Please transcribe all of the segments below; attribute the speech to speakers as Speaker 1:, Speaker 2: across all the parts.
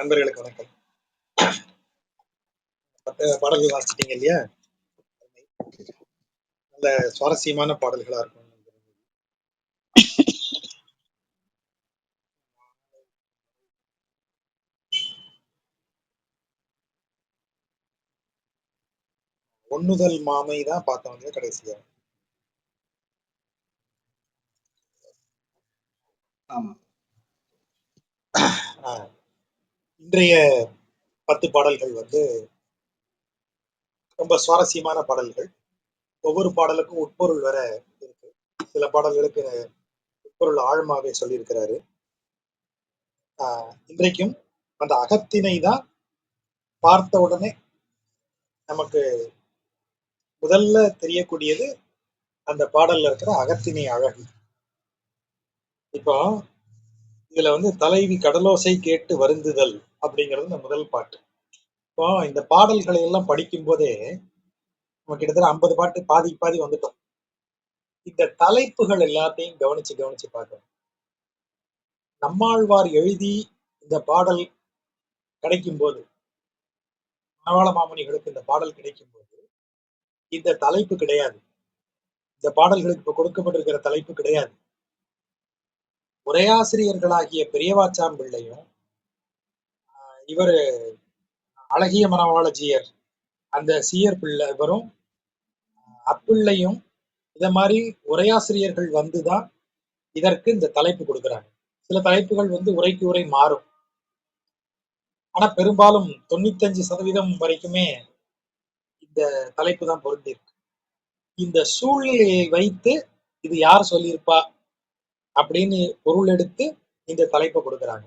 Speaker 1: நண்பர்களுக்கு வணக்கம். பாடல்கள் வாசிச்சிட்டீங்க இல்லையா? நல்ல சுவாரஸ்யமான பாடல்களா இருக்கும். ஒண்ணுதல் மாமை தான் பார்த்தவங்க கடைசியா.
Speaker 2: ஆமா.
Speaker 1: இன்றைய 10 பாடல்கள் வந்து ரொம்ப சுவாரஸ்யமான பாடல்கள். ஒவ்வொரு பாடலுக்கும் உட்பொருள் வேற இருக்கு. சில பாடல்களுக்கு உட்பொருள் ஆழமாவே சொல்லியிருக்கிறாரு. இன்றைக்கும் அந்த அகத்திணை தான் பார்த்த உடனே நமக்கு முதல்ல தெரியக்கூடியது. அந்த பாடல்ல இருக்கிற அகத்திணை அழகு. இப்போ இதுல வந்து தலைவி கடலோசை கேட்டு வருந்துதல் அப்படிங்கிறது இந்த முதல் பாட்டு. இப்போ இந்த பாடல்களை எல்லாம் படிக்கும் போதே நம்ம கிட்டத்தட்ட 50 பாட்டு பாதி வந்துட்டோம். இந்த தலைப்புகள் எல்லாத்தையும் கவனிச்சு பார்க்கணும். நம்மாழ்வார் எழுதி இந்த பாடல் கிடைக்கும் போது, மணவாள மாமுனிகளுக்கு இந்த பாடல் கிடைக்கும் போது இந்த தலைப்பு கிடையாது. இந்த பாடல்களுக்கு இப்ப கொடுக்கப்பட்டிருக்கிற தலைப்பு கிடையாது. உரையாசிரியர்களாகிய பெரியவாச்சான் பிள்ளையும் இவர் அழகிய மணவாளஜியர் அந்த சீயர் பிள்ளை இவரும் அப்பிள்ளையும் இத மாதிரி உரையாசிரியர்கள் வந்துதான் இதற்கு இந்த தலைப்பு கொடுக்குறாங்க. சில தலைப்புகள் வந்து உரைக்கு உரை மாறும். ஆனா பெரும்பாலும் 95% வரைக்குமே இந்த தலைப்பு தான் பொருந்திருக்கு. இந்த சூழ்நிலையை வைத்து இது யார் சொல்லியிருப்பா அப்படின்னு பொருள் எடுத்து இந்த தலைப்பை கொடுக்குறாங்க.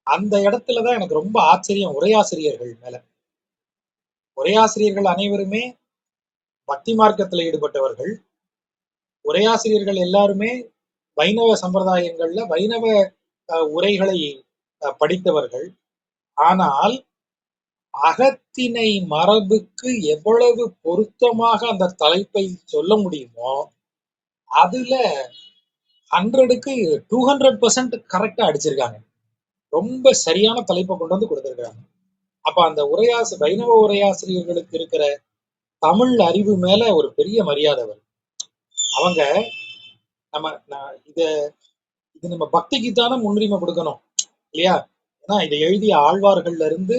Speaker 1: அந்த இடத்துலதான் எனக்கு ரொம்ப ஆச்சரியம் உரையாசிரியர்கள் மேல. உரையாசிரியர்கள் அனைவருமே பக்தி மார்க்கத்துல ஈடுபட்டவர்கள். உரையாசிரியர்கள் எல்லாருமே வைணவ சம்பிரதாயங்கள்ல வைணவ உரைகளை படித்தவர்கள். ஆனால் அகத்திணை மரபுக்கு எவ்வளவு பொருத்தமாக அந்த தலைப்பை சொல்ல முடியுமோ அதுல 100க்கு 200% கரெக்டா அடிச்சிருக்காங்க. ரொம்ப சரியான தலைப்பை கொண்டு வந்து கொடுத்திருக்காங்க. அப்ப அந்த வைணவ உரையாசிரியர்களுக்கு இருக்கிற தமிழ் அறிவு மேல ஒரு பெரிய மரியாதை வரும். அவங்க இது நம்ம பக்திக்கு தானே முன்னுரிமை கொடுக்கணும் இல்லையா? ஏன்னா இதை எழுதிய ஆழ்வார்கள்ல இருந்து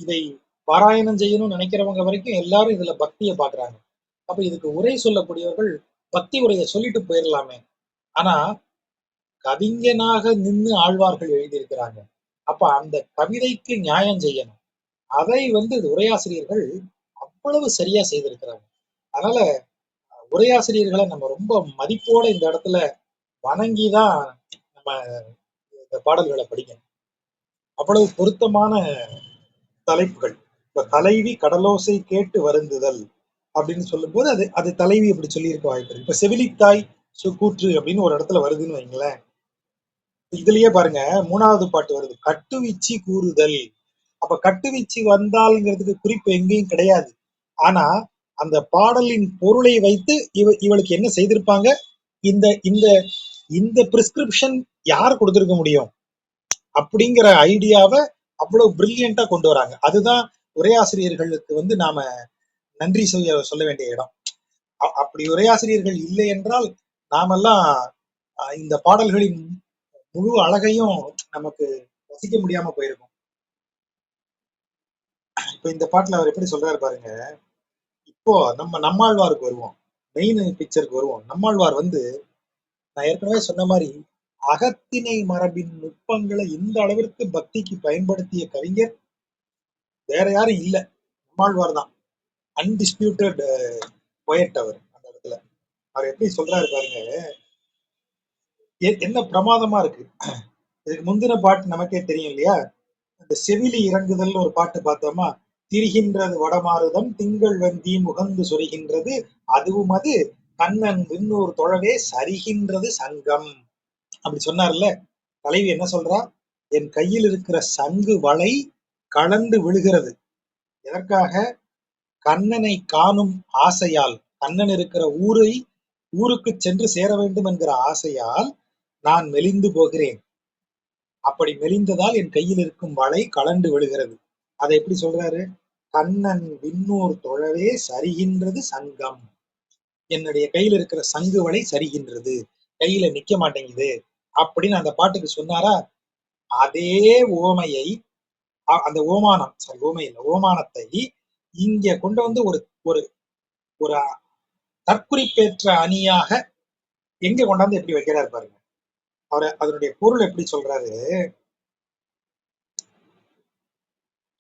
Speaker 1: இதை பாராயணம் செய்யணும்னு நினைக்கிறவங்க வரைக்கும் எல்லாரும் இதுல பக்தியை பாக்குறாங்க. அப்ப இதுக்கு உரை சொல்லக்கூடியவர்கள் பக்தி உரையை சொல்லிட்டு போயிடலாமே. ஆனா கவிஞனாக நின்று ஆழ்வார்கள் எழுதியிருக்கிறாங்க. அப்ப அந்த கவிதைக்கு நியாயம் செய்யணும். அதை வந்து உரையாசிரியர்கள் அவ்வளவு சரியா செய்திருக்கிறாங்க. அதனால உரையாசிரியர்களை நம்ம ரொம்ப மதிப்போட இந்த இடத்துல வணங்கிதான் நம்ம இந்த பாடல்களை படிக்கணும். அவ்வளவு பொருத்தமான தலைப்புகள். இப்ப தலைவி கடலோசை கேட்டு வருந்துதல் அப்படின்னு சொல்லும் போது அது தலைவி அப்படி சொல்லியிருக்க வாய்ப்பு. இப்ப செவிலித்தாய் கூற்று அப்படின்னு ஒரு இடத்துல வருதுன்னு வைங்களேன். இதுலயே பாருங்க 3வது பாட்டு வருது, கட்டுவீச்சி கூறுதல். அப்ப கட்டுவீச்சு வந்தால்ங்கிறதுக்கு குறிப்பு எங்கேயும் கிடையாது. ஆனா அந்த பாடலின் பொருளை வைத்து இவளுக்கு என்ன செய்திருப்பாங்க, இந்த இந்த இந்த பிரிஸ்கிரிப்ஷன் யார் கொடுத்திருக்க முடியும் அப்படிங்கிற ஐடியாவை அவ்வளவு பிரில்லியண்டா கொண்டு வராங்க. அதுதான் உரையாசிரியர்களுக்கு வந்து நாம நன்றி சொல்ல வேண்டிய இடம். அப்படி உரையாசிரியர்கள் இல்லை என்றால் நாமெல்லாம் இந்த பாடல்களின் முழு அழகையும் நமக்கு ரசிக்க முடியாம போயிருக்கும். இப்ப இந்த பாட்டுல அவர் எப்படி சொல்றாரு பாருங்க. இப்போ நம்மாழ்வாருக்கு வருவோம், மெயின் பிக்சருக்கு வருவோம். நம்மாழ்வார் வந்து நான் ஏற்கனவே சொன்ன மாதிரி அகத்திணை மரபின் நுட்பங்களை இந்த அளவிற்கு பக்திக்கு பயன்படுத்திய கவிஞர் வேற யாரும் இல்ல, நம்மாழ்வார் தான். அன்டிஸ்பியூட்டட் பொயட் அவர். அந்த இடத்துல அவர் எப்படி சொல்றாரு பாருங்க, என்ன பிரமாதமா இருக்கு. இதுக்கு முந்தின பாட்டு நமக்கே தெரியும் இல்லையா? அந்த செவிலி இறங்குதல் ஒரு பாட்டு பார்த்தோமா, திரிகின்றது வடமாறுதம் திங்கள் வந்தி முகந்து சொரிகின்றது அதுவும் அது கண்ணன் விண்ணூர் தொழவே சரிகின்றது சங்கம் அப்படி சொன்னார்ல. தலைவி என்ன சொல்றா, என் கையில் இருக்கிற சங்கு வளை கலந்து விழுகிறது. எதற்காக? கண்ணனை காணும் ஆசையால், கண்ணன் இருக்கிற ஊருக்கு சென்று சேர வேண்டும் என்கிற ஆசையால் நான் மெலிந்து போகிறேன். அப்படி மெலிந்ததால் என் கையில் இருக்கும் வளை கலண்டு விழுகிறது. அதை எப்படி சொல்றாரு? கண்ணன் விண்ணூர் தொழவே சரிகின்றது சங்கம். என்னுடைய கையில இருக்கிற சங்கு வளை சரிகின்றது, கையில நிக்க மாட்டேங்குது அப்படின்னு அந்த பாட்டுக்கு சொன்னாரா? அதே ஓமையை அந்த ஓமானம், சாரி ஓமை இல்ல, ஓமானத்தை இங்க கொண்டு வந்து ஒரு ஒரு ஒரு தற்குறிப்பேற்ற அணியாக எங்க கொண்டாந்து எப்படி வைக்கிறாரு பாருங்க. அவர் அதனுடைய பொருள் எப்படி சொல்றாரு?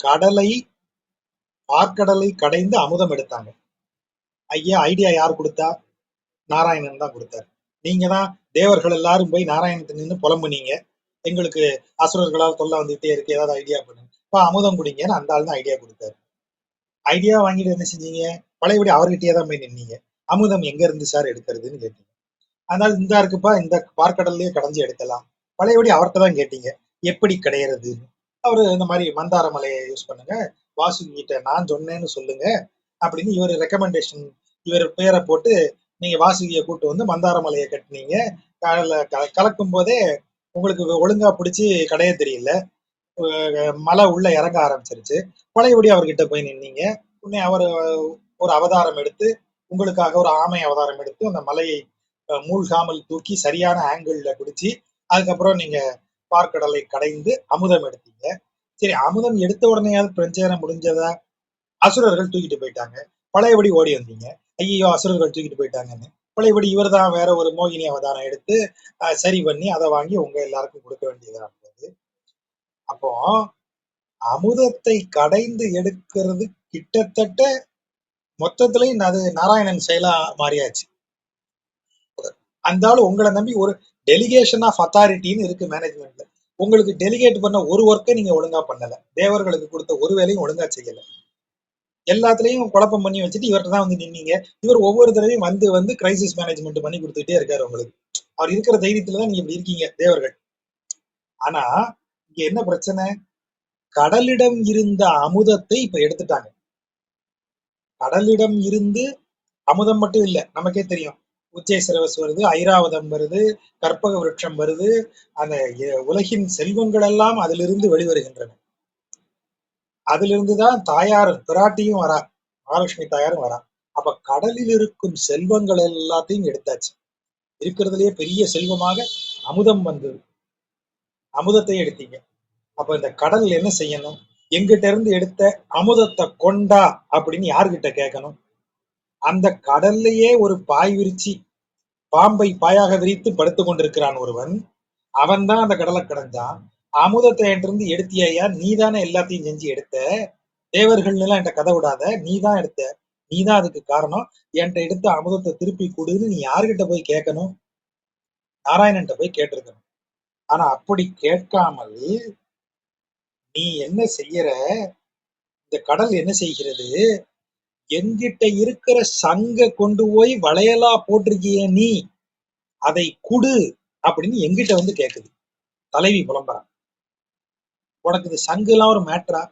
Speaker 1: கடலை பார்க்கடலை கடைந்து அமுதம் எடுத்தாங்க. ஐயா, ஐடியா யார் கொடுத்தா? நாராயணன் தான் கொடுத்தாரு. நீங்க தான் தேவர்கள் எல்லாரும் போய் நாராயணத்தை நின்று புலம்புனீங்க, எங்களுக்கு அசுரர்களால் தொல்லை வந்துகிட்டே இருக்கு, ஏதாவது ஐடியா பண்ணுங்க, இப்போ அமுதம் குடிங்கன்னு அந்த ஆள் தான் ஐடியா கொடுத்தாரு. ஐடியா வாங்கிட்டு என்ன செஞ்சீங்க? பழையபடி அவர்கிட்டயே தான் போய் நின்னீங்க. அமுதம் எங்க இருந்து சார் எடுக்கிறதுன்னு கேட்டீங்க. அதனால இந்த இருக்குப்பா, இந்த பார்க்கடல்லையே கடைஞ்சு எடுக்கலாம். பழையபடி அவர்கிட்ட தான் கேட்டீங்க, எப்படி கிடையிறதுன்னு. அவரு இந்த மாதிரி மந்தார மலையை யூஸ் பண்ணுங்க, வாசுகி கிட்ட நான் சொன்னேன்னு சொல்லுங்க அப்படின்னு இவர் ரெக்கமெண்டேஷன், இவர் பேரை போட்டு நீங்க வாசுகியை கூட்டு வந்து மந்தார மலையை கட்டினீங்க. கலக்கும் போதே உங்களுக்கு ஒழுங்கா பிடிச்சி கடைய தெரியல, மலை உள்ள இறங்க ஆரம்பிச்சிருச்சு. பழையபடி அவர்கிட்ட போய் நின்னீங்க. உடனே அவர் ஒரு அவதாரம் எடுத்து, உங்களுக்காக ஒரு ஆமை அவதாரம் எடுத்து அந்த மலையை மூழ்காமல் தூக்கி சரியான ஆங்கிள் பிடிச்சி, அதுக்கப்புறம் நீங்க பார்க்கடலை கடைந்து அமுதம் எடுத்தீங்க. சரி, அமுதம் எடுத்த உடனேயாவது பிரச்சனை முடிஞ்சதா? அசுரர்கள் தூக்கிட்டு போயிட்டாங்க. பழையபடி ஓடி வந்தீங்க, ஐயோ அசுரர்கள் தூக்கிட்டு போயிட்டாங்கன்னு. பழையபடி இவர் தான் வேற ஒரு மோகினி அவதாரம் எடுத்து சரி பண்ணி அதை வாங்கி உங்க எல்லாருக்கும் கொடுக்க வேண்டியதா இருந்தது. அப்போ அமுதத்தை கடைந்து எடுக்கிறது கிட்டத்தட்ட மொத்தத்திலையும் அது நாராயணன் செயலா மாறியாச்சு. அந்த ஆளு உங்களை நம்பி ஒரு டெலிகேஷன் ஆஃப் அத்தாரிட்டின்னு இருக்கு மேனேஜ்மெண்ட்ல. உங்களுக்கு டெலிகேட் பண்ண ஒரு ஒர்க்கை நீங்க ஒழுங்கா பண்ணல, தேவர்களுக்கு கொடுத்த ஒரு வேலையும் ஒழுங்கா செய்யல, எல்லாத்துலயும் குழப்பம் பண்ணி வச்சுட்டு இவர்கிட்ட தான் வந்து நின்னீங்க. இவர் ஒவ்வொரு தடவையும் வந்து வந்து கிரைசிஸ் மேனேஜ்மெண்ட் பண்ணி கொடுத்துட்டே இருக்காரு உங்களுக்கு. அவர் இருக்கிற தைரியத்துல தான் நீங்க இப்படி இருக்கீங்க தேவர்கள். ஆனா இங்க என்ன பிரச்சனை? கடலிடம் இருந்த அமுதத்தை இப்ப எடுத்துட்டாங்க. கடலிடம் இருந்து அமுதம் மட்டும் இல்ல, நமக்கே தெரியும், உச்சை சிரவஸ் வருது, ஐராவதம் வருது, கற்பக விருட்சம் வருது, அந்த உலகின் செல்வங்கள் எல்லாம் அதிலிருந்து வெளிவருகின்றன. அதிலிருந்துதான் தாயார் பிராட்டியும் வரா, மகாலட்சுமி தாயாரும் வரா. அப்ப கடலில் இருக்கும் செல்வங்கள் எல்லாத்தையும் எடுத்தாச்சு. இருக்கிறதுலயே பெரிய செல்வமாக அமுதம் வந்தது, அமுதத்தை எடுத்தீங்க. அப்ப இந்த கடல் என்ன செய்யணும்? எங்கிட்ட இருந்து எடுத்த அமுதத்தை கொண்டா அப்படின்னு யாருகிட்ட கேட்கணும்? அந்த கடல்லையே ஒரு பாய் விரிச்சு பாம்பை பாயாக விரித்து படுத்துக் கொண்டிருக்கிறான் ஒருவன், அவன் தான் அந்த கடலை கடைஞ்சான். அமுதத்தை என்கிட்ட எடுத்தியா? நீ தானே எல்லாத்தையும் செஞ்சு எடுத்த, தேவர்கள் எல்லாம் என்கிட்ட கதை விடாத, நீ தான் எடுத்த, நீ தான் அதுக்கு காரணம், என்கிட்ட எடுத்த அமுதத்தை திருப்பி கொடுன்னு நீ யாருகிட்ட போய் கேட்கணும்? நாராயணன்ட்ட போய் கேட்டிருக்கணும். ஆனா அப்படி கேட்காமல் நீ என்ன செய்யற? இந்த கடல் என்ன செய்கிறது? என்கிட்ட இருக்கிற சங்க கொண்டு போய் வளையலா போட்டிருக்கிய நீ, அதை குடு அப்படின்னு எங்கிட்ட வந்து கேக்குது. தலைவி புலம்புறான், உனக்கு இது சங்கு எல்லாம் ஒரு மேட்டரா?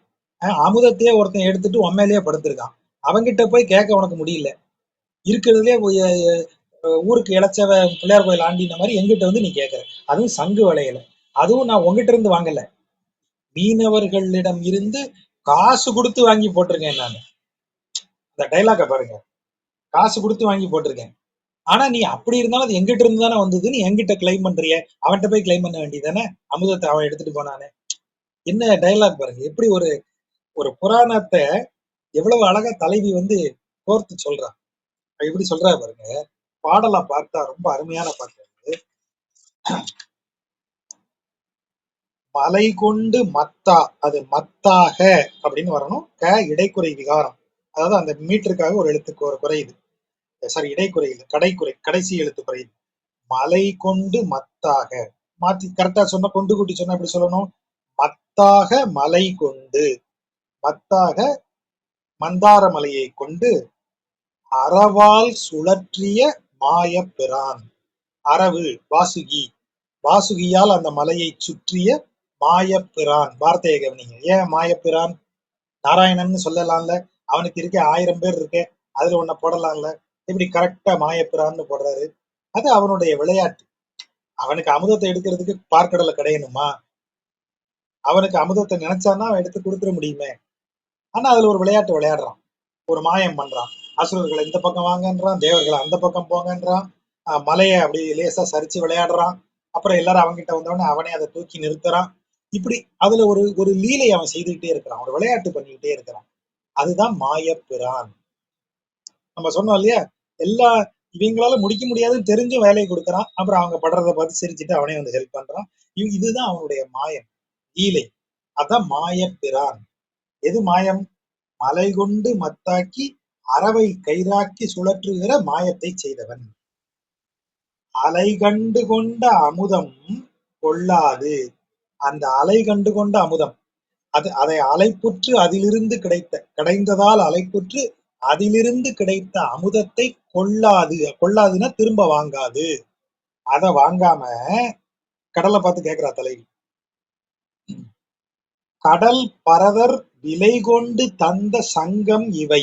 Speaker 1: அமுதத்தையே ஒருத்தன் எடுத்துட்டு உண்மையிலேயே படுத்திருக்கான், அவங்கிட்ட போய் கேட்க உனக்கு முடியல. இருக்கிறதுலே ஊருக்கு இழைச்சவ பிள்ளையார் கோயில் ஆண்டின மாதிரி எங்கிட்ட வந்து நீ கேட்கற, அதுவும் சங்கு வளையல, அதுவும் நான் உங்ககிட்ட இருந்து வாங்கல, மீனவர்களிடம் இருந்து காசு கொடுத்து வாங்கி போட்டிருக்கேன் நான். இந்த டைலாக பாருங்க, காசு கொடுத்து வாங்கி போட்டிருக்கேன். ஆனா நீ அப்படி இருந்தாலும் அது எங்கிட்ட இருந்து தானே வந்தது, நீ எங்கிட்ட கிளைம் பண்றிய, அவன்கிட்ட போய் கிளைம் பண்ண வேண்டியதானே, அமுதத்தை அவன் எடுத்துட்டு போனானே. என்ன டைலாக் பாருங்க, எப்படி ஒரு ஒரு புராணத்தை எவ்வளவு அழகா தலைவி வந்து கோர்த்து சொல்றான். எப்படி சொல்றா பாருங்க. பாடலா பார்த்தா ரொம்ப அருமையான பாட்டு. மலை கொண்டு மத்தா, அது மத்தாக அப்படின்னு வரணும், இடைக்குறை விகாரம், அதாவது அந்த மீட்டருக்காக ஒரு எழுத்துக்கு ஒரு குறையுது, சாரி இடைக்குறை இல்லை, கடைக்குறை, கடைசி எழுத்து குறையுது. மலை கொண்டு மத்தாக, மாத்தி கரெக்டா சொன்ன, கொண்டு கூட்டி சொன்னா எப்படி சொல்லணும்? மத்தாக மலை கொண்டு, மத்தாக மந்தார மலையை கொண்டு அறவால் சுழற்றிய மாயப்பிரான். அரவு வாசுகி, வாசுகியால் அந்த மலையை சுற்றிய மாயப்பிரான். வார்த்தையை கவனிங்க, ஏன் மாயப்பிரான்? நாராயணன் சொல்லலாம்ல, அவனுக்கு இருக்க 1000 பேர் இருக்கு, அதுல ஒன்ன போடலாம்ல, இப்படி கரெக்டா மாயப்பிரான்னு போடுறாரு. அது அவனுடைய விளையாட்டு. அவனுக்கு அமுதத்தை எடுக்கிறதுக்கு பார்க்கடலை கிடையணுமா? அவனுக்கு அமுதத்தை நினைச்சான்னா அவன் எடுத்து கொடுத்துட முடியுமே. ஆனா அதுல ஒரு விளையாட்டு விளையாடுறான், ஒரு மாயம் பண்றான். அசுரர்களை இந்த பக்கம் வாங்கன்றான், தேவர்களை அந்த பக்கம் போங்கன்றான், மலையை அப்படி லேசா சரிச்சு விளையாடுறான். அப்புறம் எல்லாரும் அவன்கிட்ட வந்தவொடனே அவனே அதை தூக்கி நிறுத்துறான். இப்படி அதுல ஒரு ஒரு லீலை அவன் செய்துகிட்டே இருக்கிறான், ஒரு விளையாட்டு பண்ணிக்கிட்டே இருக்கிறான். அதுதான் மாயப்பிரான். நம்ம சொன்னோம் இல்லையா, எல்லா இவங்களால முடிக்க முடியாதுன்னு தெரிஞ்சும் வேலையை கொடுக்குறான். அப்புறம் அவங்க படுறதை பார்த்து சிரிச்சுட்டு அவனே வந்து ஹெல்ப் பண்றான். இதுதான் அவனுடைய மாயம், லீலை. அதான் மாயப்பிரான். எது மாயம்? மலை கொண்டு மத்தாக்கி அறவை கயிறாக்கி சுழற்றுகிற மாயத்தை செய்தவன். அலை கண்டு கொண்ட அமுதம் கொள்ளாது. அந்த அலை கண்டு கொண்ட அமுதம், அதை அலைப்புற்று அதிலிருந்து கிடைந்ததால் அலைப்புற்று அதிலிருந்து கிடைத்த அமுதத்தை கொள்ளாது. கொள்ளாதுன்னா திரும்ப வாங்காது. அதை வாங்காம கடலை பார்த்து கேட்கிறா தலைவி. கடல் பரதர் விலை கொண்டு தந்த சங்கம் இவை.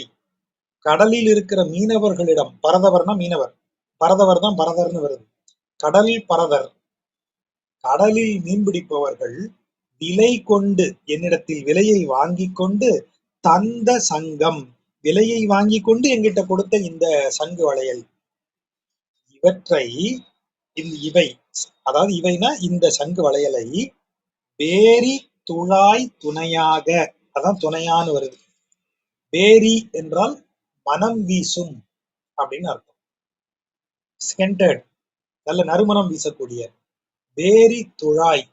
Speaker 1: கடலில் இருக்கிற மீனவர்களிடம், பரதவர்னா மீனவர், பரதவர் தான் பரதர்னு வருது. கடல் பரதர், கடலில் மீன்பிடிப்பவர்கள் விலை கொண்டு, என்னிடத்தில் விலையை வாங்கி கொண்டு தந்த சங்கம், விலையை வாங்கி கொண்டு எங்கிட்ட கொடுத்த இந்த சங்கு வளையல், இவற்றை இவை, அதாவது இவைனா இந்த சங்கு வளையலை பேரி துழாய் துணையாக, அதான் துணையான்னு வருது. பேரி என்றால் மனம் வீசும் அப்படின்னு அர்த்தம். ஸ்கென்டர்ட், நல்ல நறுமணம் வீசக்கூடிய. பேரி துழாய்,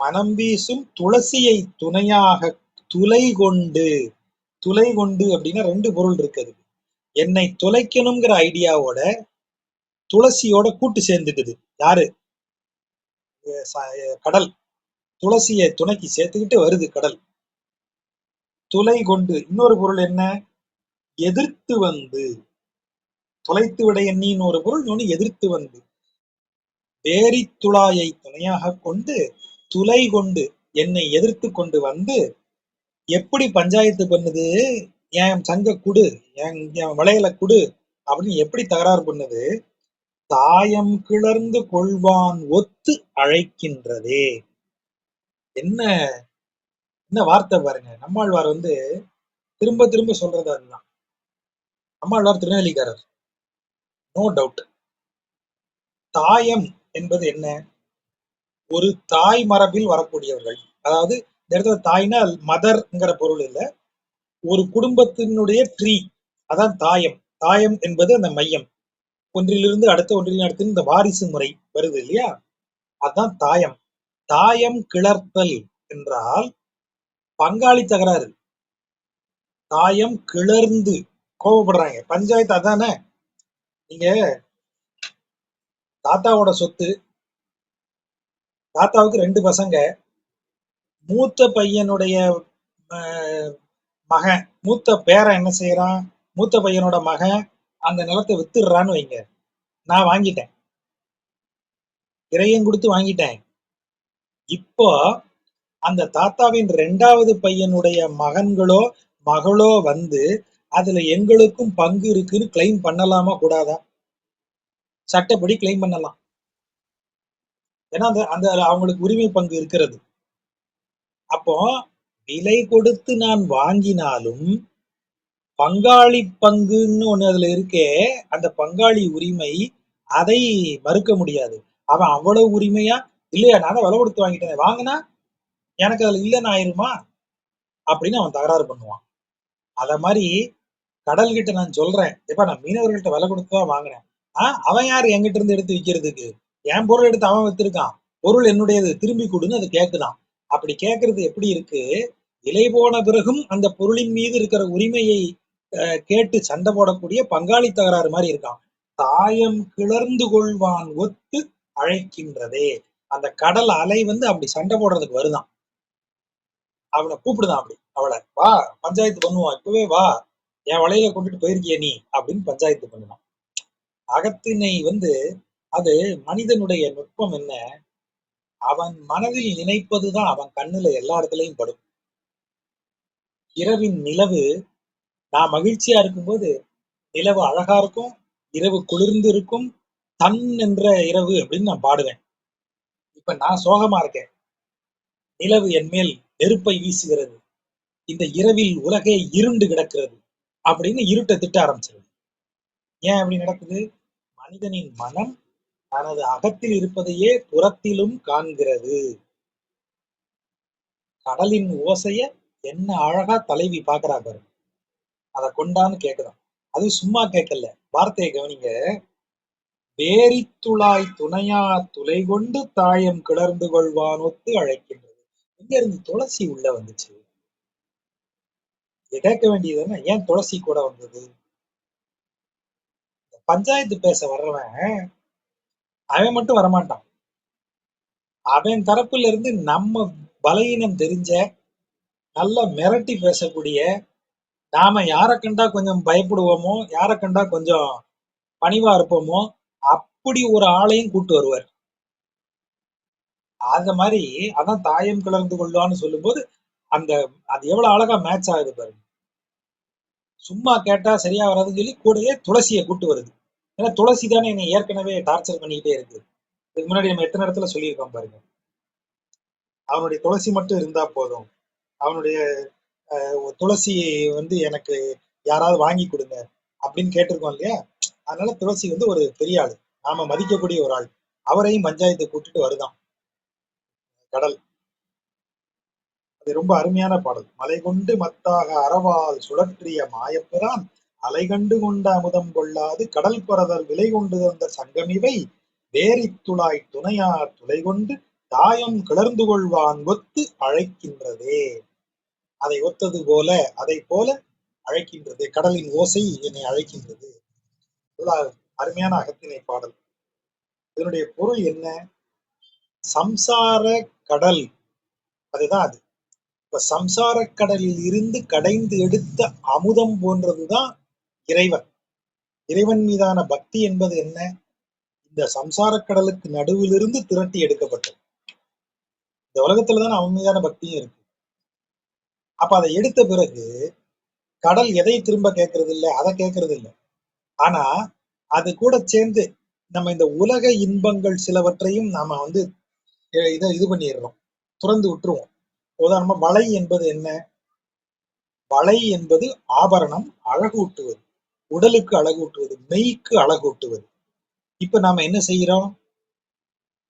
Speaker 1: மனம் வீசும் துளசியை துணையாக, துளை கொண்டு. துளை கொண்டு அப்படின்னா ரெண்டு பொருள் இருக்குது. என்னை துளைக்கணுங்கிற ஐடியாவோட துளசியோட கூட்டு சேர்ந்துக்குது. யாரு? கடல். துளசியை துணைக்கு சேர்த்துக்கிட்டு வருது கடல். துளை கொண்டு இன்னொரு பொருள் என்ன? எதிர்த்து வந்து. துளைத்து விட எண்ணின்னு ஒரு பொருள், இன்னொன்னு எதிர்த்து வந்து. பேரி துழாயை துணையாக கொண்டு துளை கொண்டு என்னை எதிர்த்து கொண்டு வந்து எப்படி பஞ்சாயத்து பண்ணுது? என் சங்க குடு, என் வளையல குடு அப்படின்னு எப்படி தகராறு பண்ணுது? தாயம் கிளர்ந்து கொள்வான் ஒத்து அழைக்கின்றதே. என்ன என்ன வார்த்தை பாருங்க. நம்மாழ்வார் வந்து திரும்ப திரும்ப சொல்றது அதுதான். நம்மாழ்வார் திருநெல்வேலிக்காரர், நோ டவுட். தாயம் என்பது என்ன? ஒரு தாய் மரபில் வரக்கூடியவர்கள். அதாவது இந்த இடத்துல தாய்னா மதர்ங்கிற பொருள் இல்ல, ஒரு குடும்பத்தினுடைய ட்ரீ, அதான் தாயம். தாயம் என்பது அந்த மையம், ஒன்றிலிருந்து அடுத்த ஒன்றிலிருந்து அடுத்து இந்த வாரிசு முறை வருது இல்லையா, அதான் தாயம். தாயம் கிளர்த்தல் என்றால் பங்காளி தகராறு. தாயம் கிளர்ந்து கோவப்படுறாங்க, பஞ்சாயத்து. அதானே, நீங்க தாத்தாவோட சொத்து, தாத்தாவுக்கு ரெண்டு பசங்க, மூத்த பையனுடைய மகன், மூத்த பேரன் என்ன செய்யறான்? மூத்த பையனோட மகன் அந்த நிலத்தை வித்துடுறான்னு வைங்க, நான் வாங்கிட்டேன், இறையும் கொடுத்து வாங்கிட்டேன். இப்போ அந்த தாத்தாவின் ரெண்டாவது பையனுடைய மகன்களோ மகளோ வந்து அதுல எங்களுக்கும் பங்கு இருக்குன்னு கிளைம் பண்ணலாமா கூடாதா? சட்டப்படி கிளைம் பண்ணலாம். ஏன்னா அந்த அந்த அவங்களுக்கு உரிமை பங்கு இருக்கிறது. அப்போ விலை கொடுத்து நான் வாங்கினாலும் பங்காளி பங்குன்னு ஒண்ணு அதுல இருக்கே, அந்த பங்காளி உரிமை, அதை மறுக்க முடியாது. அவன் அவ்வளவு உரிமையா, இல்லையா நான் தான் விலை கொடுத்து வாங்கிட்டேன், வாங்கினா எனக்கு அதுல இல்லைன்னு ஆயிருமா அப்படின்னு அவன் தகராறு பண்ணுவான். அத மாதிரி கடல்கிட்ட நான் சொல்றேன், எப்ப நான் மீனவர்கள்ட்ட விலை கொடுத்து தான் வாங்கினேன். அவன் யாரு என்கிட்ட இருந்து எடுத்து விற்கிறதுக்கு? என் பொருள் எடுத்து அவன் வித்திருக்கான், பொருள் என்னுடையது, திரும்பி கொடுன்னு அது கேக்குதான். அப்படி கேட்கறது எப்படி இருக்கு? விலை போன பிறகும் அந்த பொருளின் மீது இருக்கிற உரிமையை கேட்டு சண்டை போடக்கூடிய பங்காளி தகராறு மாதிரி இருக்கான். தாயம் கிளர்ந்து கொள்வான் ஒத்து அழைக்கின்றதே. அந்த கடல் அலை வந்து அப்படி சண்டை போடுறதுக்கு வருதான், அவனை கூப்பிடுதான், அப்படி அவளை வா பஞ்சாயத்து பண்ணுவான், இப்பவே வா, என் வலையில கொண்டுட்டு போயிருக்கிய நீ அப்படின்னு பஞ்சாயத்து பண்ணுவான். அகத்திணை வந்து அது மனிதனுடைய நுட்பம் என்ன? அவன் மனதில் நினைப்பதுதான் அவன் கண்ணுல எல்லா இடத்துலயும் படும். இரவின் நிலவு, நான் மகிழ்ச்சியா இருக்கும்போது நிலவு அழகா இருக்கும், இரவு குளிர்ந்து இருக்கும், தன் என்ற இரவு அப்படின்னு நான் பாடுவேன். இப்ப நான் சோகமா இருக்கேன், நிலவு என் மேல் நெருப்பை வீசுகிறது, இந்த இரவில் உலகே இருண்டு கிடக்கிறது அப்படின்னு இருட்டை திட்ட ஆரம்பிச்சிருது. ஏன் அப்படி நடக்குது? மனிதனின் மனம் தனது அகத்தில் இருப்பதையே புறத்திலும் காண்கிறது. கடலின் ஓசைய என்ன அழகா தலைவி பாக்குறா பாரு, அதை கொண்டான்னு கேக்குறான். அது சும்மா கேட்கல, வார்த்தையை கவனிங்க. வேரித்துழாய் துணையா துளை கொண்டு தாயம் கிளர்ந்து கொள்வானொத்து அழைக்கின்றது. எங்க இருந்து துளசி உள்ள வந்துச்சு? இதை கேட்க வேண்டியதுதானே, ஏன் துளசி கூட வந்தது? பஞ்சாயத்து பேச வர்றவன் அவன் மட்டும் வரமாட்டான். அவன் தரப்புல இருந்து நம்ம பலகீனம் தெரிஞ்ச, நல்லா மிரட்டி பேசக்கூடிய, நாம யாரை கண்டா கொஞ்சம் பயப்படுவோமோ, யாரை கண்டா கொஞ்சம் பணிவா இருப்போமோ, அப்படி ஒரு ஆளையும் கூட்டு வருவார். அந்த மாதிரி அதான் தாயம் கிளர்ந்து கொள்வான்னு சொல்லும்போது அந்த அது எவ்வளவு அழகா மேட்ச் ஆகுது பாருங்க. சும்மா கேட்டா சரியா வராதுன்னு சொல்லி கூடயே துளசியை கூட்டு வருது. ஏன்னா துளசி தானே என்னை ஏற்கனவே டார்ச்சர் பண்ணிக்கிட்டே இருக்கு. இதுக்கு முன்னாடி நம்ம எத்தனை இடத்துல சொல்லியிருக்கோம் பாருங்க. அவனுடைய துளசி மட்டும் இருந்தா போதும், அவனுடைய துளசி எனக்கு யாராவது வாங்கி கொடுங்க அப்படின்னு கேட்டிருக்கோம் இல்லையா? அதனால துளசி ஒரு பெரிய ஆள், நாம மதிக்கக்கூடிய ஒரு ஆள். அவரையும் பஞ்சாயத்தை கூட்டிட்டு வருதான் கடல். அது ரொம்ப அருமையான பாடல். மலை கொண்டு மத்தாக அறவால் சுழற்றிய மாயப்பிரான் அலை கண்டு கொண்ட அமுதம் கொள்ளாது கடல் பரதல் விலை கொண்டு தந்த சங்கமிவை வேரித்துழாய் துணையார் துளை கொண்டு தாயம் கிளர்ந்து கொள்வான் ஒத்து அழைக்கின்றதே. அதை ஒத்தது போல, அதை போல அழைக்கின்றது. கடலின் ஓசை என்னை அழைக்கின்றது. அருமையான அகத்திணை பாடல். இதனுடைய பொருள் என்ன? சம்சார கடல், அதுதான் அது. இப்ப சம்சார கடலில் இருந்து கடைந்து எடுத்த அமுதம் போன்றதுதான் இறைவன். இறைவன் மீதான பக்தி என்பது என்ன? இந்த சம்சார கடலுக்கு நடுவிலிருந்து திரட்டி எடுக்கப்பட்டது. இந்த உலகத்துலதான் அவன் மீதான பக்தியும் இருக்கு. அப்ப அதை எடுத்த பிறகு கடல் எதை திரும்ப கேட்கறது இல்லை, அதை கேட்கறது இல்லை. ஆனா அது கூட சேர்ந்து நம்ம இந்த உலக இன்பங்கள் சிலவற்றையும் நாம இதை இது பண்ணிடுறோம், துறந்து விட்டுருவோம். உதாரணமா வளை என்பது என்ன? வளை என்பது ஆபரணம், அழகூட்டுவது, உடலுக்கு அழகூட்டுவது, மெய்க்கு அழகூட்டுவது. இப்ப நாம என்ன செய்கிறோம்?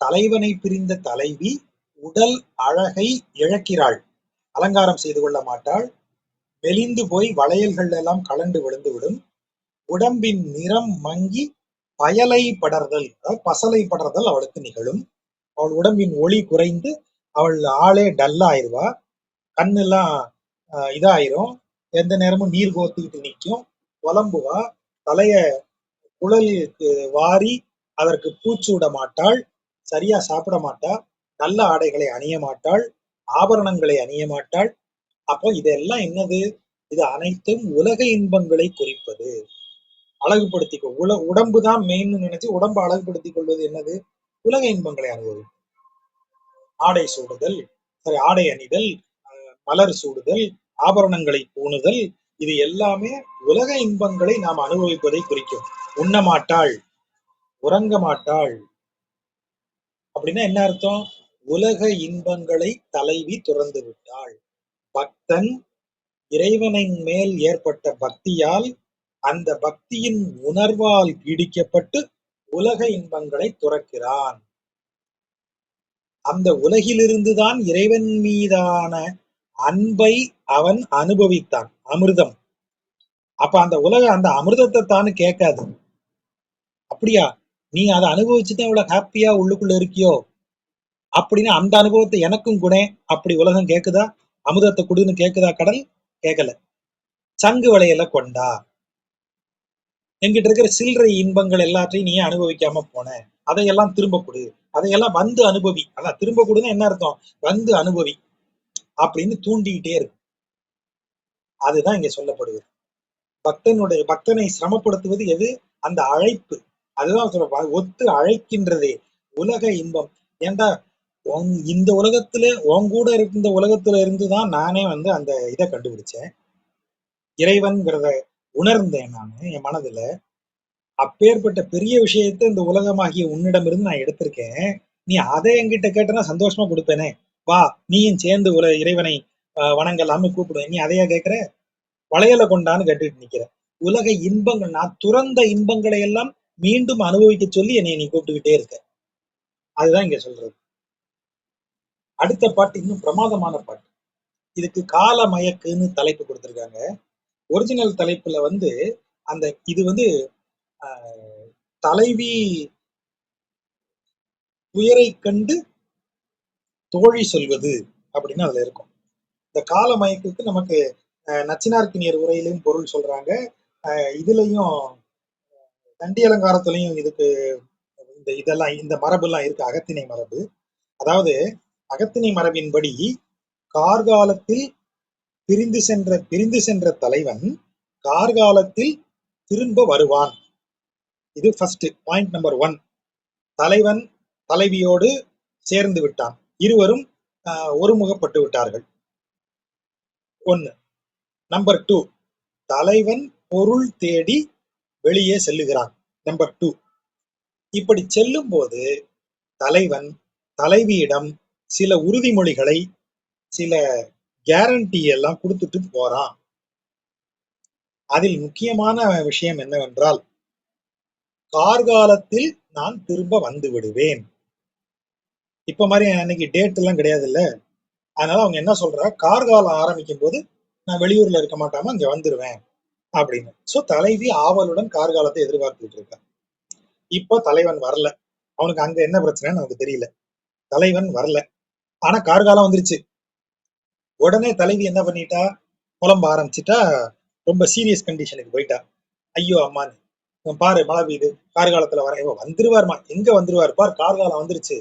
Speaker 1: தலைவனை பிரிந்த தலைவி உடல் அழகை இழக்கிறாள், அலங்காரம் செய்து கொள்ள மாட்டாள், மெலிந்து போய் வளையல்கள் எல்லாம் கலண்டு விழுந்துவிடும், உடம்பின் நிறம் மங்கி பயலை படர்தல், அதாவது பசலை படர்தல் அவளுக்கு நிகழும். அவள் உடம்பின் ஒளி குறைந்து அவள் ஆளே டல்லா ஆயிடுவா, கண்ணெல்லாம் இதாயிரும், எந்த நேரமும் நீர் கோத்துக்கிட்டு நிற்கும், புலம்புவா, தலைய குழலுக்கு வாரி அதற்கு பூச்சூட மாட்டாள், சரியா சாப்பிட மாட்டா, நல்ல ஆடைகளை அணிய மாட்டாள், ஆபரணங்களை அணிய மாட்டாள். அப்போ இதெல்லாம் என்னது? இது அனைத்தும் உலக இன்பங்களை குறிப்பது. அழகுபடுத்திக்கோ, உடம்பு தான் மெயின் நினைச்சு உடம்பை அழகுபடுத்திக் கொள்வது என்னது? உலக இன்பங்களை அணுவது. ஆடை சூடுதல், சரி, ஆடை அணிதல், மலர் சூடுதல், ஆபரணங்களை பூணுதல், இது எல்லாமே உலக இன்பங்களை நாம் அனுபவிப்பதை குறிக்கும். உண்ண மாட்டாள், உறங்க மாட்டாள் அப்படின்னா என்ன அர்த்தம்? உலக இன்பங்களை தலைவி துறந்து விட்டாள். பக்தன் இறைவனின் மேல் ஏற்பட்ட பக்தியால், அந்த பக்தியின் உணர்வால் பீடிக்கப்பட்டு உலக இன்பங்களை துறக்கிறான். அந்த உலகிலிருந்துதான் இறைவன் மீதான அன்பை அவன் அனுபவித்தான், அமிர்தம். அப்ப அந்த அமிர்தத்தை தானு கேட்காது. அப்படியா, நீ அதை அனுபவிச்சுதான் இவ்வளவு ஹாப்பியா உள்ளுக்குள்ள இருக்கியோ அப்படின்னு அந்த அனுபவத்தை எனக்கும் கூட அப்படி உலகம் கேக்குதா? அமுதத்தை கொடுன்னு கேக்குதா கடல்? கேட்கல. சங்கு வளையல கொண்டா, என்கிட்ட இருக்கிற சில்லறை இன்பங்கள் எல்லாத்தையும் நீ அனுபவிக்காம போன, அதையெல்லாம் திரும்ப கொடு, அதையெல்லாம் வந்து அனுபவி. அதான் திரும்ப கொடுன்னு என்ன அர்த்தம்? வந்து அனுபவி அப்படின்னு தூண்டிக்கிட்டே இருக்கு. அதுதான் இங்க சொல்லப்படுது. பக்தனை சிரமப்படுத்துவது எது? அந்த அழைப்பு. அதுதான் சொல்ல ஒத்து அழைக்கின்றதே உலக இன்பம். ஏண்டா இந்த உலகத்துல உன் கூட இருந்த உலகத்துல இருந்துதான் நானே அந்த இதை கண்டுபிடிச்சேன், இறைவன்கிறத உணர்ந்தேன் நான் என் மனதுல. அப்பேற்பட்ட பெரிய விஷயத்தை இந்த உலகமாகிய உன்னிடம் இருந்து நான் எடுத்திருக்கேன். நீ அதை என்கிட்ட கேட்டனா சந்தோஷமா கொடுப்பேனே, வா நீயும் சேர்ந்து ஒரு இறைவனை வணங்கலாம்னு கூப்பிடுவேன். நீ அதையா கேட்கிற? வளையல கொண்டான்னு கேட்டுட்டு நிக்கிற. உலக இன்பங்கள் நான் துறந்த இன்பங்களை எல்லாம் மீண்டும் அனுபவிக்க சொல்லி என்னை நீ கூப்பிட்டுக்கிட்டே இருக்க. அதுதான் இங்க சொல்றது. அடுத்த பாட்டு இன்னும் பிரமாதமான பாட்டு. இதுக்கு கால மயக்குன்னு தலைப்பு கொடுத்திருக்காங்க. ஒரிஜினல் தலைப்புல வந்து அந்த இது வந்து தலைவி துயரை கண்டு தோழி சொல்வது அப்படின்னு அதுல இருக்கும். இந்த கால மயக்குக்கு நமக்கு நச்சினார்க்கினியர் உரையிலையும் பொருள் சொல்றாங்க. இதுலயும் தண்டி அலங்காரத்திலையும் இதுக்கு இதெல்லாம் இந்த மரபு எல்லாம் இருக்கு. அகத்திணை மரபு. அதாவது அகத்திணை மரபின்படி கார்காலத்தில் பிரிந்து சென்ற தலைவன் கார்காலத்தில் திரும்ப வருவான். இது ஃபர்ஸ்ட் பாயிண்ட் நம்பர் 1. தலைவன் தலைவியோடு சேர்ந்து விட்டான். இருவரும் ஒருமுகப்பட்டு விட்டார்கள். 1. நம்பர் 2, தலைவன் பொருள் தேடி வெளியே செல்லுகிறான். நம்பர் 2. இப்படி செல்லும் போது தலைவன் தலைவியிடம் சில உறுதிமொழிகளை, சில கேரண்டி எல்லாம் கொடுத்துட்டு போறான். அதில் முக்கியமான விஷயம் என்னவென்றால், கார்காலத்தில் நான் திரும்ப வந்து விடுவேன். இப்ப மாதிரி அன்னைக்கு டேட் எல்லாம் கிடையாது இல்ல. அதனால அவங்க என்ன சொல்றா, கார்காலம் ஆரம்பிக்கும் போது நான் வெளியூர்ல இருக்க மாட்டாம இங்க வந்துருவேன் அப்படின்னு. சோ தலைவி ஆவலுடன் கார்காலத்தை எதிர்பார்த்துட்டு இருக்கா. இப்போ தலைவன் வரல. அவனுக்கு அங்க என்ன பிரச்சனைன்னு நமக்கு தெரியல. தலைவன் வரல. ஆனா கார்காலம் வந்துருச்சு. உடனே தலைவி என்ன பண்ணிட்டா, புலம்ப ஆரம்பிச்சுட்டா. ரொம்ப சீரியஸ் கண்டிஷனுக்கு போயிட்டா. ஐயோ அம்மான்னு, பாரு மழை பெய்யுது, கார்காலத்துல வர வந்துருவாருமா. எங்க வந்துருவாரு பார், கார்காலம் வந்துருச்சு,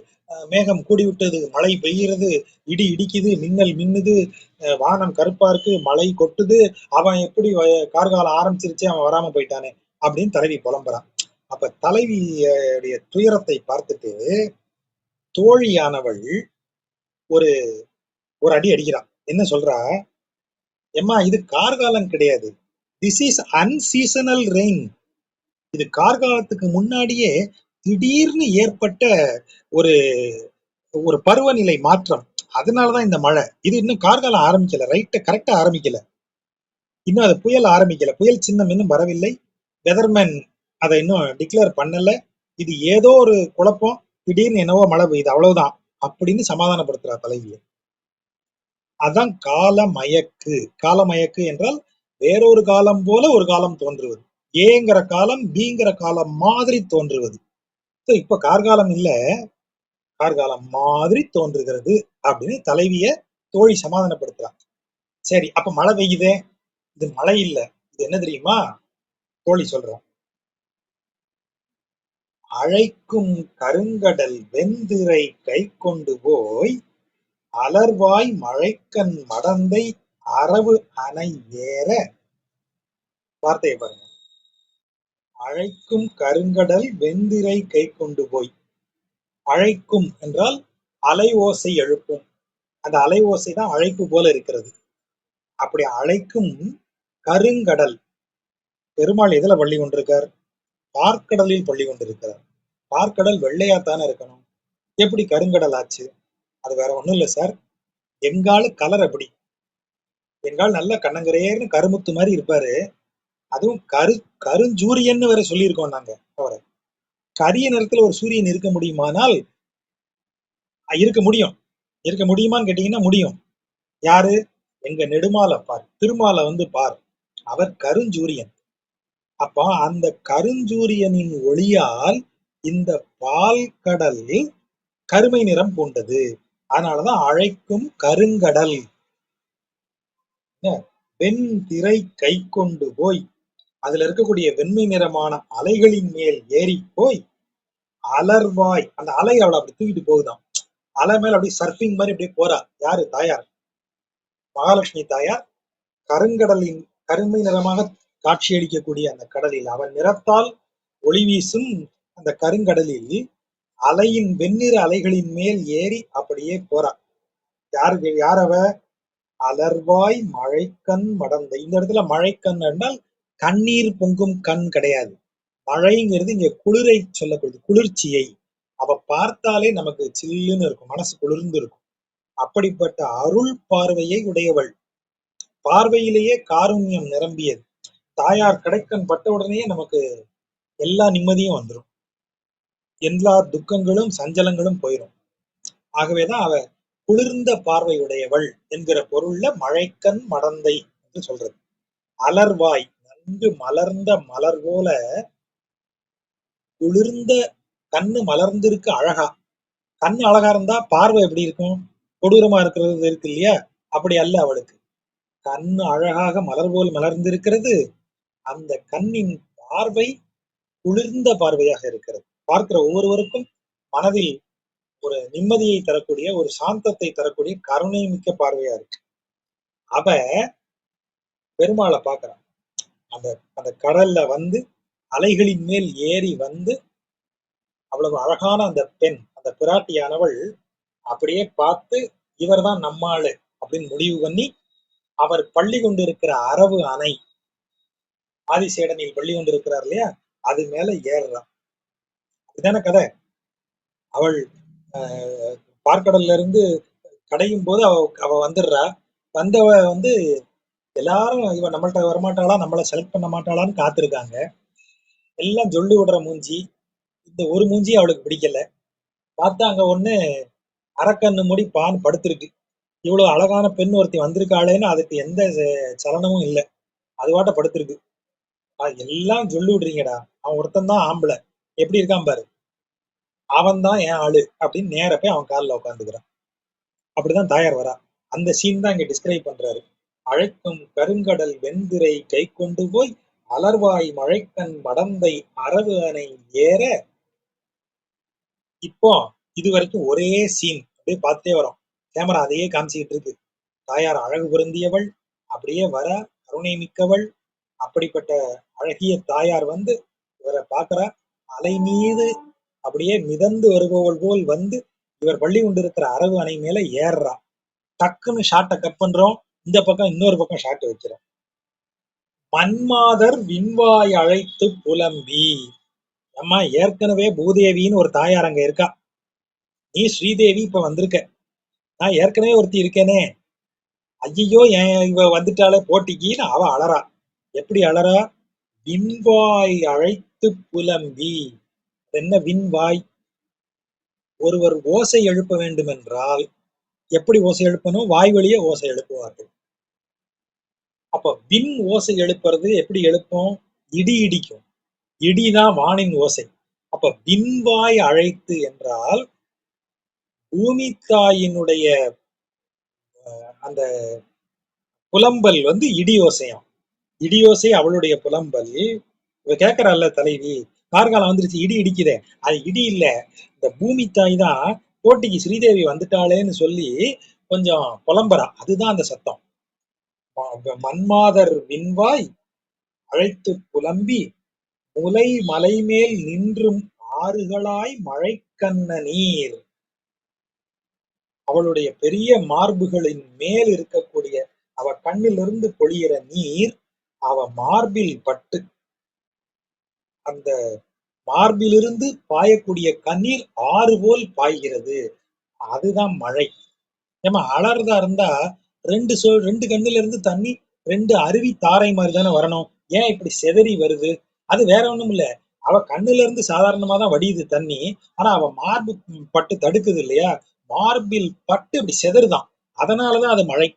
Speaker 1: மேகம் கூடி விட்டது, மழை பெய்கிறது, இடி இடிக்குது, மின்னல் மின்னுது, வானம் கருப்பா இருக்கு, மழை கொட்டுது, அவன் எப்படி கார்காலம் ஆரம்பிச்சிருச்சு, அவன் வராம போயிட்டானே அப்படின்னு தலைவி புலம்புறான். அப்ப தலைவியுடைய துயரத்தை பார்த்துட்டு தோழியானவள் ஒரு ஒரு அடி அடிக்கிறான். என்ன சொல்றா, எம்மா இது கார்காலம் கிடையாது, திஸ் இஸ் அன்சீசனல் ரெயின். இது கார்காலத்துக்கு முன்னாடியே திடீர்னு ஏற்பட்ட ஒரு ஒரு பருவநிலை மாற்றம். அதனாலதான் இந்த மழை. இது இன்னும் கார்காலம் ஆரம்பிக்கல, ரைட், கரெக்டா ஆரம்பிக்கல. இன்னும் அது புயல் ஆரம்பிக்கல, புயல் சின்னம் இன்னும் வரவில்லை, வெதர்மேன் அதை இன்னும் டிக்ளேர் பண்ணல. இது ஏதோ ஒரு குழப்பம், திடீர்னு என்னவோ மழை பெய்யுது, அவ்வளவுதான் அப்படின்னு சமாதானப்படுத்துறா தலைவியை. அதான் காலமயக்கு. காலமயக்கு என்றால் வேறொரு காலம் போல ஒரு காலம் தோன்றுவது. ஏங்கிற காலம் பிங்கிற காலம் மாதிரி தோன்றுவது. இப்ப கார்காலம் இல்ல, கார்காலம் மாதிரி தோன்றுகிறது அப்படின்னு தலைவிய தோழி சமாதானப்படுத்துறான். சரி, அப்ப மழை பெய்யுதே, இது மழை இல்ல, இது என்ன தெரியுமா? தோழி சொல்றான், அழைக்கும் கருங்கடல் வெந்திரை கை கொண்டு போய் அலர்வாய் மழைக்கண் மடந்தை அரவு அணை ஏற. வார்த்தையை பாருங்க, அழைக்கும் கருங்கடல் வெந்திரை கை கொண்டு போய். அழைக்கும் என்றால் அலை ஓசை எழுப்பும். அந்த அலை ஓசை தான் அழைப்பு போல இருக்கிறது. அப்படி அழைக்கும் கருங்கடல். பெருமாள் எதுல பள்ளி கொண்டிருக்கார்? பார்க்கடலில் பள்ளி கொண்டிருக்கிறார். பார்க்கடல் வெள்ளையாத்தானே இருக்கணும், எப்படி கருங்கடல் ஆச்சு? அது வேற ஒண்ணும் இல்ல சார், எங்கால கலர் அப்படி. எங்கால் நல்ல கண்ணங்கரேன்னு கருமுத்து மாதிரி இருப்பாரு. அதுவும் கருஞ்சூரியன்னு வேற சொல்லியிருக்கோம் நாங்க அவரை. கரிய நிறத்துல ஒரு சூரியன் இருக்க முடியுமானால் இருக்க முடியும். இருக்க முடியுமான்னு கேட்டீங்கன்னா முடியும். யாரு? எங்க நெடுமாலை பார், திருமாலை வந்து பார், அவர் கருஞ்சூரியன். அப்ப அந்த கருஞ்சூரியனின் ஒளியால் இந்த பால் கடல் கருமை நிறம் பூண்டது. அதனாலதான் அழைக்கும் கருங்கடல். வெண்திரை கை கொண்டு போய், அதுல இருக்கக்கூடிய வெண்மை நிறமான அலைகளின் மேல் ஏறி போய் அலர்வாய், அந்த அலை அவளை அப்படி தூக்கிட்டு போகுதாம். அலை மேல அப்படியே சர்ஃபிங் மாதிரி அப்படியே போறா. யாரு? தாயார், மகாலட்சுமி தாயார். கருங்கடலின் கருமை நிறமாக காட்சியளிக்கக்கூடிய அந்த கடலில், அவன் நிறத்தால் ஒளி வீசும் அந்த கருங்கடலில் அலையின் வெண்ணிற அலைகளின் மேல் ஏறி அப்படியே போறா. யாருக்கு? யார் அவ? அலர்வாய் மழைக்கண் மடந்தை. இந்த இடத்துல மழைக்கண் என்றால் கண்ணீர் பொங்கும் கண் கிடையாது. மழைங்கிறது இங்க குளிரை சொல்லப்படுது, குளிர்ச்சியை. அவ பார்த்தாலே நமக்கு சில்லுன்னு இருக்கும், மனசு குளிர்ந்து இருக்கும். அப்படிப்பட்ட அருள் பார்வையை உடையவள். பார்வையிலேயே காருண்யம் நிரம்பியது. தாயார் கடைக்கண் பட்ட உடனே நமக்கு எல்லா நிம்மதியும் வந்துரும். எல்லா துக்கங்களும் சஞ்சலங்களும் போயிரும். ஆகவேதான் அவ குளிர்ந்த பார்வை உடையவள் என்கிற பொருள்ல மழைக்கண் மடந்தை என்று சொல்றது. அலர்வாய், நன்கு மலர்ந்த மலர் போல குளிர்ந்த கண்ணு மலர்ந்திருக்கு அழகா. கண்ணு அழகா இருந்தா பார்வை எப்படி இருக்கும்? கொடூரமா இருக்கிறது இருக்கு இல்லையா? அப்படி அல்ல அவளுக்கு. கண்ணு அழகாக மலர் போல் மலர்ந்திருக்கிறது. அந்த கண்ணின் பார்வை குளிர்ந்த பார்வையாக இருக்கிறது. பார்க்கிற ஒவ்வொருவருக்கும் மனதில் ஒரு நிம்மதியை தரக்கூடிய, ஒரு சாந்தத்தை தரக்கூடிய கருணை மிக்க பார்வையா இருக்கு. அவ பெருமாளை பார்க்கிறான். அந்த அந்த கடல்ல வந்து அலைகளின் மேல் ஏறி வந்து அவ்வளவு அழகான அந்த பெண், அந்த பிராட்டியானவள் அப்படியே பார்த்து இவர்தான் நம்மாளு அப்படின்னு முடிவு பண்ணி அவர் பள்ளி கொண்டிருக்கிற அரவு அணை, ஆதிசேடனில் பள்ளி கொண்டிருக்கிறார் இல்லையா, அது மேல ஏறுறான். இதுதானே கதை. அவள் பார்க்கடல்ல இருந்து கடையும் போது அவ வந்துடுறா. வந்தவ வந்து எல்லாரும் இவன் நம்மள்ட்ட வரமாட்டாளா, நம்மளை செலக்ட் பண்ண மாட்டாளான்னு காத்திருக்காங்க. எல்லாம் சொல்லி விடுற மூஞ்சி. இந்த ஒரு மூஞ்சி அவளுக்கு பிடிக்கல. பார்த்தா அங்க ஒண்ணு அரக்கண்ணு மூடி பான் படுத்திருக்கு. இவ்வளவு அழகான பெண் ஒருத்தி வந்திருக்காளேன்னு அதுக்கு எந்த சலனமும் இல்லை. அது வாட்ட படுத்திருக்கு. எல்லாம் சொல்லி விடுறீங்கடா, அவன் ஒருத்தன் தான் ஆம்பளை, எப்படி இருக்கான் பாரு, அவன் தான் என் ஆளு அப்படின்னு நேர போய் அவன் காலில் உட்காந்துக்கிறான். அப்படிதான் தாயார் வரா. அந்த சீன் தான் இங்க டிஸ்கிரைப் பண்றாரு. அழைக்கும் கருங்கடல் வெண்திரை கை கொண்டு போய் அலர்வாய் மழைக்கண் மடந்தை அரவு அணை ஏற. இப்போ இது வரைக்கும் ஒரே சீன் அப்படியே பார்த்துட்டே வரோம். கேமரா அதையே காமிச்சுக்கிட்டு இருக்கு. தாயார் அழகு பொருந்தியவள், அப்படியே வர கருணை மிக்கவள். அப்படிப்பட்ட அழகிய தாயார் வந்து இவரை பார்க்கிறா. அலை மீது அப்படியே மிதந்து வருபவள் போல் வந்து இவர் பள்ளி கொண்டிருக்கிற அரவு அணை மேல ஏறுறா. டக்குன்னு ஷாட்டை கட் பண்றோம். இந்த பக்கம் இன்னொரு பக்கம் ஷாட் வைக்கிறோம். மன்மாதர் விண்வாய் அழைத்து புலம்பி. அம்மா ஏற்கனவே பூதேவின்னு ஒரு தாயார் அங்க இருக்கா. நீ ஸ்ரீதேவி இப்ப வந்திருக்க. நான் ஏற்கனவே ஒருத்தி இருக்கேனே. ஐயோ இவ வந்துட்டாலே போட்டிக்கின்னு அவ அலறா. எப்படி அலறா? விண்வாய் அழைத்து புலம்பி. என்ன விண்வாய்? ஒருவர் ஓசை எழுப்ப வேண்டும் என்றால் எப்படி ஓசை எழுப்பணும்? வாய் வழியே ஓசை எழுப்புவார்கள். அப்ப விண் ஓசை எழுப்புறது எப்படி எழுப்போம்? இடி இடிக்கும். இடிதான் வானின் ஓசை. அப்ப விண்வாய் அழைத்து என்றால் பூமி தாயினுடைய அந்த புலம்பல் வந்து இடி ஓசையாம். இடியோசை அவளுடைய புலம்பல். இவ கேட்கறாள்ல தலைவி, கார்காலம் வந்துருச்சு, இடி இடிக்குதே, அது இடி இல்ல, இந்த பூமி தாய் தான் போட்டிக்கு ஸ்ரீதேவி வந்துட்டாளேன்னு சொல்லி கொஞ்சம் புலம்புறா. அதுதான் அந்த சத்தம். மன்மாதர் விண்வாய் அழைத்து புலம்பி முலை மலை மேல் நின்றும் ஆறுகளாய் மழைக்கண்ண நீர். அவளுடைய பெரிய மார்புகளின் மேல் இருக்கக்கூடிய அவ கண்ணிலிருந்து பொழியிற நீர் அவ மார்பில் பட்டு அந்த மார்பிலிருந்து பாயக்கூடிய கண்ணீர் ஆறு போல் பாய்கிறது. அதுதான் மழை. ஏமா அலறதா இருந்தா ரெண்டு கண்ணுல இருந்து தண்ணி ரெண்டு அருவி தாரை மாதிரி தானே வரணும். ஏன் இப்படி செதறி வருது? அது வேற ஒண்ணும் இல்ல. அவ கண்ணுல இருந்து சாதாரணமா தான் வடியுது தண்ணி. ஆனா அவ மார்பு பட்டு தடுக்குது இல்லையா? மார்பில் பட்டு இப்படி செதறுதான். அதனாலதான் அது மழை.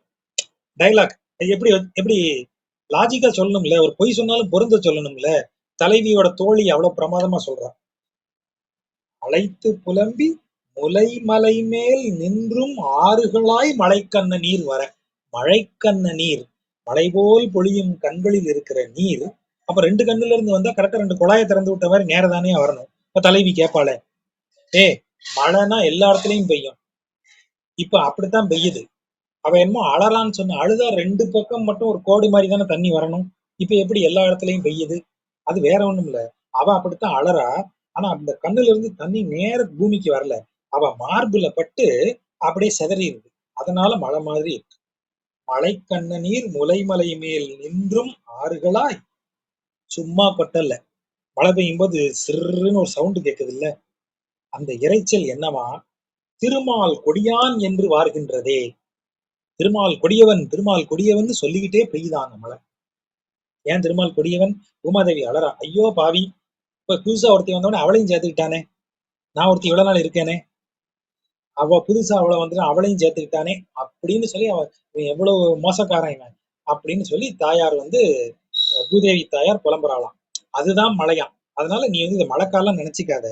Speaker 1: டைலாக் எப்படி எப்படி லாஜிக்கா சொல்லணும்ல. ஒரு பொய் சொன்னாலும் பொருந்த சொல்லணும்ல. தலைவியோட தோழி அவ்வளவு பிரமாதமா சொல்றா. அழைத்து புலம்பி முலை மலை மேல் நின்றும் ஆறுகளாய் மழைக்கண்ண நீர் வர. மழைக்கண்ண நீர், மழை போல் பொழியும் கண்களில் இருக்கிற நீர். அப்ப ரெண்டு கண்ணுல இருந்து வந்தா கரெக்டா ரெண்டு குழாயை திறந்து விட்ட மாதிரி நேரதானே வரணும். இப்ப தலைவி கேட்பாள, ஏ மழைனா எல்லா இடத்துலயும் பெய்யும், இப்ப அப்படித்தான் பெய்யுது. அவ என்னமோ அழறான்னு சொன்ன, அழுதா ரெண்டு பக்கம் மட்டும் ஒரு கோடு மாதிரி தானே தண்ணி வரணும். இப்ப எப்படி எல்லா இடத்துலயும் பெய்யுது? அது வேற ஒண்ணும் இல்ல. அவ அப்படித்தான் அழறா. ஆனா அந்த கண்ணுல இருந்து தண்ணி நேர பூமிக்கு வரல. அவ மார்புல பட்டு அப்படியே சிதறிடுது. அதனால மழை மாதிரி இருக்கு. மழை கண்ண நீர் முலைமலை மேல் நின்றும் ஆறுகளாய். சும்மா கொட்டல. மழை பெய்யும் போது சிறுன்னு ஒரு சவுண்டு கேட்குது இல்ல, அந்த இரைச்சல் என்னவா? திருமால் கொடியான் என்று வார்கின்றதே. திருமால் கொடியவன், திருமால் கொடியவன் சொல்லிக்கிட்டே பெய்யுதான் மழை. ஏன் திருமால் கொடியவன்? பூமாதேவி அழறா, ஐயோ பாவி, இப்ப புதுசா ஒருத்தி வந்தோடனே அவளையும் சேர்த்துக்கிட்டானே, நான் ஒருத்தி இவ்வளவு நாள் இருக்கேனே, அவ புதுசா அவளை வந்துட்டு அவளையும் சேர்த்துக்கிட்டானே அப்படின்னு சொல்லி அவன் எவ்வளவு மோசக்காரன் இவன் அப்படின்னு சொல்லி தாயார் வந்து பூதேவி தாயார் புலம்புறாளாம். அதுதான் மழையாம். அதனால நீ வந்து இந்த மழைக்காலம் நினைச்சுக்காத,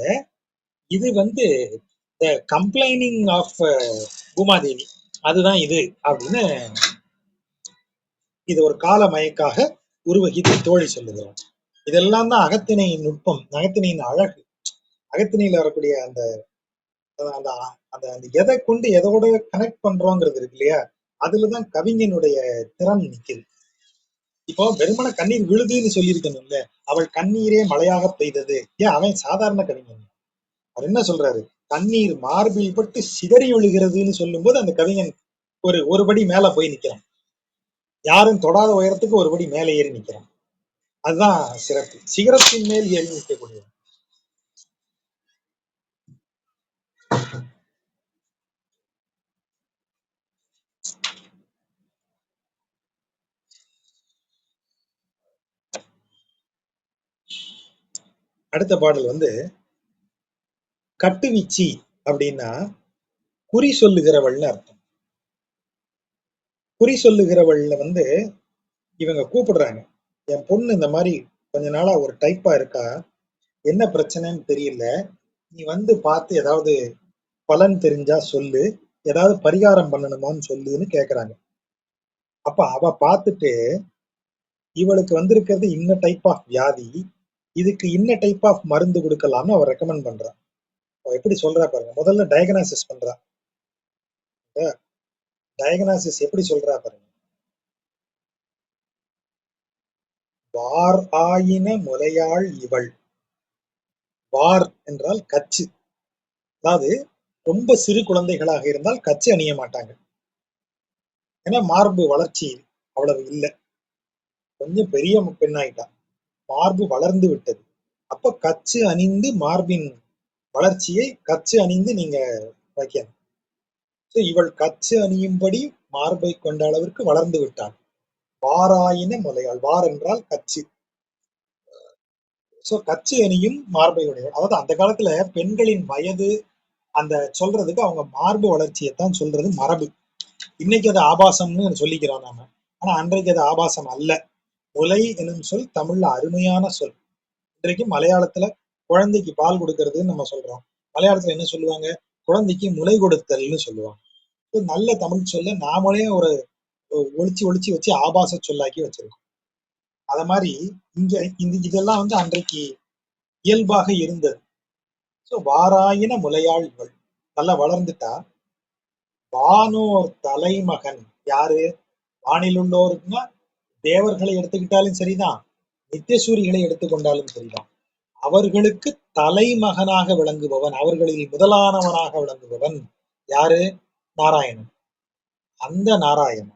Speaker 1: இது வந்து த கம்ப்ளைனிங் ஆஃப் பூமாதேவி, அதுதான் இது அப்படின்னு இது ஒரு கால மயக்காக உருவகித்து தோழி சொல்லுகிறார். இதெல்லாம் தான் அகத்திணையின் நுட்பம், அகத்திணையின் அழகு. அகத்திணையில வரக்கூடிய அந்த அந்த அந்த அந்த எதை கொண்டு எதோட கனெக்ட் பண்றோங்கிறது இருக்கு இல்லையா, அதுலதான் கவிஞனுடைய திறன் நிக்குது. இப்போ வெறுமன கண்ணீர் விழுதுன்னு சொல்லியிருக்கணும்ல, அவள் கண்ணீரே மழையாக பெய்தது. ஏன் அவன் சாதாரண கவிஞன், அவர் என்ன சொல்றாரு, கண்ணீர் மார்பில் பட்டு சிதறி விழுகிறதுன்னு சொல்லும் போது அந்த கவிஞன் ஒரு படி மேல போய் நிக்கிறான், யாரும் தொடாத உயரத்துக்கு ஒரு படி மேலே ஏறி நிக்கிறான். அதுதான் சிறப்பு, சிகரத்தின் மேல் ஏறி நிற்கக்கூடியது. அடுத்த பாடல் வந்து கட்டுவீச்சி அப்படின்னா குறி சொல்லுகிறவள்னு அர்த்தம். குறி சொல்லுகிறவள்ல வந்து இவங்க கூப்பிடுறாங்க, என் பொண்ணு இந்த மாதிரி கொஞ்ச நாளா ஒரு டைப்பா இருக்கா, என்ன பிரச்சனைன்னு தெரியல, நீ வந்து பார்த்து ஏதாவது பலன் தெரிஞ்சா சொல்லு, ஏதாவது பரிகாரம் பண்ணணுமான்னு சொல்லுன்னு கேக்குறாங்க. அப்ப அவ பார்த்துட்டு இவளுக்கு வந்திருக்கிறது இன்ன டைப் ஆஃப் வியாதி, இதுக்கு இன்ன டைப் ஆஃப் மருந்து கொடுக்கலாம்னு அவ ரெக்கமெண்ட் பண்றா. அவ எப்படி சொல்றா பாருங்க, முதல்ல டயக்னாசிஸ் பண்றா. டயக்னாசிஸ் எப்படி சொல்றா பாருங்க, வார் ஆயின முலையாள் இவள். வார் என்றால் கச்சு, அதாவது ரொம்ப சிறு குழந்தைகளாக இருந்தால் கச்சு அணிய மாட்டாங்க, ஏன்னா மார்பு வளர்ச்சி அவ்வளவு இல்லை, கொஞ்சம் பெரிய பெண்ணாயிட்டா, மார்பு வளர்ந்து விட்டது, அப்ப கச்சு அணிந்து மார்பின் வளர்ச்சியை கச்சு அணிந்து நீங்க வைக்கணும். இவள் கச்சு அணியும்படி மார்பை கொண்ட அளவிற்கு வளர்ந்து விட்டாள். வாராயின முலையாள், வார் என்றால் கச்சு. சோ கச்சு அணியும் மார்பை உடையவள், அதாவது அந்த காலத்துல பெண்களின் வயது அந்த சொல்றதுக்கு அவங்க மார்பு வளர்ச்சியைத்தான் சொல்றது மரபு. இன்னைக்கு அது ஆபாசம்னு சொல்லிக்கிறோம் நாம, ஆனா அன்றைக்கு அது ஆபாசம் அல்ல. முலை எனும் சொல் தமிழ்ல அருமையான சொல். இன்றைக்கு மலையாளத்துல குழந்தைக்கு பால் கொடுக்கறதுன்னு நம்ம சொல்றோம், மலையாளத்துல என்ன சொல்லுவாங்க, குழந்தைக்கு முலை கொடுத்தல்னு சொல்லுவாங்க. நல்ல தமிழ் சொல்ல நாமளே ஒரு ஒளிச்சு ஒளிச்சு வச்சு ஆபாச சொல்லாக்கி வச்சிருக்கோம். அத மாதிரி இங்க இதெல்லாம் வந்து அன்றைக்கு இயல்பாக இருந்தது. சோ வாராயின முலையாள் இவள், நல்லா வளர்ந்துட்டா. வானோர் தலைமகன், யாரு, வானில் உள்ளோருக்குன்னா தேவர்களை எடுத்துக்கிட்டாலும் சரிதான், நித்தியசூரிகளை எடுத்துக்கொண்டாலும் சரிதான், அவர்களுக்கு தலைமகனாக விளங்குபவன், அவர்களில் முதலானவனாக விளங்குபவன் யாரு, நாராயணன். அந்த நாராயணன்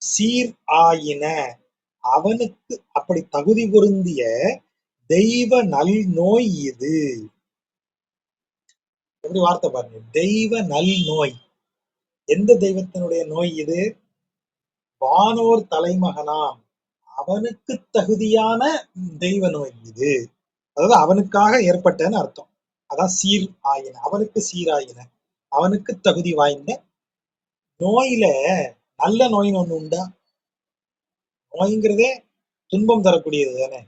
Speaker 1: சீர் ஆயின, அவனுக்கு அப்படி தகுதி பொருந்திய தெய்வ நல் நோய் இது. எப்படி வார்த்தை பாருங்க, தெய்வ நல் நோய், எந்த தெய்வத்தினுடைய நோய் இது, வானோர் தலைமகனாம், அவனுக்கு தகுதியான தெய்வ நோய் இது, அதாவது அவனுக்காக ஏற்பட்டன்னு அர்த்தம். அதான் சீர் ஆயின, அவனுக்கு சீராயின, அவனுக்கு தகுதி வாய்ந்த நோயில நல்ல நோயின்னு ஒண்ணு உண்டா, நோய்ங்கிறதே துன்பம் தரக்கூடியது தானே.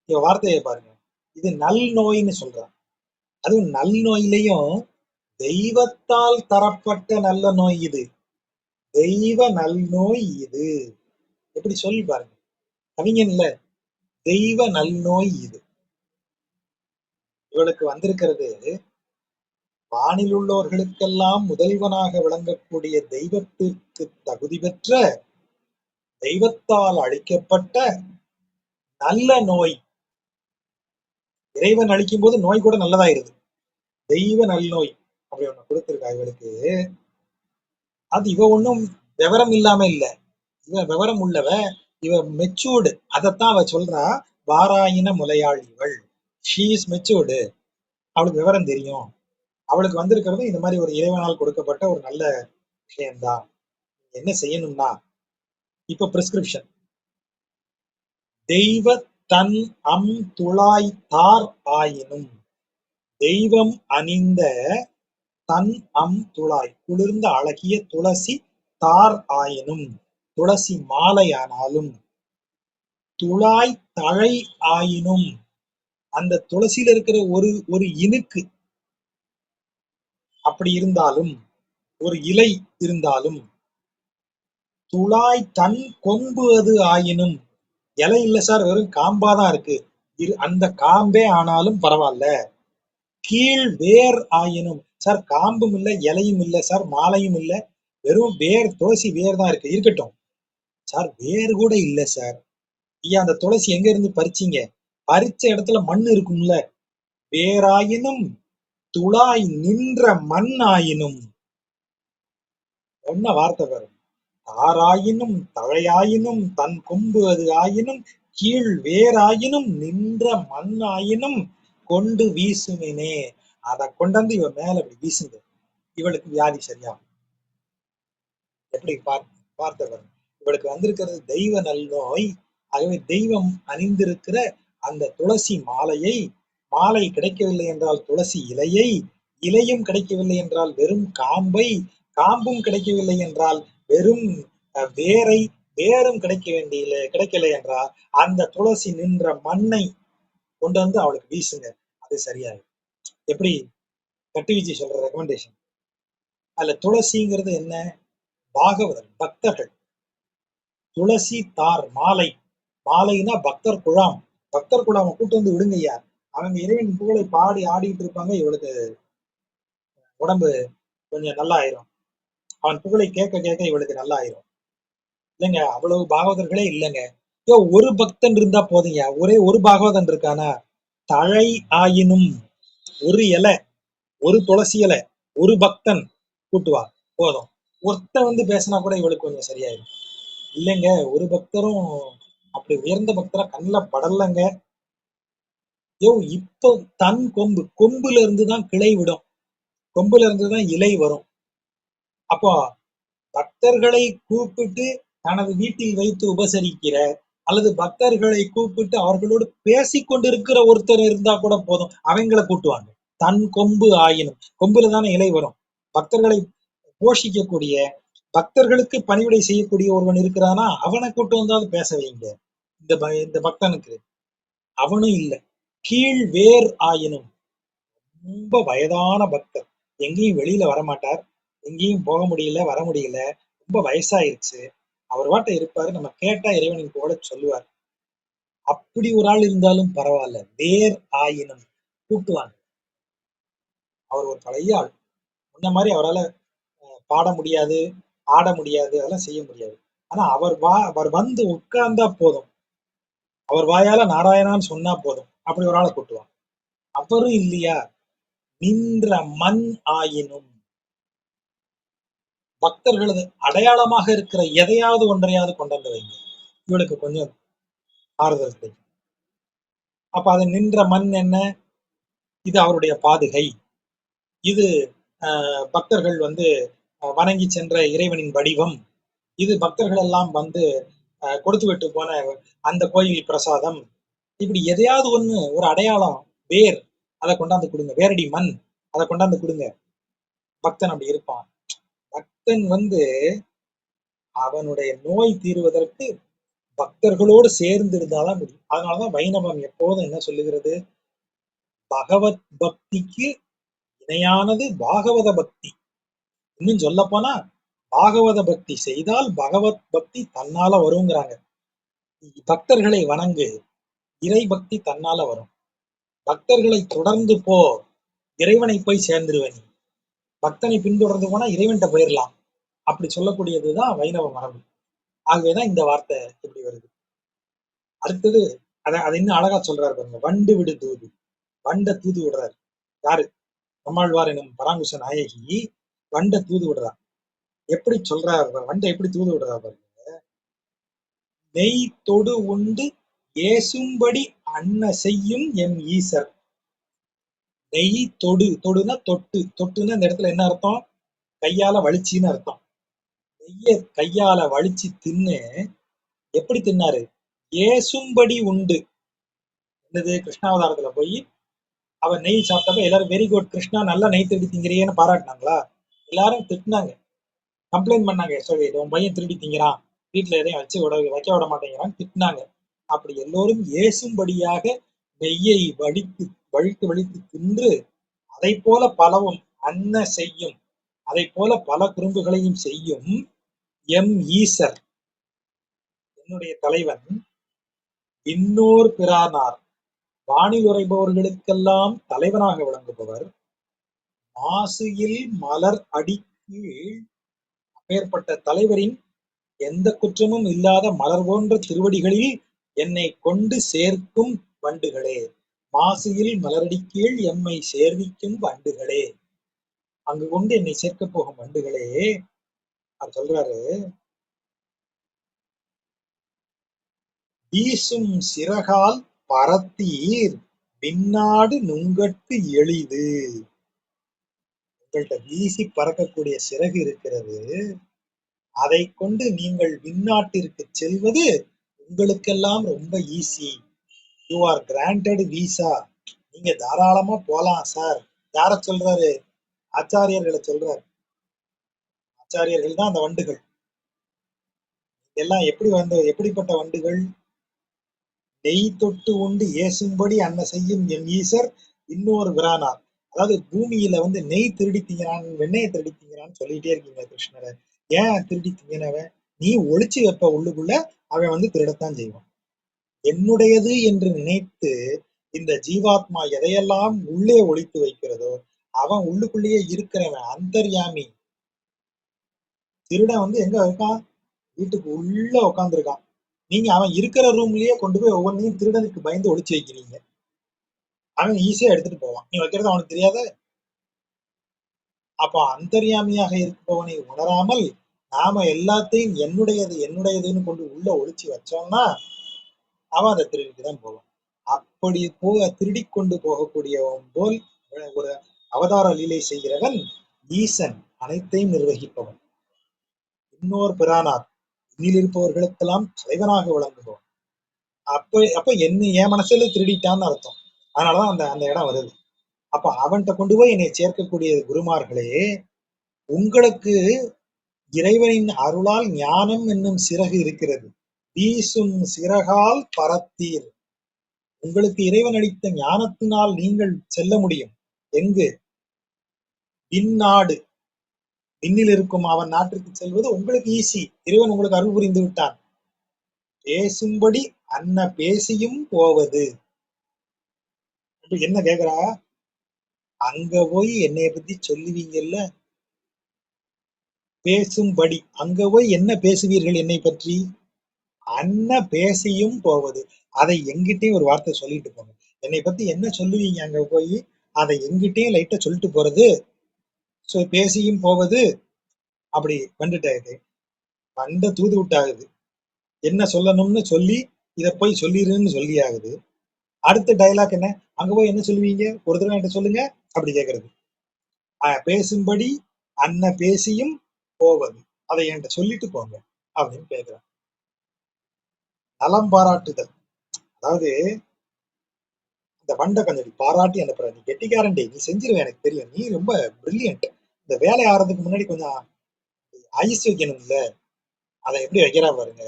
Speaker 1: இவ வார்த்தையை பாருங்க, இது நல் நோய்னு சொல்றான், அதுவும் நல் நோயிலையும் தெய்வத்தால் தரப்பட்ட நல்ல நோய் இது, தெய்வ நல் நோய் இது. எப்படி சொல்லி பாருங்க, கவிஞன்ல தெய்வ நல் நோய் இது. இவளுக்கு வந்திருக்கிறது வானில் உள்ளோர்களுக்கெல்லாம் முதல்வனாக விளங்கக்கூடிய தெய்வத்திற்கு தகுதி பெற்ற, தெய்வத்தால் அளிக்கப்பட்ட நல்ல நோய். இறைவன் அளிக்கும் போது நோய் கூட நல்லதாயிருது, தெய்வ நல் நோய் அப்படி ஒண்ணு கொடுத்திருக்கா இவளுக்கு. அது இவ ஒண்ணும் விவரம் இல்லாம இல்ல, இவ விவரம் உள்ளவ, இவ மெச்சூர்டு, அதைத்தான் அவ சொல்றா. வாராயின முலையாள் இவள், ஷீ இஸ் மெச்சூர்டு, அவளுக்கு விவரம் தெரியும், அவளுக்கு வந்திருக்கிறது இந்த மாதிரி ஒரு இறைவனால் கொடுக்கப்பட்ட ஒரு நல்ல விஷயம்தான். என்ன செய்யணும்னா, இப்ப பிரிஸ்கிரிப்ஷன். தெய்வ தன் அம் துழாய் தார் ஆயினும், தெய்வம் அணிந்த தன் அம் துழாய், குளிர்ந்த அழகிய துளசி தார் ஆயினும், துளசி மாலையானாலும், துழாய் தழை ஆயினும், அந்த துளசியில இருக்கிற ஒரு ஒரு இனுக்கு அப்படி இருந்தாலும், ஒரு இலை இருந்தாலும், துழாய் தன் கொம்பு அது ஆயினும், இலை இல்ல சார் வெறும் காம்பாதான் இருக்கு, அந்த காம்பே ஆனாலும் பரவாயில்ல. கீழ் வேர் ஆயினும், சார் காம்பும் இல்ல இலையும் இல்ல சார் மாலையும் இல்ல, வெறும் வேர் துளசி வேர் தான் இருக்கு, இருக்கட்டும் சார். வேர் கூட இல்ல சார். ஐயா அந்த துளசி எங்க இருந்து பறிச்சீங்க? பறிச்ச இடத்துல மண் இருக்கும்ல. வேராயினும் துழாய் நின்ற மண் ஆயினும், என்ன வார்த்தை பாரு. தாராயினும் தழையாயினும் தன் கொம்பு அது ஆயினும், கீழ் வேராயினும் நின்ற மண் ஆயினும் கொண்டு வீசுமினே. அதை கொண்டாந்து இவ மேல இப்படி வீசுங்க, இவளுக்கு வியாதி சரியாகும். எப்படி பார்த்தவர், இவளுக்கு வந்திருக்கிறது தெய்வ நல்நோய். ஆகவே தெய்வம் அணிந்திருக்கிற அந்த துளசி மாலையை, மாலை கிடைக்கவில்லை என்றால் துளசி இலையை, இலையும் கிடைக்கவில்லை என்றால் வெறும் காம்பை, காம்பும் கிடைக்கவில்லை என்றால் வெறும் வேரை, வேரும் கிடைக்கலை என்றால் அந்த துளசி நின்ற மண்ணை கொண்டு வந்து அவளுக்கு வீசுங்க, அது சரியாகும். எப்படி கட்டு வீச்சு சொல்ற ரெக்கமெண்டேஷன். அதுல துளசிங்கிறது என்ன? பாகவதர் பக்தர்கள். துளசி தார் மாலை, மாலைனா பக்தர் குழாம். பக்தர் குழாம கூட்டு வந்து விடுங்கய்யா, அவங்க இறைவன் புகழை பாடி ஆடிட்டு இருப்பாங்க, இவளுக்கு உடம்பு கொஞ்சம் நல்லா ஆயிரும். அவன் புகழை கேட்க கேட்க இவளுக்கு நல்லா ஆயிரும். இல்லைங்க அவ்வளவு பாகவதர்களே இல்லைங்க. ஒரு பக்தன் இருந்தா போதுங்க, ஒரே ஒரு பாகவதன் இருக்கானா? தழை ஆயினும், ஒரு இலை, ஒரு துளசி இலை, ஒரு பக்தன் கூட்டுவா போதும். ஒருத்தன் வந்து பேசினா கூட இவளுக்கு கொஞ்சம் சரியாயிடும். இல்லைங்க ஒரு பக்தரும் அப்படி உயர்ந்த பக்தரா கண்ணில் படலங்க. இப்போ தன் கொம்பு, கொம்புல இருந்துதான் கிளை விடும், கொம்புல இருந்துதான் இலை வரும். அப்போ பக்தர்களை கூப்பிட்டு தனது வீட்டில் வைத்து உபசரிக்கிற, அல்லது பக்தர்களை கூப்பிட்டு அவர்களோடு பேசிக் கொண்டிருக்கிற ஒருத்தர் இருந்தா கூட போதும், அவங்களை கூட்டுவாங்க. தன் கொம்பு ஆயினும், கொம்புல தானே இலை வரும். பக்தர்களை போஷிக்கக்கூடிய, பக்தர்களுக்கு பணிவிடை செய்யக்கூடிய ஒருவன் இருக்கிறானா அவனை கூட்டு வந்தாவது பேச வைங்க. இந்த பக்தனுக்கு அவனும் இல்லை. கீழ் வேர் ஆயினும், ரொம்ப வயதான பக்தர், எங்கேயும் வெளியில வரமாட்டார், எங்கேயும் போக முடியல வர முடியல, ரொம்ப வயசாயிருச்சு, அவர் வாட்ட இருப்பாரு, நம்ம கேட்டா இறைவனின் போல சொல்லுவார். அப்படி ஒரு ஆள் இருந்தாலும் பரவாயில்ல, வேர் ஆயினும் கூட்டுவாங்க. அவர் ஒரு பழைய ஆள், முன்ன மாதிரி அவரால் பாட முடியாது, ஆட முடியாது, அதெல்லாம் செய்ய முடியாது. ஆனா அவர் வந்து உட்கார்ந்தா போதும், அவர் வாயால நாராயணான்னு சொன்னா போதும், அப்படி ஒரு ஆளை கூட்டுவாங்க. அவரும் இல்லையா, நின்ற மண் ஆயினும், பக்தர்களது அடையாளமாக இருக்கிற எதையாவது ஒன்றையாவது கொண்டு வந்து வைங்க, இவளுக்கு கொஞ்சம் ஆறுதல் கிடைக்கும். அப்ப அது நின்ற மண் என்ன? இது அவருடைய பாதுகை. இது பக்தர்கள் வந்து வணங்கி சென்ற இறைவனின் வடிவம். இது பக்தர்கள் எல்லாம் வந்து கொடுத்து விட்டு போன அந்த கோயில் பிரசாதம். இப்படி எதையாவது ஒண்ணு, ஒரு அடையாளம், வேர், அதை கொண்டாந்து கொடுங்க, வேரடி மண், அதை கொண்டாந்து கொடுங்க. பக்தன் அப்படி இருப்பான். பக்தன் வந்து அவனுடைய நோய் தீருவதற்கு பக்தர்களோடு சேர்ந்து இருந்தாதான் முடியும். அதனாலதான் வைணவம் எப்போதும் என்ன சொல்லுகிறது? பகவத் பக்திக்கு இணையானது பாகவத பக்தி. இன்னும் சொல்ல போனா பாகவத பக்தி செய்தால் பகவத் பக்தி தன்னால வருங்கிறாங்க. பக்தர்களை வணங்கு, இறை பக்தி தன்னால வரும். பக்தர்களை தொடர்ந்து போ, இறைவனை போய் சேர்ந்துருவ நீ. பக்தனை பின்தொடர்ந்து போனா இறைவன்கிட்ட போயிடலாம். அப்படி சொல்லக்கூடியதுதான் வைணவ மரபு. ஆகவேதான் இந்த வார்த்தை இப்படி வருது. அடுத்தது அதை இன்னும் அழகா சொல்றாரு பாருங்க. வண்டு விடு தூது, வண்ட தூது விடுறாரு. யாரு? நம்மாழ்வார் எனும் பராங்குஷ நாயகி வண்ட தூது விடுறார். எப்படி சொல்றாரு, வண்டை எப்படி தூது விடுறா பாருங்க. நெய் தொடு உண்டு ஏசும்படி அன்ன செய்யும் எம் ஈசர். நெய் தொடு, தொடுனா தொட்டு, தொட்டுன்னா இந்த இடத்துல என்ன அர்த்தம்? கையால வலிச்சின்னு அர்த்தம். நெய்ய கையால வலிச்சு தின்னு எப்படி தின்னாரு? ஏசும்படி உண்டு. என்னது? கிருஷ்ணாவதாரத்துல போய் அவர் நெய் சாப்பிட்டப்ப எல்லாரும் வெரி குட் கிருஷ்ணா, நல்லா நெய் திருடி திங்கிறியேன்னு பாராட்டினாங்களா? எல்லாரும் திட்டினாங்க, கம்ப்ளைண்ட் பண்ணாங்க. சரி உன் பையன் திருடி திங்கிறான், வீட்டுல எதையும் வைக்க விட மாட்டேங்கிறான் திட்டினாங்க. அப்படி எல்லோரும் ஏசும்படியாக நெய்யை வழித்து வழித்து தின்று அதை போல பலவும் அன்ன செய்யும், அதை போல பல குறும்புகளையும் செய்யும் எம் ஈசர், என்னுடைய தலைவன், இன்னோர் பிரானார், வானில் உரைபவர்களுக்கெல்லாம் தலைவனாக விளங்குபவர், மாசுயில் மலர் அடிக்கீழ், அப்பேற்பட்ட தலைவரின் எந்த குற்றமும் இல்லாத மலர் போன்ற திருவடிகளில் என்னை கொண்டு சேர்க்கும் வண்டுகளே, மாசுயில் மலரடிக்கீழ் எம்மை சேர்விக்கும் வண்டுகளே, அங்கு கொண்டு என்னை சேர்க்கப் போகும் வண்டுகளே. அவர் சொல்றாரு, வீசும் சிறகால் பரத்தீர் விண்ணாடு நுங்கட்கு எளிது. உங்கள்கிட்ட வீசி பறக்கக்கூடிய சிறகு இருக்கிறது, அதை கொண்டு நீங்கள் விண்ணாட்டிற்கு செல்வது உங்களுக்கெல்லாம் ரொம்ப easy. You are granted visa, நீங்க தாராளமா போலாம் சார். யார சொல்றாரு? ஆச்சாரியர்களை சொல்றாரு. ஆச்சாரியர்கள் தான் அந்த வண்டுகள். எல்லாம் எப்படிப்பட்ட வண்டுகள்? நெய் தொட்டு உண்டு ஏசும்படி அன்ன செய்யும் என் ஈசர் இன்னொரு விரானார். அதாவது பூமியில நெய் திருடி திங்கிறான், வெண்ணெயை திருடி திங்கிறான்னு சொல்லிட்டே இருக்கீங்க கிருஷ்ணரை. ஏன் திருடி திங்கினவன்? நீ ஒளிச்சு வைப்ப உள்ளுக்குள்ள, அவன் திருடத்தான் செய்வான். என்னுடையது என்று நினைத்து இந்த ஜீவாத்மா எதையெல்லாம் உள்ளே ஒளித்து வைக்கிறதோ அவன் உள்ளுக்குள்ளேயே இருக்கிறவன் அந்தர்யாமி. திருடன் எங்க இருக்கான்? வீட்டுக்கு உள்ள உட்காந்துருக்கான். நீங்க அவன் இருக்கிற ரூம்லயே கொண்டு போய் ஒவ்வொன்றையும் திருடனுக்கு பயந்து ஒளிச்சு வைக்கிறீங்க. அவன் ஈஸியா எடுத்துட்டு போவான், நீ வைக்கிறது அவனுக்கு தெரியாத. அப்ப அந்தர்யாமியாக இருப்பவனை உணராமல் நாம எல்லாத்தையும் என்னுடையது என்னுடையதுன்னு கொண்டு உள்ள ஒளிச்சு வச்சோம்னா அவன் அதை திருடிட்டு தான் போவான். அப்படி திருடி கொண்டு போகக்கூடியவன் போல் ஒரு அவதார லீலை செய்கிறவன் ஈசன், அனைத்தையும் நிர்வகிப்பவன். இன்னொரு பிரானார், இன்னில் இருப்பவர்களுக்கெல்லாம் தலைவனாக விளங்குபவன். அப்ப என் மனசுல திருடிட்டான்னு அர்த்தம். அதனாலதான் அந்த அந்த இடம் வருது. அப்ப அவன்கிட்ட கொண்டு போய் என்னை சேர்க்கக்கூடிய குருமார்களே, உங்களுக்கு இறைவனின் அருளால் ஞானம் என்னும் சிறகு இருக்கிறது. வீசும் சிறகால் பரத்தீர், உங்களுக்கு இறைவன் அளித்த ஞானத்தினால் நீங்கள் செல்ல முடியும். எங்கு? விண்ணாடு, விண்ணில் இருக்கும் அவன் நாட்டிற்கு செல்வது உங்களுக்கு ஈஸி. இறைவன் உங்களுக்கு அருள் புரிந்து விட்டான். பேசும்படி அன்ன பேசியும் போவது. என்ன கேக்குறா? அங்க போய் என்னைய பத்தி சொல்லுவீங்கல்ல, பேசும்படி அங்க போய் என்ன பேசுவீர்கள் என்னை பற்றி? அன்ன பேசியும் போவது. அதை எங்கிட்டயும் ஒரு வார்த்தை சொல்லிட்டு போங்க. என்னை பத்தி என்ன சொல்லுவீங்க அங்க போய், அதை எங்கிட்டயும் லைட்டா சொல்லிட்டு போறது. பேசியும் போவது. அப்படி வந்துட்டாரு. வண்ட தூது விட்டாகுது. என்ன சொல்லணும்னு சொல்லி இத போய் சொல்லிருன்னு சொல்லி ஆகுது. அடுத்த டைலாக் என்ன? அங்க போய் என்ன சொல்லுவீங்க? ஒரு தடவை என்கிட்ட சொல்லுங்க. அப்படி கேட்கறது. பேசும்படி அன்ன பேசியும் போவது. அதை என்கிட்ட சொல்லிட்டு போங்க அப்படின்னு கேட்கிறேன். நலம் பாராட்டுதல். அதாவது இந்த வண்ட கொஞ்சம் பாராட்டி அனுப்புற. நீ கெட்டிக்காரன்டே, நீ செஞ்சிருவ எனக்கு தெரியும், நீ ரொம்ப பிரில்லியன்ட். இந்த வேலை ஆறதுக்கு முன்னாடி கொஞ்சம் ஐஸ் வைக்கணும்ல, அதை எப்படி வைக்கிறா பாருங்க.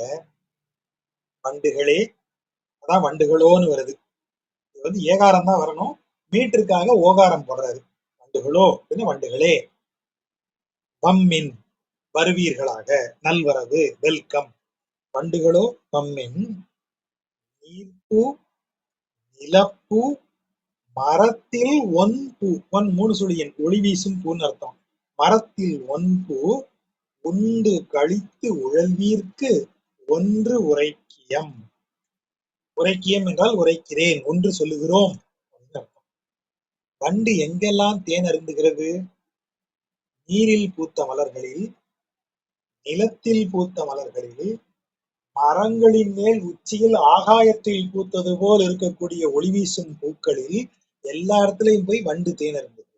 Speaker 1: வண்டுகளே, அதான் வண்டுகளோன்னு வருது. இது ஏகாரம் தான் வரணும், மீட்டருக்காக ஓகாரம் போடுறாரு. வண்டுகளோ என்ன, வண்டுகளே, வம்மின் வருவீர்களாக, நல்வரவு, வெல்கம். வண்டுகளோ வம்மின், நீர்ப்பூ, நிலப்பூ, மரத்தில் ஒன் பூ, ஒன் மூணு சுழியன், ஒளி வீசும் பூன்னு அர்த்தம். மரத்தில் ஒன் பூ உண்டு கழித்து உழல்வீர்க்கு ஒன்று உரைக்கியம். உரைக்கியம் என்றால் உரைக்கிறேன், ஒன்று சொல்லுகிறோம். வண்டு எங்கெல்லாம் தேன் அருந்துகிறது? நீரில் பூத்த மலர்களில், நிலத்தில் பூத்த மலர்களில், மரங்களின் மேல் உச்சியில் ஆகாயத்தில் பூத்தது போல் இருக்கக்கூடிய ஒளி வீசும் பூக்களில் எல்லா இடத்துலயும் போய் வண்டு தேன் இருந்தது.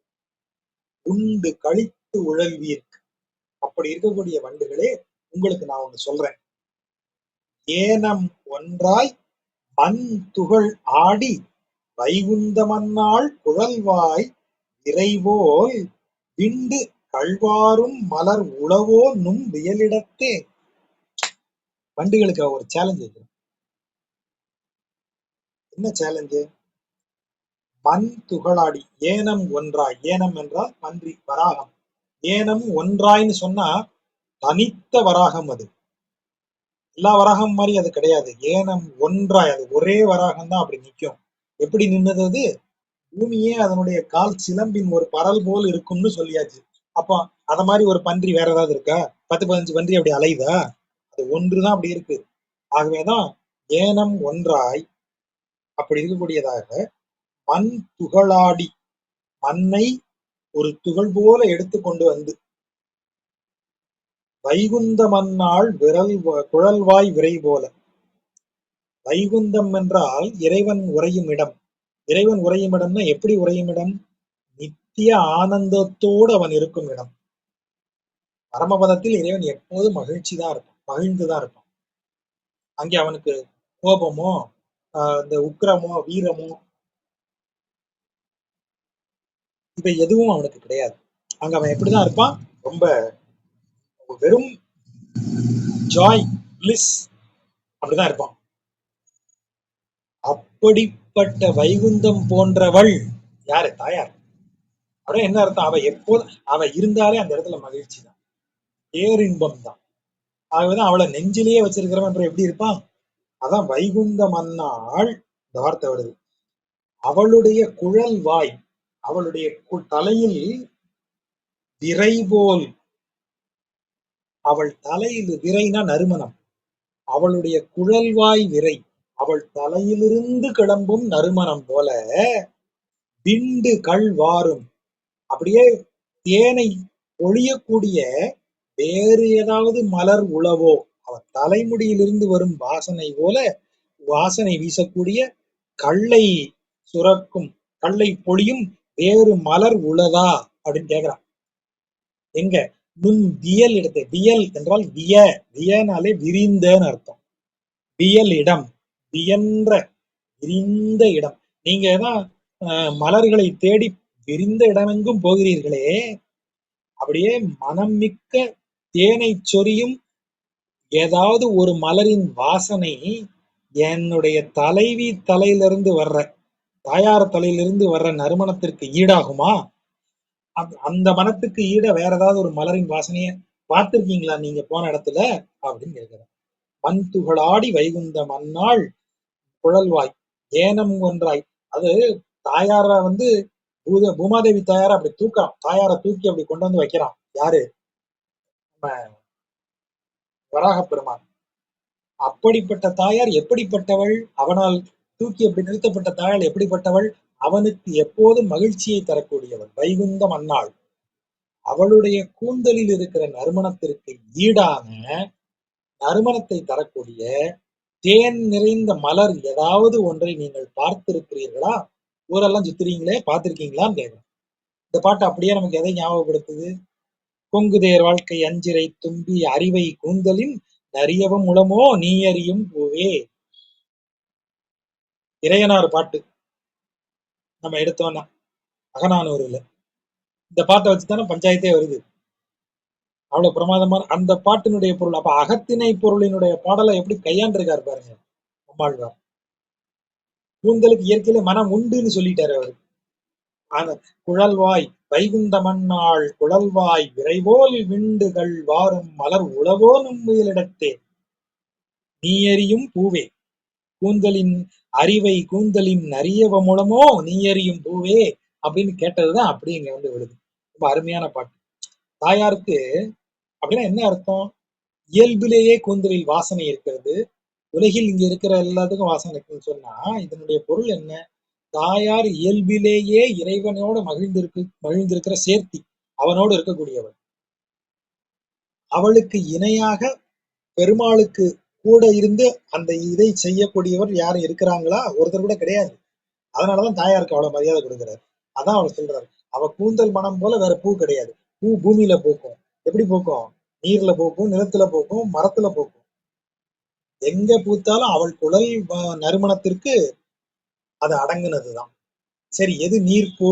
Speaker 1: உண்டு கழித்து உழல்வீர்க்கு. அப்படி இருக்கக்கூடிய வண்டுகளே, உங்களுக்கு நான் ஒண்ணு சொல்றேன். ஏனம் ஒன்றாய் மண் துகள் ஆடி வைகுந்தமன்னாள் குழல்வாய் விரைவோல் விண்டு கழ்வாரும் மலர் உளவோ நும் வியலிடத்தே. வண்டுகளுக்கு ஒரு சேலஞ்ச் இருக்கு. என்ன சேலஞ்சு? மண் துகளாடி ஏனம் ஒன்றாய், ஏனம் என்றால் பன்றி, வராகம். ஏனம் ஒன்றாய்ன்னு சொன்னா தனித்த வராகம் அது. எல்லா வராகம் மாதிரி அது கிடையாது. ஏனம் ஒன்றாய், அது ஒரே வராகம் தான் அப்படி நிக்கும். எப்படி நின்னது அது? பூமியே அதனுடைய கால் சிலம்பின் ஒரு பரல் போல் இருக்கும்னு சொல்லியாச்சு. அப்போ அத மாதிரி ஒரு பன்றி வேற ஏதாவது இருக்கா? 10, 15 பன்றி அப்படி அலையுதா? அது ஒன்றுதான் அப்படி இருக்கு. ஆகவேதான் ஏனம் ஒன்றாய் அப்படி இருக்கக்கூடியதாக மண் துகளாடி, மண்ணை ஒரு துகள் போல எடுத்து கொண்டு வந்து வைகுந்த மன்னாள் குழல்வாய் விரை போல. வைகுந்தம் என்றால் இறைவன் உறையும் இடம். இறைவன் உறையும் இடம்னா எப்படி உறையும் இடம்? நித்திய ஆனந்தத்தோடு அவன் இருக்கும் இடம். பரமபதத்தில் இறைவன் எப்போதும் மகிழ்ச்சி தான் இருக்கும், மகிழ்ந்துதான் இருக்கும். அங்கே அவனுக்கு கோபமோ இந்த உக்கிரமோ வீரமோ இவை எதுவும் அவனுக்கு கிடையாது. அங்க அவன் எப்படிதான் இருப்பான்? ரொம்ப வெறும் ஜாய், பிளிஸ் அப்படிதான் இருப்பான். அப்படிப்பட்ட வைகுந்தம் போன்றவள் யாரு? தாயார். அப்படியே என்ன அர்த்தம்? அவ எப்போதும் அவ இருந்தாலே அந்த இடத்துல மகிழ்ச்சி தான், பேரின்பம் தான். ஆகவேதான் அவளை நெஞ்சிலேயே வச்சிருக்கிறவன் அப்புறம் எப்படி இருப்பான்? அதான் வைகுந்த மன்னாள், இந்த வார்த்தை வருது. அவளுடைய குழல் வாய், அவளுடைய தலையில் விரை போல், அவள் தலையில் விரைனா நறுமணம், அவளுடைய குழல்வாய் விரை, அவள் தலையிலிருந்து கிளம்பும் நறுமணம் போல விண்டு கள் வாரும், அப்படியே தேனை பொழியக்கூடிய வேறு ஏதாவது மலர் உளவோ, அவன் தலைமுடியிலிருந்து வரும் வாசனை போல வாசனை வீசக்கூடிய கள்ளை சுரக்கும், கள்ளை பொழியும் வேறு மலர் உளதா அப்படின்னு கேக்குறான். எங்க? நுண் வியல் இடத்தை. வியல் என்றால் வியனாலே விரிந்தன்னு அர்த்தம். வியல் இடம், வியன்ற விரிந்த இடம். நீங்க தான் மலர்களை தேடி விரிந்த இடமெங்கும் போகிறீர்களே, அப்படியே மனம் மிக்க தேனை சொரியும் ஏதாவது ஒரு மலரின் வாசனை என்னுடைய தலைவி தலையிலிருந்து வர்ற, தாயார் தலையிலிருந்து வர்ற நறுமணத்திற்கு ஈடாகுமா? அந்த மனத்துக்கு ஈட வேற ஏதாவது ஒரு மலரின் வாசனைய பார்த்திருக்கீங்களா நீங்க போன இடத்துல அப்படின்னு கேட்கிறேன். மண் துகளாடி வைகுந்த மன்னாள் குழல்வாய் ஏனம் ஒன்றாய். அது தாயார வந்து பூமாதேவி தாயார அப்படி தூக்குறான். தாயார தூக்கி அப்படி கொண்டு வந்து வைக்கிறான். யாரு? நம்ம வராக பெருமான். அப்படிப்பட்ட தாயார் எப்படிப்பட்டவள்? அவனால் தூக்கி அப்படி நிறுத்தப்பட்ட தாயார் எப்படிப்பட்டவள்? அவனுக்கு எப்போதும் மகிழ்ச்சியை தரக்கூடியவள், வைகுந்த மன்னாள். அவளுடைய கூந்தலில் இருக்கிற நறுமணத்திற்கு ஈடான நறுமணத்தை தரக்கூடிய தேன் நிறைந்த மலர் ஏதாவது ஒன்றை நீங்கள் பார்த்திருக்கிறீர்களா? ஊரெல்லாம் சுத்துறீங்களே, பார்த்திருக்கீங்களான்னு கேட்கிறேன். இந்த பாட்டு அப்படியே நமக்கு எதை ஞாபகப்படுத்துது? கொங்குதேர் வாழ்க்கை அஞ்சிரை தும்பி அறிவை கூந்தலின் நரியவும் உளமோ நீ அறியும் பூவே. இறையனார் பாட்டு நம்ம எடுத்தோம்னா அகநானூறுல இந்த பாட்டை வச்சுதானே பஞ்சாயத்தே வருது. அவ்வளவு பிரமாதமான அந்த பாட்டினுடைய பொருள். அப்ப அகத்திணை பொருளினுடைய பாடலை எப்படி கையாண்டிருக்காரு பாருங்க நம்மாழ்வார். கூந்தலுக்கு இயற்கையில மனம் உண்டுன்னு சொல்லிட்டாரு அவரு. ஆனா குழல்வாய் வைகுந்த மன்னாள் குழல்வாய் விரைவோல் விண்டுகள் வாரும் மலர் உளவோ நும்முயலிடத்தே நீ எறியும் பூவே. கூந்தலின் அறிவை கூந்தலின் நரியவ மூலமோ நீ எறியும் பூவே அப்படின்னு கேட்டதுதான் அப்படி இங்க வந்து விழுது. ரொம்ப அருமையான பாட்டு. தாயாருக்கு அப்படின்னா என்ன அர்த்தம்? இயல்பிலேயே கூந்தலில் வாசனை இருக்கிறது. உலகில் இங்க இருக்கிற எல்லாத்துக்கும் வாசனை இருக்குன்னு சொன்னா இதனுடைய பொருள் என்ன? தாயார் இயல்பிலேயே இறைவனோடு மகிழ்ந்திருக்கிற சேர்த்தி, அவனோடு இருக்கக்கூடியவள். அவளுக்கு இணையாக பெருமாளுக்கு கூட இருந்து அந்த இதை செய்யக்கூடியவர் யாரும் இருக்கிறாங்களா? ஒருத்தர் கூட கிடையாது. அதனாலதான் தாயாருக்கு அவ்வளவு மரியாதை கொடுக்குறாரு. அதான் அவர் சொல்றாரு, அவ கூந்தல் மனம் போல வேற பூ கிடையாது. பூ பூமியில பூக்கும். எப்படி பூக்கும்? நீர்ல பூக்கும், நிலத்துல பூக்கும், மரத்துல பூக்கும். எங்க பூத்தாலும் அவள் குழல் நறுமணத்திற்கு அது அடங்குனதுதான். சரி, எது நீர்ப்பூ?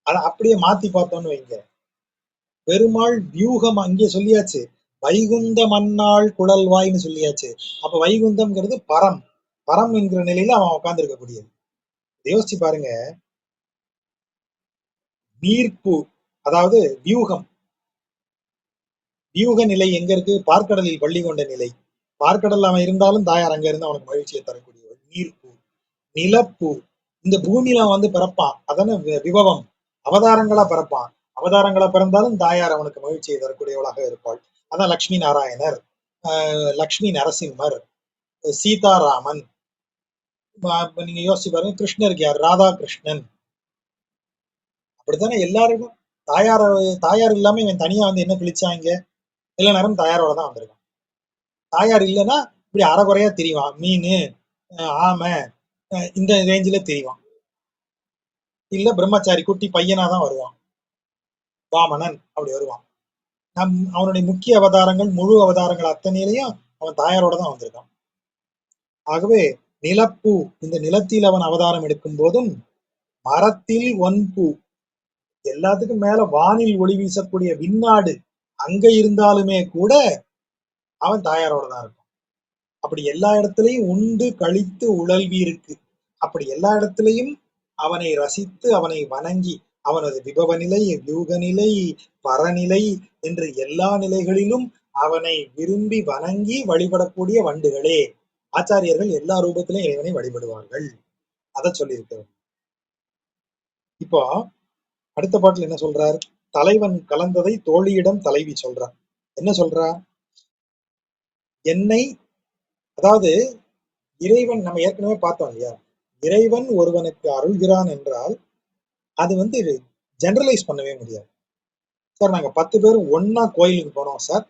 Speaker 1: அத அப்படியே மாத்தி பார்த்தோம்னு வைங்க. பெருமாள் வியூகம் அங்கே சொல்லியாச்சு. வைகுந்த மன்னாள் குழல்வாய்ன்னு சொல்லியாச்சு. அப்ப வைகுந்தம்ங்கிறது பரம். பரம் என்கிற நிலையில அவன் உட்கார்ந்து இருக்கக்கூடியது. யோசிச்சு பாருங்க. நீர்ப்பூ, அதாவது வியூகம். வியூக நிலை எங்க இருக்கு? பார்க்கடலில் பள்ளி கொண்ட நிலை. பார்க்கடல் அவன் இருந்தாலும் தாயார் அங்க இருந்து அவனுக்கு மகிழ்ச்சியை தரக்கூடியவள். நீர்ப்பூ. நிலப்பூ. இந்த பூமியில அவன் வந்து பிறப்பான். அதான விபவம். அவதாரங்களா பிறப்பான். அவதாரங்களா பிறந்தாலும் தாயார் அவனுக்கு மகிழ்ச்சியை தரக்கூடியவளாக இருப்பாள். அதான் லட்சுமி நாராயணர், லட்சுமி நரசிம்மர், சீதாராமன். இப்ப நீங்க யோசிச்சு பாருங்க, கிருஷ்ணருக்கு யார்? ராதா கிருஷ்ணன். அப்படித்தானே எல்லாருக்கும். தாயார் தாயார் இல்லாம இவன் தனியா வந்து என்ன கிழிச்சாங்க? எல்லா நேரம் தாயாரோட தான் வந்திருக்கான். தாயார் இல்லைன்னா இப்படி அறகுறையா திரிவான். மீன், ஆமை, இந்த ரேஞ்சில திரிவான். இல்ல பிரம்மச்சாரி குட்டி பையனா தான் வருவான். வாமனன் அப்படி வருவான். அவனுடைய முக்கிய அவதாரங்கள், முழு அவதாரங்கள் அத்தனையிலையும் அவன் தாயாரோட தான் வந்திருக்கான். ஆகவே நிலப்பூ, இந்த நிலத்தில் அவன் அவதாரம் எடுக்கும் போதும், மரத்தில் ஒன்பூ, எல்லாத்துக்கும் மேல வானில் ஒளி வீசக்கூடிய விண்ணாடு அங்க இருந்தாலுமே கூட அவன் தாயாரோட தான் இருக்கும். அப்படி எல்லா இடத்துலையும் உண்டு கழித்து உழல்வி இருக்கு. அப்படி எல்லா இடத்துலையும் அவனை ரசித்து அவனை வணங்கி அவனது விபவ நிலை, வியூக நிலை, பரநிலை என்று எல்லா நிலைகளிலும் அவனை விரும்பி வணங்கி வழிபடக்கூடிய வண்டுகளே. ஆச்சாரியர்கள் எல்லா ரூபத்திலும் இறைவனை வழிபடுவார்கள். அதை சொல்லியிருக்கிறார். இப்போ அடுத்த பாட்டுல என்ன சொல்றார்? தலைவன் கலந்ததை தோழியிடம் தலைவி சொல்றார். என்ன சொல்றா? என்னை, அதாவது இறைவன், நம்ம ஏற்கனவே பார்த்தோம் இல்லையா, இறைவன் ஒருவனுக்கு அருள்கிறான் என்றால் அது வந்து ஜெனரலைஸ் பண்ணவே முடியாது. சார் நாங்க 10 பேரும் ஒன்னா கோயிலுக்கு போனோம் சார்,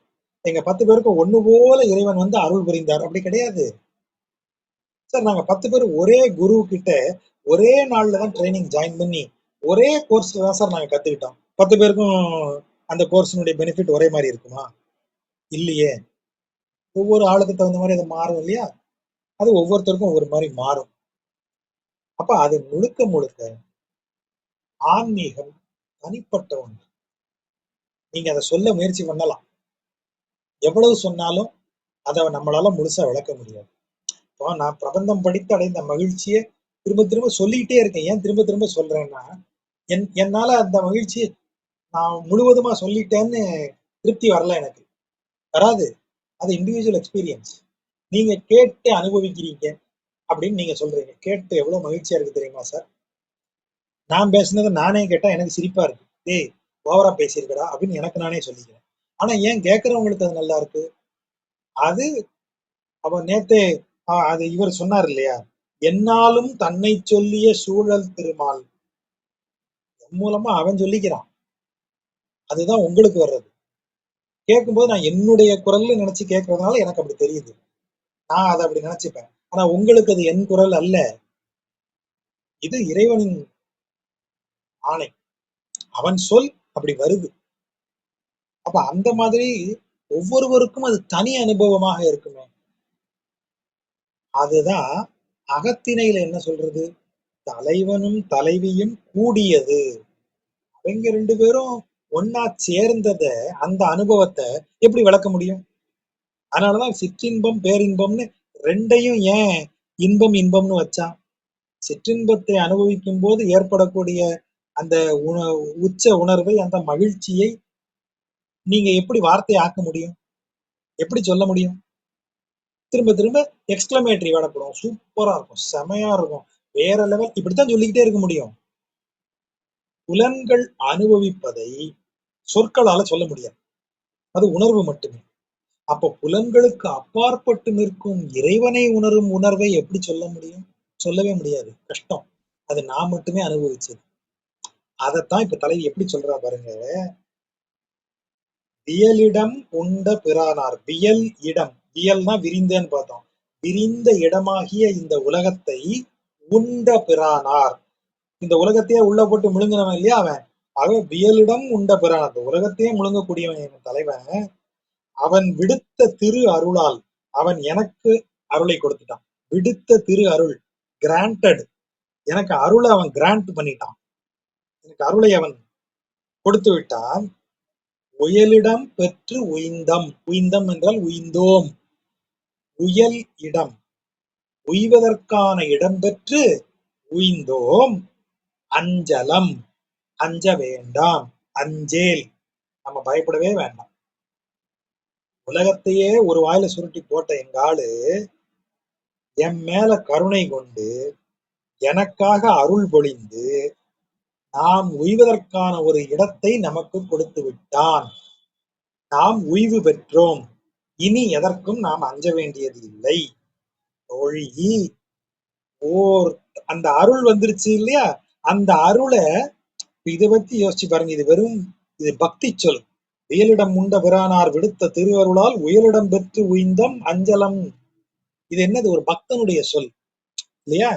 Speaker 1: எங்க 10 பேருக்கும் ஒண்ணு போல இறைவன் வந்து அருள் புரிந்தார், அப்படி கிடையாது. சார் நாங்க 10 பேர் ஒரே குரு கிட்ட ஒரே நாள்ல தான் ட்ரைனிங் ஜாயின் பண்ணி ஒரே கோர்ஸ்ல தான் சார் நாங்க கத்துக்கிட்டோம். 10 பேருக்கும் அந்த கோர்ஸினுடைய பெனிஃபிட் ஒரே மாதிரி இருக்குமா? இல்லையே. ஒவ்வொரு ஆளுக்கு தகுந்த மாதிரி அது மாறும் இல்லையா? அது ஒவ்வொருத்தருக்கும் ஒவ்வொரு மாதிரி மாறும். அப்ப அது முழுக்க முழுக்க ஆன்மீகம் தனிப்பட்ட ஒன்று. நீங்க அதை சொல்ல முயற்சி பண்ணலாம். எவ்வளவு சொன்னாலும் அதை நம்மளால முழுசா விளக்க முடியாது. இப்போ நான் பிரபந்தம் படித்து அடைந்த மகிழ்ச்சியை திரும்ப திரும்ப சொல்லிக்கிட்டே இருக்கேன். ஏன் திரும்ப திரும்ப சொல்றேன்னா, என்னால அந்த மகிழ்ச்சியை நான் முழுவதுமா சொல்லிட்டேன்னு திருப்தி வரல எனக்கு. வராது. அது இண்டிவிஜுவல் எக்ஸ்பீரியன்ஸ். நீங்க கேட்டு அனுபவிக்கிறீங்க அப்படின்னு நீங்க சொல்றீங்க. கேட்டு எவ்வளவு மகிழ்ச்சியா இருக்கு தெரியுமா சார்? நான் பேசுனதை நானே கேட்டா எனக்கு சிரிப்பா இருக்கு. டேய், ஓவரா பேசியிருக்கடா அப்படின்னு எனக்கு நானே சொல்லிக்கிறேன். ஆனா ஏன் கேட்கறவங்களுக்கு அது நல்லா இருக்கு? அது அவ நேத்தே அது இவர் சொன்னார் இல்லையா, என்னாலும் தன்னை சொல்லிய சூழல் திருமால். என் மூலமா அவன் சொல்லிக்கிறான். அதுதான் உங்களுக்கு வர்றது. கேட்கும்போது நான் என்னுடைய குரல்ல நினைச்சு கேட்கறதுனால எனக்கு அப்படி தெரியுது. நான் அதை அப்படி நினைச்சுப்பேன். ஆனா உங்களுக்கு அது என் குரல் அல்ல. இது இறைவனின் ஆணை. அவன் சொல் அப்படி வருது. அப்ப அந்த மாதிரி ஒவ்வொருவருக்கும் அது தனி அனுபவமாக இருக்குமே. அதுதான் அகத்திணையில என்ன சொல்றது? தலைவனும் தலைவியும் கூடியது. அவங்க 2 பேரும் ஒன்னா சேர்ந்தத, அந்த அனுபவத்தை எப்படி விளக்க முடியும்? அதனாலதான் சிற்றின்பம் பேரின்பம்னு 2யும் ஏன் இன்பம் இன்பம்னு வச்சான்? சிற்றின்பத்தை அனுபவிக்கும் போது ஏற்படக்கூடிய அந்த உச்ச உணர்வை, அந்த மகிழ்ச்சியை நீங்க எப்படி வார்த்தை ஆக்க முடியும்? எப்படி சொல்ல முடியும்? திரும்ப திரும்ப எக்ஸ்கிளமேட்டரி வேர்ட போடுவோம். சூப்பரா இருக்கும், செமையா இருக்கும், வேற லெவல், இப்படித்தான் சொல்லிக்கிட்டே இருக்க முடியும். புலன்கள் அனுபவிப்பதை சொற்களால சொல்ல முடியாது. அது உணர்வு மட்டுமே. அப்ப புலன்களுக்கு அப்பாற்பட்டு நிற்கும் இறைவனை உணரும் உணர்வை எப்படி சொல்ல முடியும்? சொல்லவே முடியாது. கஷ்டம். அது நான் மட்டுமே அனுபவிச்சது. அதைத்தான் இப்ப தலைவி எப்படி சொல்றா பாருங்க. வியலிடம் உண்ட பிரானார். வியல் இடம். வியல்னா விரிந்தேன்னு பார்த்தோம். விரிந்த இடமாகிய இந்த உலகத்தை உண்ட பிரானார். இந்த உலகத்தையே உள்ள போட்டு முழுங்கினவன் இல்லையா அவன். ஆக வியலிடம் உண்ட பிரான், அந்த உலகத்தையே முழுங்கக்கூடியவன் என் தலைவன். அவன் விடுத்த திரு அருளால் அவன் எனக்கு அருளை கொடுத்துட்டான். விடுத்த திரு அருள், கிராண்டட். எனக்கு அருளை அவன் கிராண்ட் பண்ணிட்டான். எனக்கு அருளை அவன் கொடுத்து விட்டான். உயலிடம் பெற்று உய்ந்தம். உய்ந்தம் என்றால் உய்ந்தோம். உயல் இடம், உய்வதற்கான இடம் பெற்று உய்ந்தோம். அஞ்சலம், அஞ்ச வேண்டாம். அஞ்சேல், நம்ம பயப்படவே வேண்டாம். உலகத்தையே ஒரு வாயில சுருட்டி போட்ட எங்க ஆளு என் மேல கருணை கொண்டு எனக்காக அருள் பொழிந்து நாம் உய்வதற்கான ஒரு இடத்தை நமக்கு கொடுத்து விட்டான். நாம் உய்வு பெற்றோம். இனி எதற்கும் நாம் அஞ்ச வேண்டியது இல்லை. தோழி, ஓர் அந்த அருள் வந்துருச்சு இல்லையா, அந்த அருளை இதை பத்தி யோசிச்சு பாருங்க. இது வெறும், இது பக்தி சொல். உயலிடம் உண்ட பிரானார் விடுத்த திருவருளால் உயலிடம் பெற்று உய்ந்தம் அஞ்சலம். இது என்னது, ஒரு பக்தனுடைய சொல் இல்லையா.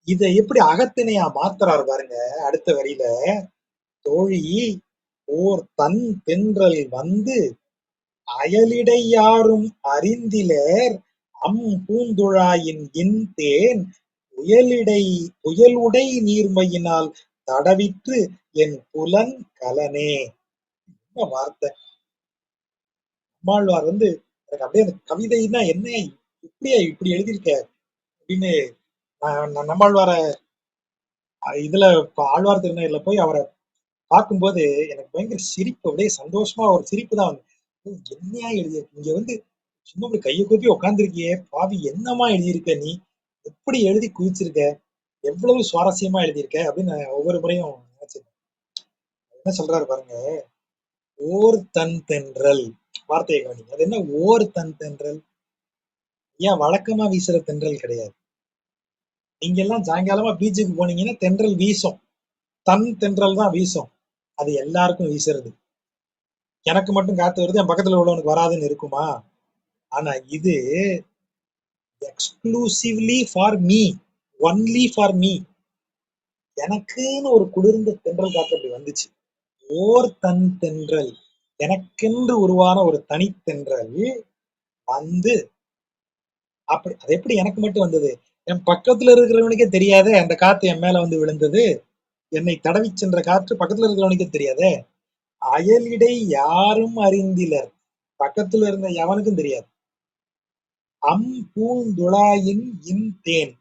Speaker 1: இதை எப்படி அகத்திணையா மாத்துறாரு பாருங்க அடுத்த வரியில. தோழி, ஓர் தன் தென்றல் வந்து அயலிடை யாரும் அறிந்திலர் அம் பூந்துழாயின் இன்தேன் உயலிடை உயலுடை நீர்மையினால் தடவிற்று என் புலன் கலனே. என்ன வார்த்தை! நம்மாழ்வார் வந்து எனக்கு அப்படியே அந்த கவிதைன்னா என்ன, இப்படியா இப்படி எழுதியிருக்க அப்படின்னு நம்மாழ்வார இதுல ஆழ்வார் திருநெறில போய் அவரை பார்க்கும்போது எனக்கு பயங்கர சிரிப்பு, அப்படியே சந்தோஷமா ஒரு சிரிப்பு தான் வந்து. என்னையா எழுதியிருக்கு இங்க வந்து, சும்மா அப்படி கையை கூப்பி உட்காந்துருக்கியே பாவி, என்னமா எழுதியிருக்க நீ, எப்படி எழுதி குவிச்சிருக்க, எவ்வளவு சுவாரஸ்யமா எழுதியிருக்க அப்படின்னு நான் ஒவ்வொரு முறையும் நினைச்சிருக்கேன். என்ன சொல்றாரு பாருங்க. ஓர் தன் தென்றல், வார்த்தையை கவனிங்க. அது என்ன ஓர் தன் தென்றல்? ஏன் வழக்கமா வீசுற தென்றல் கிடையாது. நீங்க எல்லாம் சாயங்காலமா பீச்சுக்கு போனீங்கன்னா தென்றல் வீசும், தன் தென்றல் தான் வீசும். அது எல்லாருக்கும் வீசுறது. எனக்கு மட்டும் காத்து வருது, என் பக்கத்துல உள்ளவனுக்கு வராதுன்னு இருக்குமா? ஆனா இது exclusively for me, only for me. எனக்குன்னு ஒரு குளிர்ந்த தென்றல் காத்து அப்படி வந்துச்சு. ஓர் தன் தென்றல், எனக்கென்று உருவான ஒரு தனித்தென்றல் வந்து, அப்படி அது எப்படி எனக்கு மட்டும் வந்தது? என் பக்கத்துல இருக்கிறவனுக்கே தெரியாதே அந்த காத்து என் மேல வந்து விழுந்தது. என்னை தடவி சென்ற காற்று பக்கத்துல இருக்கிறவனுக்கே தெரியாதே. அயலிடை யாரும் அறிந்திலர், பக்கத்துல இருந்த எவனுக்கும் தெரியாது. அம் பூந்துழாயின் இன் தேன்,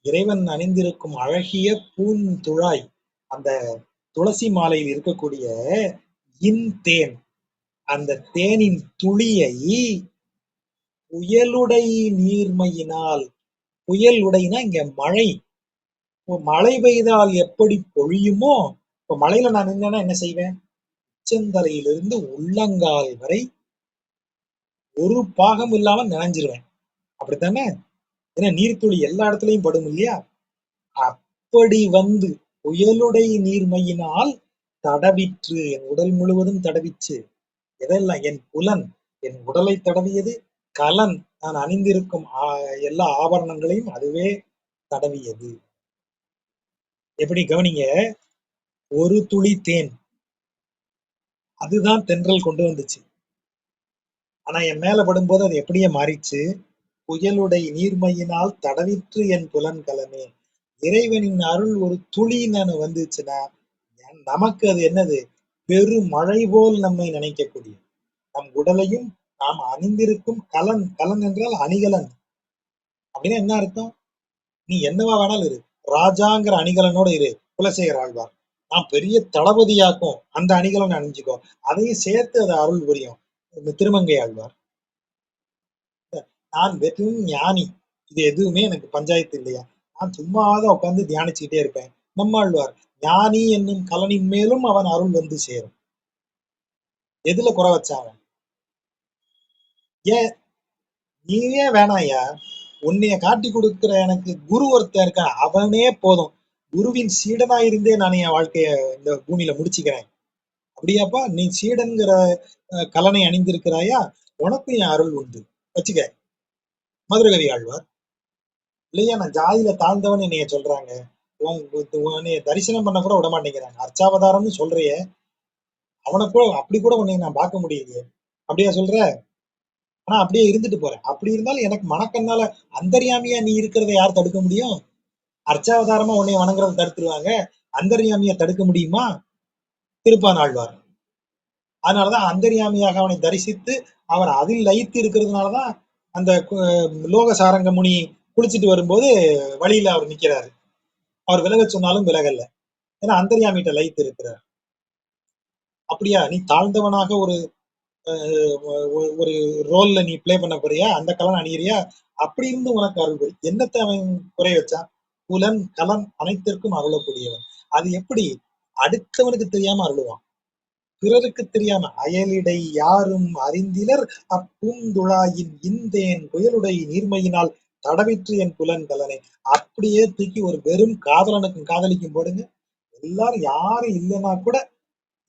Speaker 1: இறைவன் அணிந்திருக்கும் அழகிய பூந்துழாய், அந்த துளசி மாலையில் இருக்கக்கூடிய இன் தேன், அந்த தேனின் துளியை புயலுடை நீர்மையினால், புயல் உடைனா இங்க மழை, மழை பெய்தால் எப்படி பொழியுமோ, இப்ப மழையில நான் நின்னா என்ன செய்வேன், உச்சந்தலையிலிருந்து உள்ளங்கால் வரை ஒரு பாகம் இல்லாம நனைஞ்சிருவேன். அப்படித்தானே? ஏன்னா நீர்த்துளி எல்லா இடத்துலயும் படும் இல்லையா. அப்படி வந்து புயலுடை நீர்மையினால் தடவிற்று, என் உடல் முழுவதும் தடவிச்சு. எதெல்லாம், என் புலன், என் உடலை தடவியது. கலன், நான் அணிந்திருக்கும் எல்லா ஆபரணங்களையும் அதுவே தடவியது. எப்படி கவனிங்க, ஒரு துளி தேன், அதுதான் தென்றல் கொண்டு வந்துச்சு. ஆனா என் மேல படும்போது அது எப்படியே மாறிச்சு, புயலுடை நீர்மையினால் தடவிற்று என் புலன் கலனே. இறைவனின் அருள் ஒரு துளின்னு வந்துச்சுன்னா நமக்கு அது என்னது, பெருமழை போல் நம்மை நினைக்கக்கூடிய, நம் உடலையும் நாம் அணிந்திருக்கும் கலன், கலன் என்றால் அணிகலன். அப்படின்னா என்ன அர்த்தம், நீ என்னவா வேணாலும் இரு, ராஜாங்கிற அணிகலனோட இரு, குலசேகர ஆழ்வார். நான் பெரிய தளபதியாக்கும் அந்த அணிகலன் அணிஞ்சுக்கோ, அதையும் சேர்த்து அது அருள் புரியும் இந்த திருமங்கை ஆழ்வார். நான் வெறும் ஞானி, இது எதுவுமே எனக்கு பஞ்சாயத்து இல்லையா, நான் சும்மாதான் உட்கார்ந்து தியானிச்சுக்கிட்டே இருப்பேன். நம்மாழ்வார் ஞானி என்னும் கலனின் மேலும் அவன் அருள் வந்து சேரும். எதுல குறை வச்சாங்க? ஏன் நீயே வேணாயா, உன்னைய காட்டி கொடுக்கிற எனக்கு குரு ஒருத்தன் இருக்கான், அவனே போதும். குருவின் சீடனா இருந்தே நான் என் வாழ்க்கைய இந்த பூமியில முடிச்சுக்கிறேன். அப்படியாப்பா, நீ சீடன்கிற கலனை அணிந்திருக்கிறாயா, உனக்கும் என் அருள் உண்டு, வச்சுக்க. மதுரகவி ஆழ்வார். இல்லையா நான் ஜாதியில தாழ்ந்தவன் என்னைய சொல்றாங்க. உன்னைய தரிசனம் பண்ண கூட விட மாட்டேங்கிறாங்க. அர்ச்சாவதாரம்னு சொல்றியே, அவன கூட அப்படி கூட உன்னைய நான் பார்க்க முடியலையே. அப்படியா சொல்ற? ஆனா அப்படியே இருந்துட்டு போறேன். அப்படி இருந்தாலும் எனக்கு மனக்கண்ணால அந்தர்யாமியா நீ இருக்கிறத யார் தடுக்க முடியும்? அர்ச்சாவதாரமா உன்னைய வணங்குறத தடுத்துருவாங்க. அந்தர்யாமிய தடுக்க முடியுமா? திருப்பானாழ்வார். அதனாலதான் அந்தர்யாமியாக அவனை தரிசித்து அவர் அதில் லயித்து இருக்கிறதுனாலதான் அந்த லோக சாரங்க முனி குளிச்சுட்டு வரும்போது வழியில அவர் நிக்கிறாரு. அவர் விலக சொன்னாலும் விலகல்ல. ஏன்னா அந்தர்யாமிட்ட லயித்து இருக்கிறார். அப்படியா நீ தாழ்ந்தவனாக ஒரு ஒரு ரோல்ல நீ பிளே பண்ண போறியா? அந்த கலன் அணியிறியா? அப்படி இருந்து உனக்கு அருள் புரி. என்னத்தை அவன் குறை வச்சான்? புலன் கலன் அனைத்திற்கும் அருளக்கூடியவன். அது எப்படி அடுத்தவனுக்கு தெரியாம அருளுவான், பிறருக்கு தெரியாம. அயலிடை யாரும் அறிந்திலர் அப்பூந்துழாயின் இந்தேன் புயலுடை நீர்மையினால் தடவிற்று என் புலன் கலனை. அப்படியே தூக்கி ஒரு வெறும் காதலனுக்கும் காதலிக்கும் போடுங்க. எல்லாரும் யாரும் இல்லைன்னா கூட,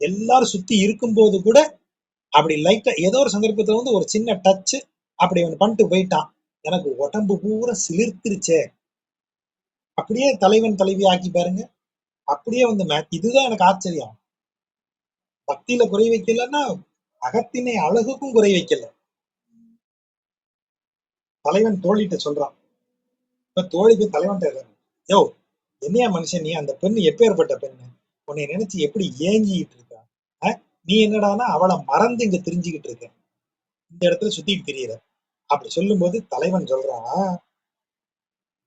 Speaker 1: எல்லாரும் சுத்தி இருக்கும்போது கூட அப்படி லைட்டா ஏதோ ஒரு சந்தர்ப்பத்துல வந்து ஒரு சின்ன டச் அப்படி அவன் பண்ணிட்டு போயிட்டான். எனக்கு உடம்பு பூரா சிலிர்த்துருச்சே. அப்படியே தலைவன் தலைவி ஆக்கி பாருங்க. அப்படியே வந்து இதுதான் எனக்கு ஆச்சரியம். பக்தியில குறை வைக்கலன்னா அகத்தினை அழகுக்கும் குறை வைக்கல. தலைவன் தோழிட்ட சொல்றான். இப்ப தோழிக்கு தலைவன் யோ என்னையா மனுஷன் நீ, அந்த பெண்ணு எப்பேற்பட்ட பெண்ணு, உன்னை நினைச்சு எப்படி ஏங்கிட்டு இருக்கா? நீ என்னடானா அவளை மறந்து இங்க திரிஞ்சுக்கிட்டு இருக்க, இந்த இடத்துல சுத்திட்டு திரியற. அப்படி சொல்லும் போது தலைவன் சொல்றான்,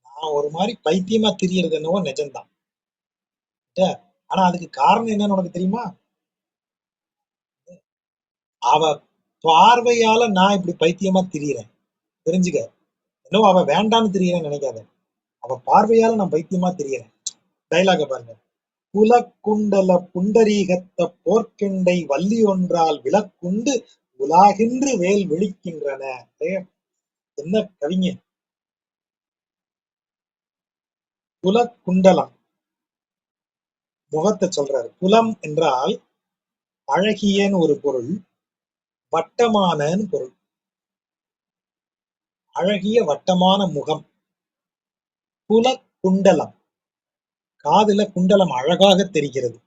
Speaker 1: நான் ஒரு மாதிரி பைத்தியமா திரியறது என்னவோ நிஜம்தான். ஆனா அதுக்கு காரணம் என்னன்னு உனக்கு தெரியுமா? அவ பார்வையால நான் இப்படி பைத்தியமா திரியறேன். தெரிஞ்சுக்க. என்னவோ அவ வேண்டான்னு திரியறேன்னு நினைக்காத. அவ பார்வையால நான் பைத்தியமா திரியறேன். டைலாக பாருங்க. குலக்குண்டல புண்டரீகத்த போர்க்கெண்டை வள்ளி ஒன்றால் விலக்குண்டு உலாகின்று வேல் விழிக்கின்றன. என்ன கவிஞ! குலக்குண்டலம் முகத்தை சொல்றாரு. குலம் என்றால் அழகியன்னு ஒரு பொருள், வட்டமானன்னு பொருள். அழகிய வட்டமான முகம். குலக்குண்டலம், காதுல குண்டலம் அழகாக தெரிகிறது.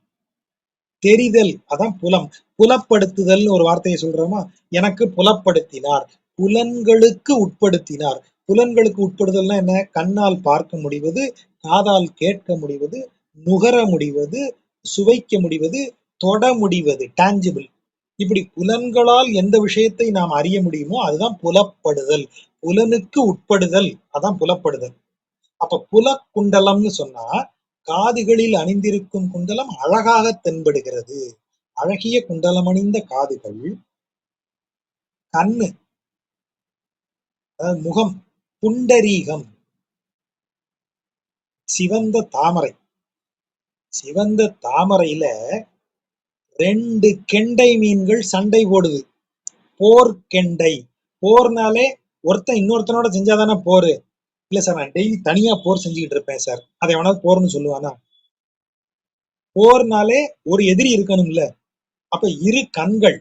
Speaker 1: தெரிதல் அதான் புலம். புலப்படுத்துதல்னு ஒரு வார்த்தையை சொல்றோமா? எனக்கு புலப்படுத்தினார், புலன்களுக்கு உட்படுத்தினார். புலன்களுக்கு உட்படுதல்னா என்ன? கண்ணால் பார்க்க முடிவது, காதால் கேட்க முடிவது, நுகர முடிவது, சுவைக்க முடிவது, தொட முடிவது, டான்ஜிபிள். இப்படி புலன்களால் எந்த விஷயத்தை நாம் அறிய முடியுமோ அதுதான் புலப்படுதல். புலனுக்கு உட்படுதல் அதான் புலப்படுதல். அப்ப புலக்குண்டலம்னு சொன்னா காதுகளில் அணிந்திருக்கும் குண்டலம் அழகாக தென்படுகிறது. அழகிய குண்டலம் அணிந்த காதுகள், கண்ணு, முகம், புண்டரீகம், சிவந்த தாமரை. சிவந்த தாமரையில 2 கெண்டை மீன்கள் சண்டை போடுது. போர் கெண்டை. போர்னாலே ஒருத்தன் இன்னொருத்தனோட செஞ்சாதானே போரு. இல்ல சார் நான் டெய்லி தனியா போர் செஞ்சுக்கிட்டு இருப்பேன் சார், அதை எவனாவது போர்னு சொல்லுவானா? போர்னாலே ஒரு எதிரி இருக்கணும்ல. அப்ப இரு கண்கள்,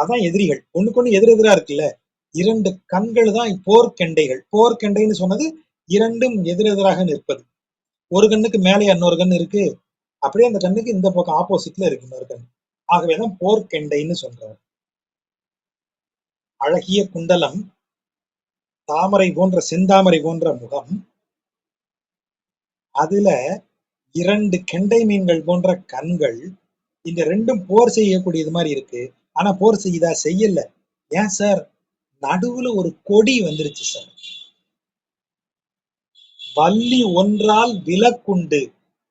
Speaker 1: அதான் எதிரிகள். ஒண்ணுக்கு ஒண்ணு எதிரெதிரா இருக்குல்ல. 2 கண்கள் தான் போர்க்கெண்டைகள். போர்க்கெண்டைன்னு சொன்னது இரண்டும் எதிரெதிராக நிற்பது. ஒரு கண்ணுக்கு மேலே இன்னொரு கண் இருக்கு. அப்படியே அந்த கண்ணுக்கு இந்த பக்கம் ஆப்போசிட்ல இருக்கு இன்னொரு கண். ஆகவேதான் போர்க்கெண்டைன்னு சொல்றாரு. அழகிய குண்டலம், தாமரை போன்ற செந்தாமரை போன்ற முகம், அதுல 2 கெண்டை மீன்கள் போன்ற கண்கள். இந்த ரெண்டும் போர் செய்யக்கூடியது மாதிரி இருக்கு. ஆனா போர் செய்யுதா? செய்யல. ஏன் சார்? நடுவுல ஒரு கொடி வந்துருச்சு சார். வள்ளி ஒன்றால் விலக்குண்டு.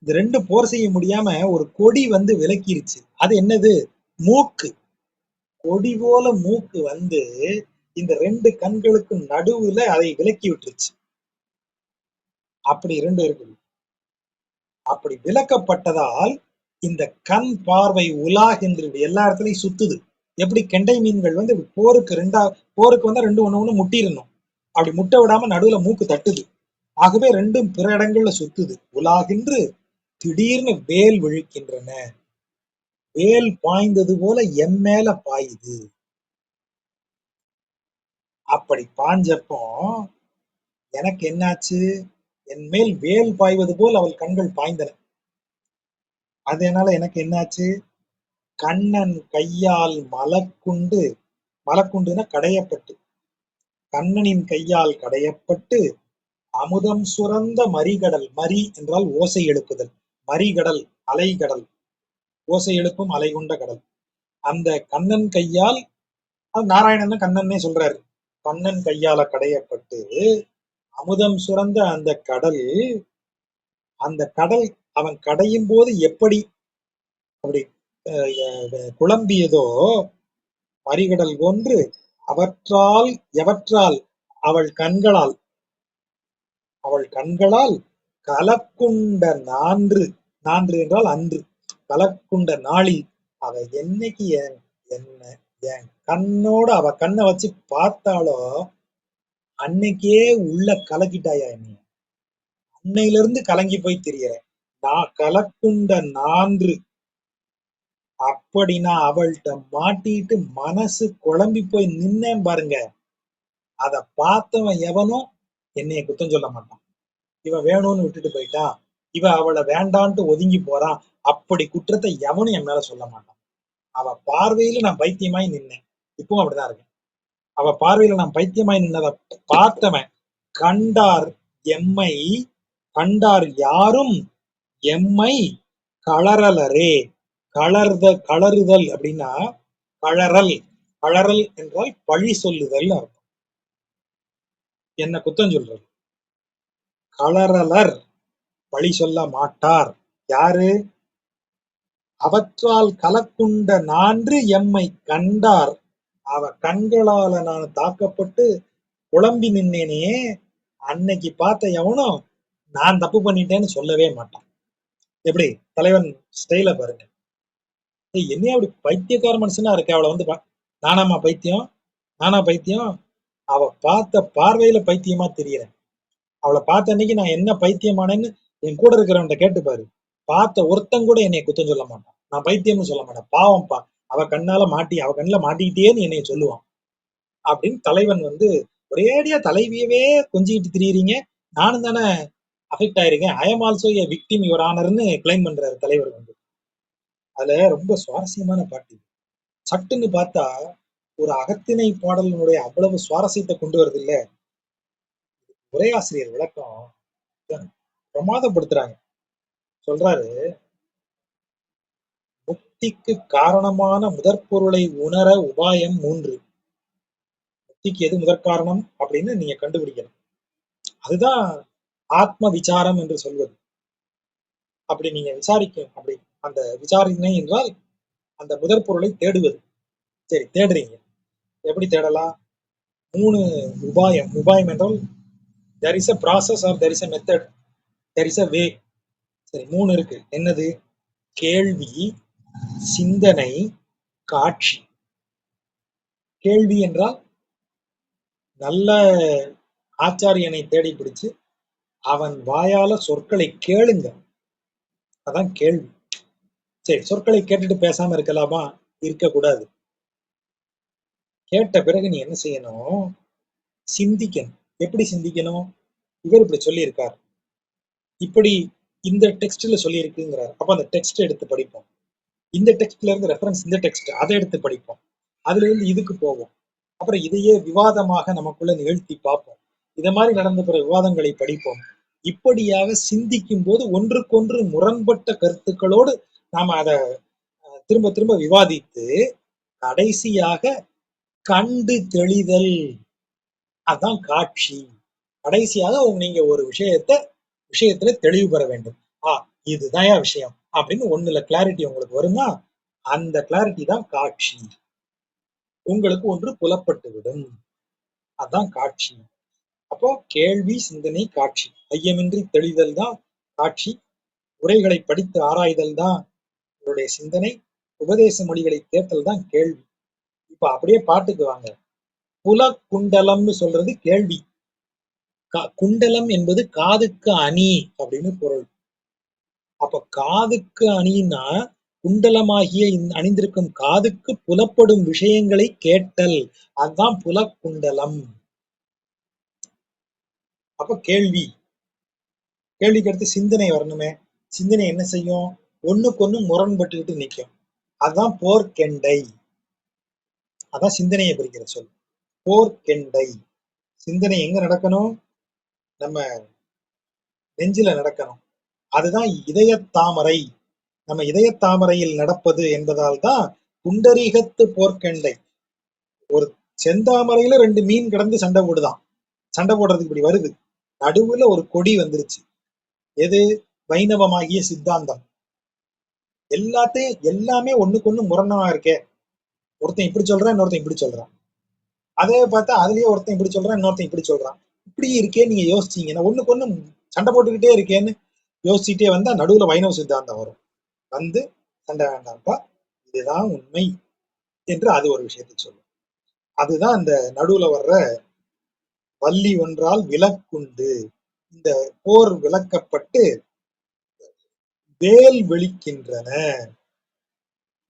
Speaker 1: இந்த ரெண்டு போர் செய்ய முடியாம ஒரு கொடி வந்து விலக்கிருச்சு. அது என்னது? மூக்கு. கொடி போல மூக்கு வந்து இந்த 2 கண்களுக்கும் நடுவுல அதை விலக்கி விட்டுருச்சு. அப்படி 2 இருக்குது. அப்படி விலக்கப்பட்டதால் இந்த கண் பார்வை உலாகின்றது, எல்லா இடத்துலயும் சுத்துது. எப்படி கெண்டை மீன்கள் வந்து போருக்கு வந்தா 2 ஒண்ணு ஒண்ணு முட்டிடணும். அப்படி முட்ட விடாம நடுவுல மூக்கு தட்டுது. ஆகவே 2ம் பிற இடங்கள்ல சுத்துது. உலாகின்று திடீர்னு வேல் விழிக்கின்றன. வேல் பாய்ந்தது போல என் மேல பாயுது. அப்படி பாஞ்சப்போ எனக்கு என்னாச்சு? என் மேல் வேல் பாய்வது போல் அவள் கண்கள் பாய்ந்தன. அதனால எனக்கு என்னாச்சு? கண்ணன் கையால் மலக்குண்டு, மலக்குண்டுன்னா கடையப்பட்டு, கண்ணனின் கையால் கடையப்பட்டு அமுதம் சுரந்த மறிகடல், மறி என்றால் ஓசை எழுப்புதல், மறிகடல் அலைகடல், ஓசை எழுப்பும் அலை கொண்ட கடல். அந்த கண்ணன் கையால், நாராயணன் கண்ணன்னே சொல்றாரு, கண்ணன் கையால கடையப்பட்டு அமுதம் சுரந்த அந்த கடல், அந்த கடல் அவன் கடையும் போது எப்படி அப்படி குழம்பியதோ மறிகடல் போன்று, அவற்றால் எவற்றால், அவள் கண்களால், அவள் கண்களால் கலக்குண்ட நான்று, நான்று என்றால் அன்று, கலக்குண்ட நாளில் அவ என்னைக்கு என்ன என் கண்ணோட அவ கண்ணை வச்சு பார்த்தாலோ அன்னைக்கே உள்ள கலக்கிட்டாயா என்னைய, அன்னையில இருந்து கலங்கி போய் திரியறேன். நான் கலக்குண்ட நான்று, அப்படி நான் அவள்கிட்ட மாட்டிட்டு மனசு குழம்பி போய் நின்னேன் பாருங்க. அத பார்த்தவன் எவனும் என்னைய குத்தம் சொல்ல மாட்டான். இவன் வேணும்னு விட்டுட்டு போயிட்டான், இவன் அவளை வேண்டான்ட்டு ஒதுங்கி போறான், அப்படி குற்றத்தை எவனும் என் மேல சொல்ல மாட்டான். அவ பார்வையில நான் பைத்தியமாய் நின்னேன். இப்பவும் அப்படிதான் இருக்கேன். அவ பார்வையில நான் பைத்தியமாய் நின்னதை பார்த்தவன், கண்டார் எம்மை, கண்டார் யாரும் எம்மை கழறலரே. கழறுதல் அப்படின்னா கழறல், கழறல் என்றால் பழி சொல்லுதல் அர்த்தம். என்ன குத்தம் சொல்றது. கழறலர், பழி சொல்ல மாட்டார். யாரு? அவற்றால் கலக்குண்ட நான்று எம்மை கண்டார். அவ கண்களால நான் தாக்கப்பட்டு குழம்பி நின்னேனே, அன்னைக்கு பார்த்த எவனும் நான் தப்பு பண்ணிட்டேன்னு சொல்லவே மாட்டான். எப்படி தலைவன் ஸ்டைல பாருங்க. என்னைய அப்படி பைத்தியக்கார மனுஷனா இருக்க, அவளை வந்து நானாமா பைத்தியம், நானா பைத்தியம்? அவ பார்த்த பார்வையில பைத்தியமா தெரியறேன். அவளை பார்த்த அன்னைக்கு நான் என்ன பைத்தியமானேன்னு என் கூட இருக்கிறவன்ட்ட கேட்டு பாரு. பார்த்த ஒருத்தன் கூட என்னை குத்தம் சொல்ல மாட்டான். நான் பைத்தியம்னு சொல்ல மாட்டேன். பாவம்ப்பா, அவ கண்ணால மாட்டி, அவ கண்ணுல மாட்டிக்கிட்டேன்னு என்னைய சொல்லுவான் அப்படின்னு தலைவன் வந்து ஒரேடியா தலைவியவே கொஞ்சிக்கிட்டு திரியுறீங்க, நானும் தானே அஃபெக்ட் ஆயிருக்கேன், I am also a victim your ஆனர்னு கிளைம் பண்றாரு தலைவர் வந்து. அதுல ரொம்ப சுவாரஸ்யமான பாட்டு. சட்டுன்னு பார்த்தா ஒரு அகத்திணை பாடலினுடைய அவ்வளவு சுவாரஸ்யத்தை கொண்டு வருது இல்ல. உரையாசிரியர் விளக்கம் பிரமாதப்படுத்துறாங்க. சொல்றாரு, முக்திக்கு காரணமான முதற்பொருளை உணர உபாயம் 3. முக்திக்கு எது முதற்காரணம் அப்படின்னு நீங்க கண்டுபிடிக்கணும். அதுதான் ஆத்ம விசாரம் என்று சொல்வது. அப்படி நீங்க விசாரிக்கும், அப்படி அந்த விசாரணை என்றால் அந்த முதற் பொருளை தேடுவது. சரி, தேடுறீங்க, எப்படி தேடலாம்? 3 உபாயம். உபாயம் என்றால் there is a process or there is a method, there is a way. சரி, 3 இருக்கு. என்னது? கேள்வி, சிந்தனை, காட்சி. கேள்வி என்றால் நல்ல ஆச்சாரியனை தேடி பிடிச்சு அவன் வாயால சொற்களை கேளுங்க, அதான் கேள்வி. சரி, சொற்களை கேட்டுட்டு பேசாம இருக்கலாமா? இருக்கக்கூடாது. கேட்ட பிறகு நீ என்ன செய்யணும்? சிந்திக்கணும். எப்படி சிந்திக்கணும்? இவர் இப்படி சொல்லியிருக்கார், இப்படி இந்த டெக்ஸ்ட்ல சொல்லியிருக்குங்கிறார். அப்ப அந்த டெக்ஸ்ட் எடுத்து படிப்போம். இந்த டெக்ஸ்ட்ல இருந்து ரெஃபரன்ஸ், இந்த டெக்ஸ்ட் அதை எடுத்து படிப்போம். அதுல இருந்து இதுக்கு போவோம். அப்புறம் இதையே விவாதமாக நமக்குள்ள நிகழ்த்தி பார்ப்போம். இத மாதிரி நடந்த பிற விவாதங்களை படிப்போம். இப்படியாக சிந்திக்கும் போது ஒன்றுக்கொன்று முரண்பட்ட கருத்துக்களோடு நாம அதை திரும்ப திரும்ப விவாதித்து கடைசியாக கண்டு தெளிதல், அதான் காட்சி. கடைசியாக நீங்க ஒரு விஷயத்துல தெளிவு பெற வேண்டும். இதுதான் விஷயம் அப்படின்னு ஒண்ணுல கிளாரிட்டி உங்களுக்கு வருமா? அந்த கிளாரிட்டி தான் காட்சி. உங்களுக்கு ஒன்று புலப்பட்டு விடும், அதான் காட்சி. அப்போ கேள்வி, சிந்தனை, காட்சி, ஐயமின்றி தெளிதல் தான் காட்சி. உரைகளை படித்து ஆராய்தல் தான் உங்களுடைய சிந்தனை. உபதேச மொழிகளை கேட்டல் தான் கேள்வி. இப்ப அப்படியே பாட்டுக்கு வாங்க. புல குண்டலம்னு சொல்றது கேள்வி. குண்டலம் என்பது காதுக்கு அணி அப்படின்னு பொருள். அப்ப காதுக்கு அணின்னா குண்டலமாகிய அணிந்திருக்கும் காதுக்கு புலப்படும் விஷயங்களை கேட்டல், அதுதான் புல குண்டலம். அப்ப கேள்வி. கேள்விக்கு அடுத்து சிந்தனை வரணுமே. சிந்தனை என்ன செய்யும்? ஒண்ணுக்கு ஒண்ணு முரண்பட்டுக்கிட்டு நிக்கும். அதான் போர்க்கெண்டை. அதான் சிந்தனையை குறிக்கிற சொல். போர்க்கெண்டை. சிந்தனை எங்க நடக்கணும்? நம்ம நெஞ்சில நடக்கணும். அதுதான் இதயத்தாமரை. நம்ம இதயத்தாமரையில் நடப்பது என்பதால் தான் புண்டரீகத்து போர்க்கெண்டை. ஒரு செந்தாமரையில 2 மீன் கிடந்து சண்டை போடுதான். சண்டை போடுறதுக்கு இப்படி வருது. நடுவுல ஒரு கொடி வந்துருச்சு. எது? வைணவமாகிய சித்தாந்தம். எல்லாமே ஒண்ணுக்கு ஒண்ணு முரணா இருக்கே. ஒருத்தன் இப்படி சொல்றான், இன்னொருத்தன் இப்படி சொல்றான். அதே பார்த்தா அதுலயே ஒருத்தன் இப்படி சொல்றான், இன்னொருத்தன் இப்படி சொல்றான். இப்படி இருக்கே நீங்க யோசிச்சீங்கன்னா ஒண்ணுக்கு ஒண்ணு சண்டை போட்டுக்கிட்டே இருக்கேன்னு யோசிச்சுட்டே வந்தா நடுவுல வைணவ சித்தாந்தம் வரும். வந்து சண்டை வேண்டாம்ப்பா, இதுதான் உண்மை என்று அது ஒரு விஷயத்தை சொல்லும். அதுதான் அந்த நடுவுல வர்ற வள்ளி ஒன்றால் விளக்குண்டு. இந்த போர் விளக்கப்பட்டு வேல் விழிக்கின்றன.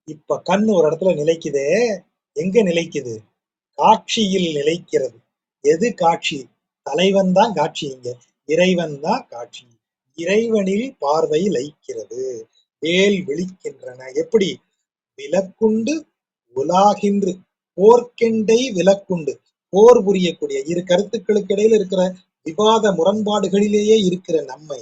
Speaker 1: இப்ப கண்ணு ஒரு இடத்துல நிலைக்குதே. எங்க நிலைக்குது? காட்சியில் நிலைக்கிறது. எது காட்சி? தலைவன் தான் காட்சி. இங்க இறைவன் தான் காட்சி. இறைவனில் பார்வை லயிக்கிறது. வேல் விழிக்கின்றன. எப்படி? விளக்குண்டு உலாகின்று. போர்க்கெண்டை விளக்குண்டு. போர் புரியக்கூடிய இரு கருத்துக்களுக்கு இடையில இருக்கிற விவாத முரண்பாடுகளிலேயே இருக்கிற நம்மை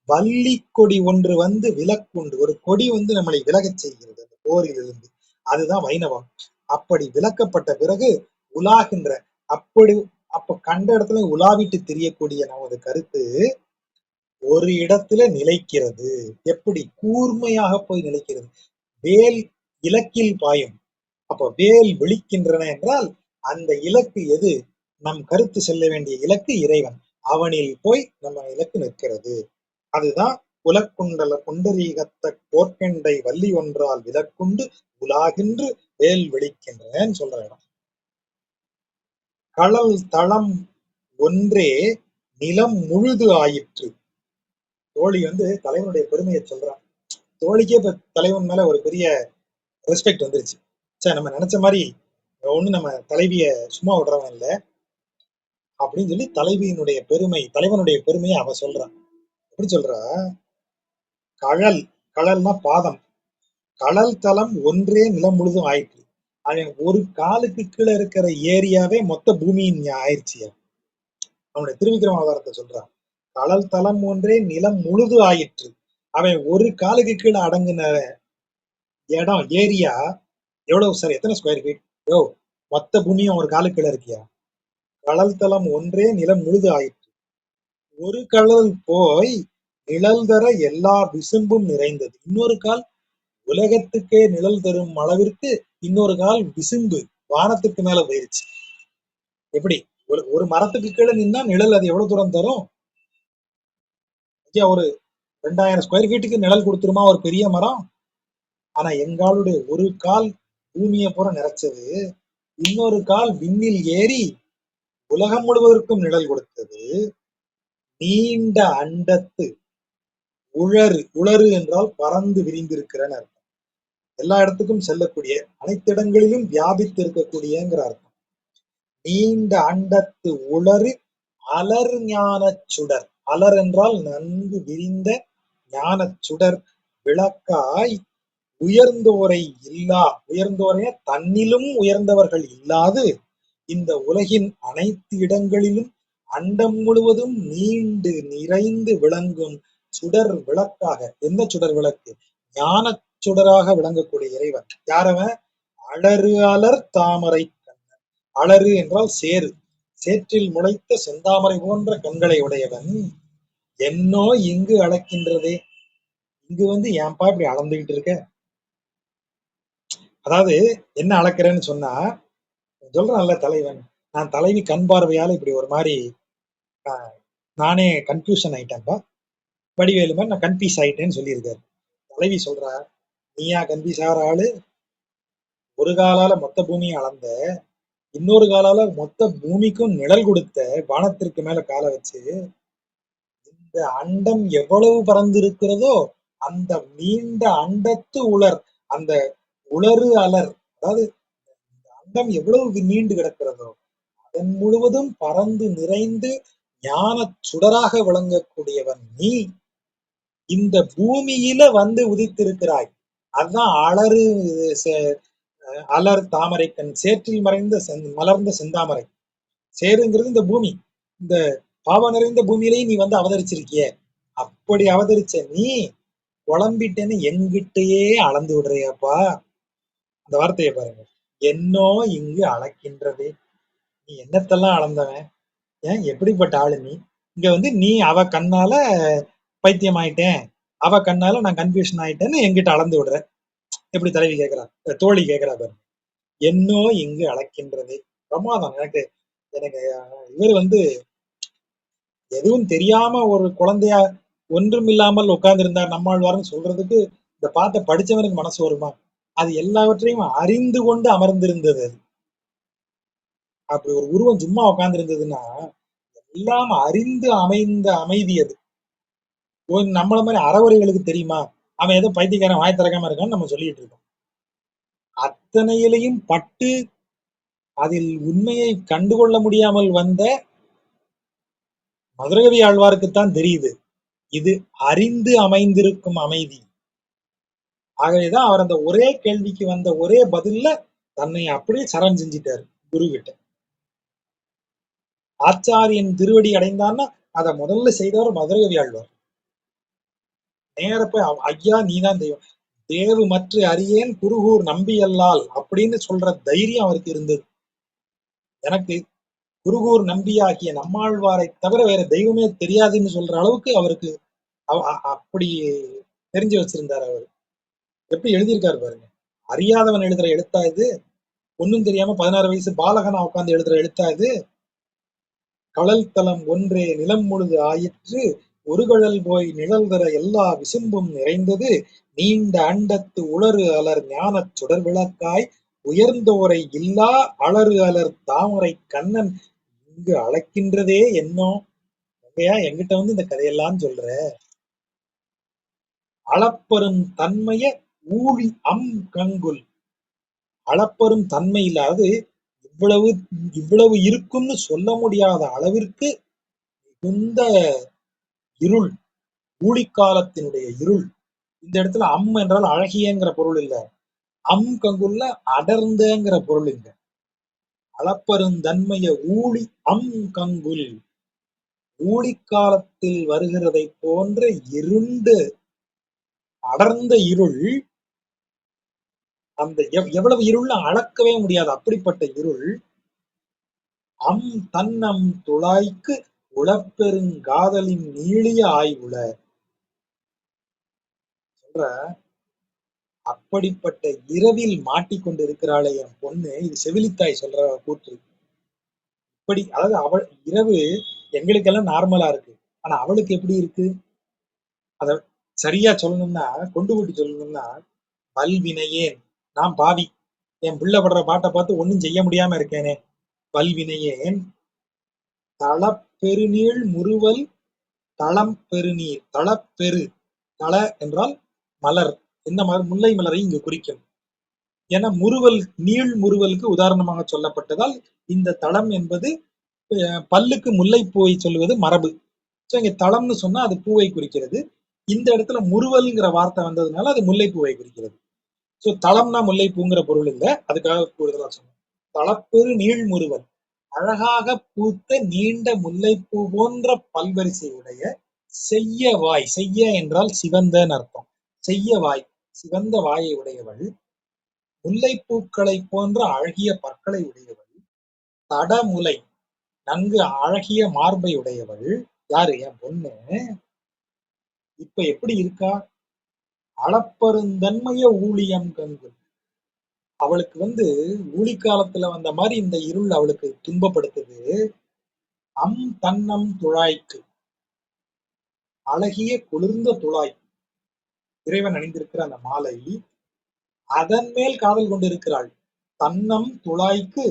Speaker 1: வள்ளி கொடி ஒன்று வந்து விலக்குண்டு. ஒரு கொடி வந்து நம்மளை விலகச் செய்கிறது அந்த போரிலிருந்து. அதுதான் வைணவம். அப்படி விலக்கப்பட்ட பிறகு உலாகின்ற, அப்படி அப்ப கண்ட இடத்துல உலாவிட்டு தெரியக்கூடிய நமது கருத்து ஒரு இடத்துல நிலைக்கிறது. எப்படி? கூர்மையாக போய் நிலைக்கிறது. வேல் இலக்கில் பாயும். அப்ப வேல் விழிக்கின்றன என்றால் அந்த இலக்கு எது? நம் கருத்து செல்ல வேண்டிய இலக்கு இறைவன். அவனில் போய் நம்ம இலக்கு நிற்கிறது. அதுதான் உலக்குண்டல புண்டரீகத்த போர்க்கெண்டை வள்ளி ஒன்றால் விலக்குண்டு உலாகின்று வேல் விழிக்கின்றனன்னு சொல்ற இடம். களல் தளம் ஒன்றே நிலம் முழுது ஆயிற்று. தோழி வந்து தலைவனுடைய பெருமையை சொல்றான். தோழிக்கே இப்ப தலைவன் மேல ஒரு பெரிய ரெஸ்பெக்ட் வந்துருச்சு. சார் நம்ம நினைச்ச மாதிரி ஒண்ணு நம்ம தலைவிய சும்மா விடுறவன் இல்ல அப்படின்னு சொல்லி தலைவியினுடைய பெருமை, தலைவனுடைய பெருமையை அவ சொல்றான். எப்படி சொல்றா? கழல், கழல்னா பாதம். களல் தளம் ஒன்றே நிலம் முழுதும் ஆயிற்று. அவன் ஒரு காலுக்கு கீழே இருக்கிற ஏரியாவே மொத்த பூமியின் ஆயிடுச்சு. அவனுடைய திருவிக்கிரம அவதாரத்தை சொல்றான். களல் தளம் ஒன்றே நிலம் முழுது ஆயிற்று. அவன் ஒரு காலுக்கு கீழே அடங்குன இடம் ஏரியா எவ்வளவு சார்? எத்தனை ஸ்கொயர் ஃபீட்? யோ, மொத்த பூமியும் ஒரு காலுக்கு கீழே இருக்கியா? களல் தளம் ஒன்றே நிலம் முழுது ஆயிற்று. ஒரு கழல் போய் நிழல் தர எல்லா விசும்பும் நிறைந்தது. இன்னொரு கால் உலகத்துக்கே நிழல் தரும் அளவிற்கு இன்னொரு கால் விசும்பு வானத்துக்கு மேல போயிருச்சு. எப்படி? ஒரு மரத்துக்கு கீழே நின்னா நிழல் அது எவ்வளவு தூரம் தரும்? ஐயா, ஒரு 2000 ஸ்கொயர் ஃபீட்டுக்கு நிழல் கொடுத்துருமா ஒரு பெரிய மரம்? ஆனா எங்காலுடைய ஒரு கால் பூமியை பூரா நிறைச்சது, இன்னொரு கால் விண்ணில் ஏறி உலகம் முழுவதற்கும் நிழல் கொடுத்தது. நீண்ட அண்டத்து உழறு, உளறு என்றால் பறந்து விரிந்திருக்கிறன்னு அர்த்தம். எல்லா இடத்துக்கும் செல்லக்கூடிய, அனைத்து இடங்களிலும் வியாபித்து இருக்கக்கூடியங்கிற அர்த்தம். நீண்ட அண்டத்து உளறு அலர் ஞானச் சுடர். அலர் என்றால் நன்கு விரிந்த ஞானச் சுடர் விளக்காய் உயர்ந்தோரை இல்லா, உயர்ந்தோரைய தன்னிலும் உயர்ந்தவர்கள் இல்லாது இந்த உலகின் அனைத்து இடங்களிலும் அண்டம் முழுவதும் நீண்டு நிறைந்து விளங்கும் சுடர் விளக்காக. எந்த சுடர் விளக்கு? ஞான சுடராக விளங்கக்கூடிய இறைவன். யாரவன்? அலறு அலர் தாமரை கண்ணன். அலறு என்றால் சேறு. சேற்றில் முளைத்த செந்தாமரை போன்ற கண்களை உடையவன். என்னோ இங்கு அளக்கின்றதே. இங்கு வந்து ஏன்பா இப்படி அளந்துகிட்டு இருக்க? அதாவது என்ன அளக்கிறேன்னு சொன்னா, சொல்றான்ல தலைவன், நான் தலைவி கண் பார்வையால இப்படி ஒரு மாதிரி நானே கன்ஃபியூஷன் ஆயிட்டேன்ப்பா. வடிவேலு மாதிரி நான் கன்ஃபியூஸ் ஆயிட்டேன்னு சொல்லியிருக்காரு. தலைவி சொல்றா, நீயா கன்ஃபியூஸ் ஆகிற ஆளு? ஒரு காலால மொத்த பூமியை அளந்த, இன்னொரு காலால மொத்த பூமிக்கும் நிழல் கொடுத்த, வானத்திற்கு மேல காலை வச்சு இந்த அண்டம் எவ்வளவு பறந்திருக்கிறதோ அந்த நீண்ட அண்டத்து உலர், அந்த உலரு அலர், அதாவது அண்டம் எவ்வளவு நீண்டு கிடக்கிறதோ அதன் முழுவதும் பறந்து நிறைந்து ஞான சுடராக விளங்கக்கூடியவன் நீ இந்த பூமியில வந்து உதித்திருக்கிறாய். அதான் அலறு அலர் தாமரைக்கண் சேற்றில் மறைந்த மலர்ந்த செந்தாமரை. சேருங்கிறது இந்த பூமி. இந்த பாவம் நிறைந்த பூமியிலேயே நீ வந்து அவதரிச்சிருக்கிய. அப்படி அவதரிச்ச நீ குழம்பிட்டேன்னு எங்கிட்டயே அளந்து விடுறியப்பா. அந்த வார்த்தையை பாருங்க. என்னோ இங்கு அளக்கின்றது. நீ என்னத்தெல்லாம் அளந்தவன்? ஏன் எப்படிப்பட்ட ஆளு நீ? இங்க வந்து நீ அவ கண்ணால பைத்தியம் ஆயிட்டேன், அவ கண்ணால நான் கன்ஃபியூஷன் ஆயிட்டேன்னு என்கிட்ட அளந்து விடுற. எப்படி தலைவி கேட்கிறா, தோழி கேட்கிறா பாரு. என்னோ இங்கு அளக்கின்றது. பிரமாதம். எனக்கு எனக்கு இவர் வந்து எதுவும் தெரியாம ஒரு குழந்தையா ஒன்றும் இல்லாமல் உட்கார்ந்திருந்தார் நம்மாழ்வார்னு சொல்றதுக்கு இந்த பாட்டை படிச்சவனுக்கு மனசு வருமா? அது எல்லாவற்றையும் அறிந்து கொண்டு அமர்ந்திருந்தது அது. அப்படி ஒரு உருவம் சும்மா உட்கார்ந்து இருந்ததுன்னா எல்லாம் அறிந்து அமைந்த அமைதி அது. நம்மள மாதிரி அறவுரைகளுக்கு தெரியுமா? அவன் ஏதோ பைத்தியக்காரன் வாய் திறக்காம இருக்கான்னு நம்ம சொல்லிட்டு இருக்கோம். அத்தனையிலையும் பட்டு அதில் உண்மையை கண்டுகொள்ள முடியாமல் வந்த மதுரகவி ஆழ்வாருக்குத்தான் தெரியுது இது அறிந்து அமைந்திருக்கும் அமைதி. ஆகவேதான் அவர் அந்த ஒரே கேள்விக்கு வந்த ஒரே பதில்ல தன்னை அப்படியே சரண் செஞ்சிட்டாரு குரு கிட்ட. ஆச்சாரியன் திருவடி அடைந்தான்னா அதை முதல்ல செய்தவர் மதுரகவி ஆழ்வார். நேர போய் ஐயா நீதான் தெய்வம், தேவு மற்ற அறியேன் குருகூர் நம்பியல்லால் அப்படின்னு சொல்ற தைரியம் அவருக்கு இருந்தது. எனக்கு குருகூர் நம்பியாகிய நம்மாழ்வாரை தவிர வேற தெய்வமே தெரியாதுன்னு சொல்ற அளவுக்கு அவருக்கு அப்படி தெரிஞ்சு வச்சிருந்தார் அவர். எப்படி எழுதியிருக்காரு பாருங்க. அறியாதவன் எழுதுற எழுத்தா இது? ஒன்னும் தெரியாம 16 வயசு பாலகனா உட்கார்ந்து எழுதுற எழுத்தா இது? கடல் தலம் ஒன்றே நிலம் முழுது ஆயிற்று ஒரு கழல் போய் நிழல் தர எல்லா விசும்பும் நிறைந்தது நீண்ட அண்டத்து உளறு அலர் ஞானச் சுடர் விளக்காய் உயர்ந்தோரை இல்லா அலறு அலர் தாமரை கண்ணன் இங்கு அளக்கின்றதே என்னோ. என்கிட்ட வந்து இந்த கதையெல்லாம் சொல்ற அளப்பெரும் தன்மைய ஊழி கங்குல். அளப்பெரும் தன்மை இல்லாது இவ்வளவு இவ்வளவு இருக்கும்னு சொல்ல முடியாத அளவிற்கு மிகுந்த இருள், ஊழிக்காலத்தினுடைய இருள். இந்த இடத்துல என்றால் அழகியங்கிற பொருள் இல்ல, கங்குல்ல அடர்ந்தங்கிற பொருள் இல்ல. அளப்பெருந்தன்மைய ஊழி கங்குல். ஊழிக்காலத்தில் வருகிறதை போன்ற இருண்டு அடர்ந்த இருள். அந்த எவ்வளவு இருள்னு அளக்கவே முடியாது அப்படிப்பட்ட இருள். தன்னம் துழாய்க்கு உளப்பெருங்காதலின் நீளிய ஆய்வுல சொல்ற. அப்படிப்பட்ட இரவில் மாட்டிக்கொண்டிருக்கிறாளே என் பொண்ணு. இது செவிலித்தாய் சொல்ற கூற்று. இப்படி அதாவது அவள் இரவு எங்களுக்கெல்லாம் நார்மலா இருக்கு, ஆனா அவளுக்கு எப்படி இருக்கு? அத சரியா சொல்லணும்னா, கொண்டு கூட்டி சொல்லணும்னா, வல்வினையேன் நான் பாவி, என் பிள்ளை படுற பாட்டை பார்த்து ஒன்னும் செய்ய முடியாம இருக்கேனே. வல்வினையேன் தளப்பெருநீள் முறுவல் தளம் பெருநீர். தளப்பெரு தள என்றால் மலர். என்ன மலர்? முல்லை மலரை இங்கு குறிக்கும். என முறுவல் நீள் முறுவலுக்கு உதாரணமாக சொல்லப்பட்டதால் இந்த தளம் என்பது பல்லுக்கு முல்லைப்பூவை சொல்லுவது மரபு. ஸோ இங்க தளம்னு சொன்னா அது பூவை குறிக்கிறது. இந்த இடத்துல முறுவல்ங்கிற வார்த்தை வந்ததுனால அது முல்லைப்பூவை குறிக்கிறது. ஸோ தளம்னா முல்லைப்பூங்கிற பொருள் இல்லை, அதுக்காக கூடுதலா சொன்னேன். தளப்பெரு நீள் முறுவல், அழகாக பூத்த நீண்ட முல்லைப்பூ போன்ற பல்வரிசை உடைய செய்ய வாய். செய்ய என்றால் சிவந்தன்னு அர்த்தம். செய்ய வாய், சிவந்த வாயை உடையவள், முல்லைப்பூக்களை போன்ற அழகிய பற்களை உடையவள், தடமுலை நன்கு அழகிய மார்பை உடையவள். யாரு? என் பொண்ணு. இப்ப எப்படி இருக்கா? அளப்பருந்தன்மைய ஊழியம் கங்கு. அவளுக்கு வந்து ஊழிக்காலத்துல வந்த மாதிரி இந்த இருள் அவளுக்கு துன்பப்படுத்துது. தன்னம் துழாய்க்கு, அழகிய குளிர்ந்த துழாய், இறைவன் அணிந்திருக்கிற அந்த மாலை, அதன் மேல் காதல் கொண்டிருக்கிறாள். தன்னம் துழாய்க்கு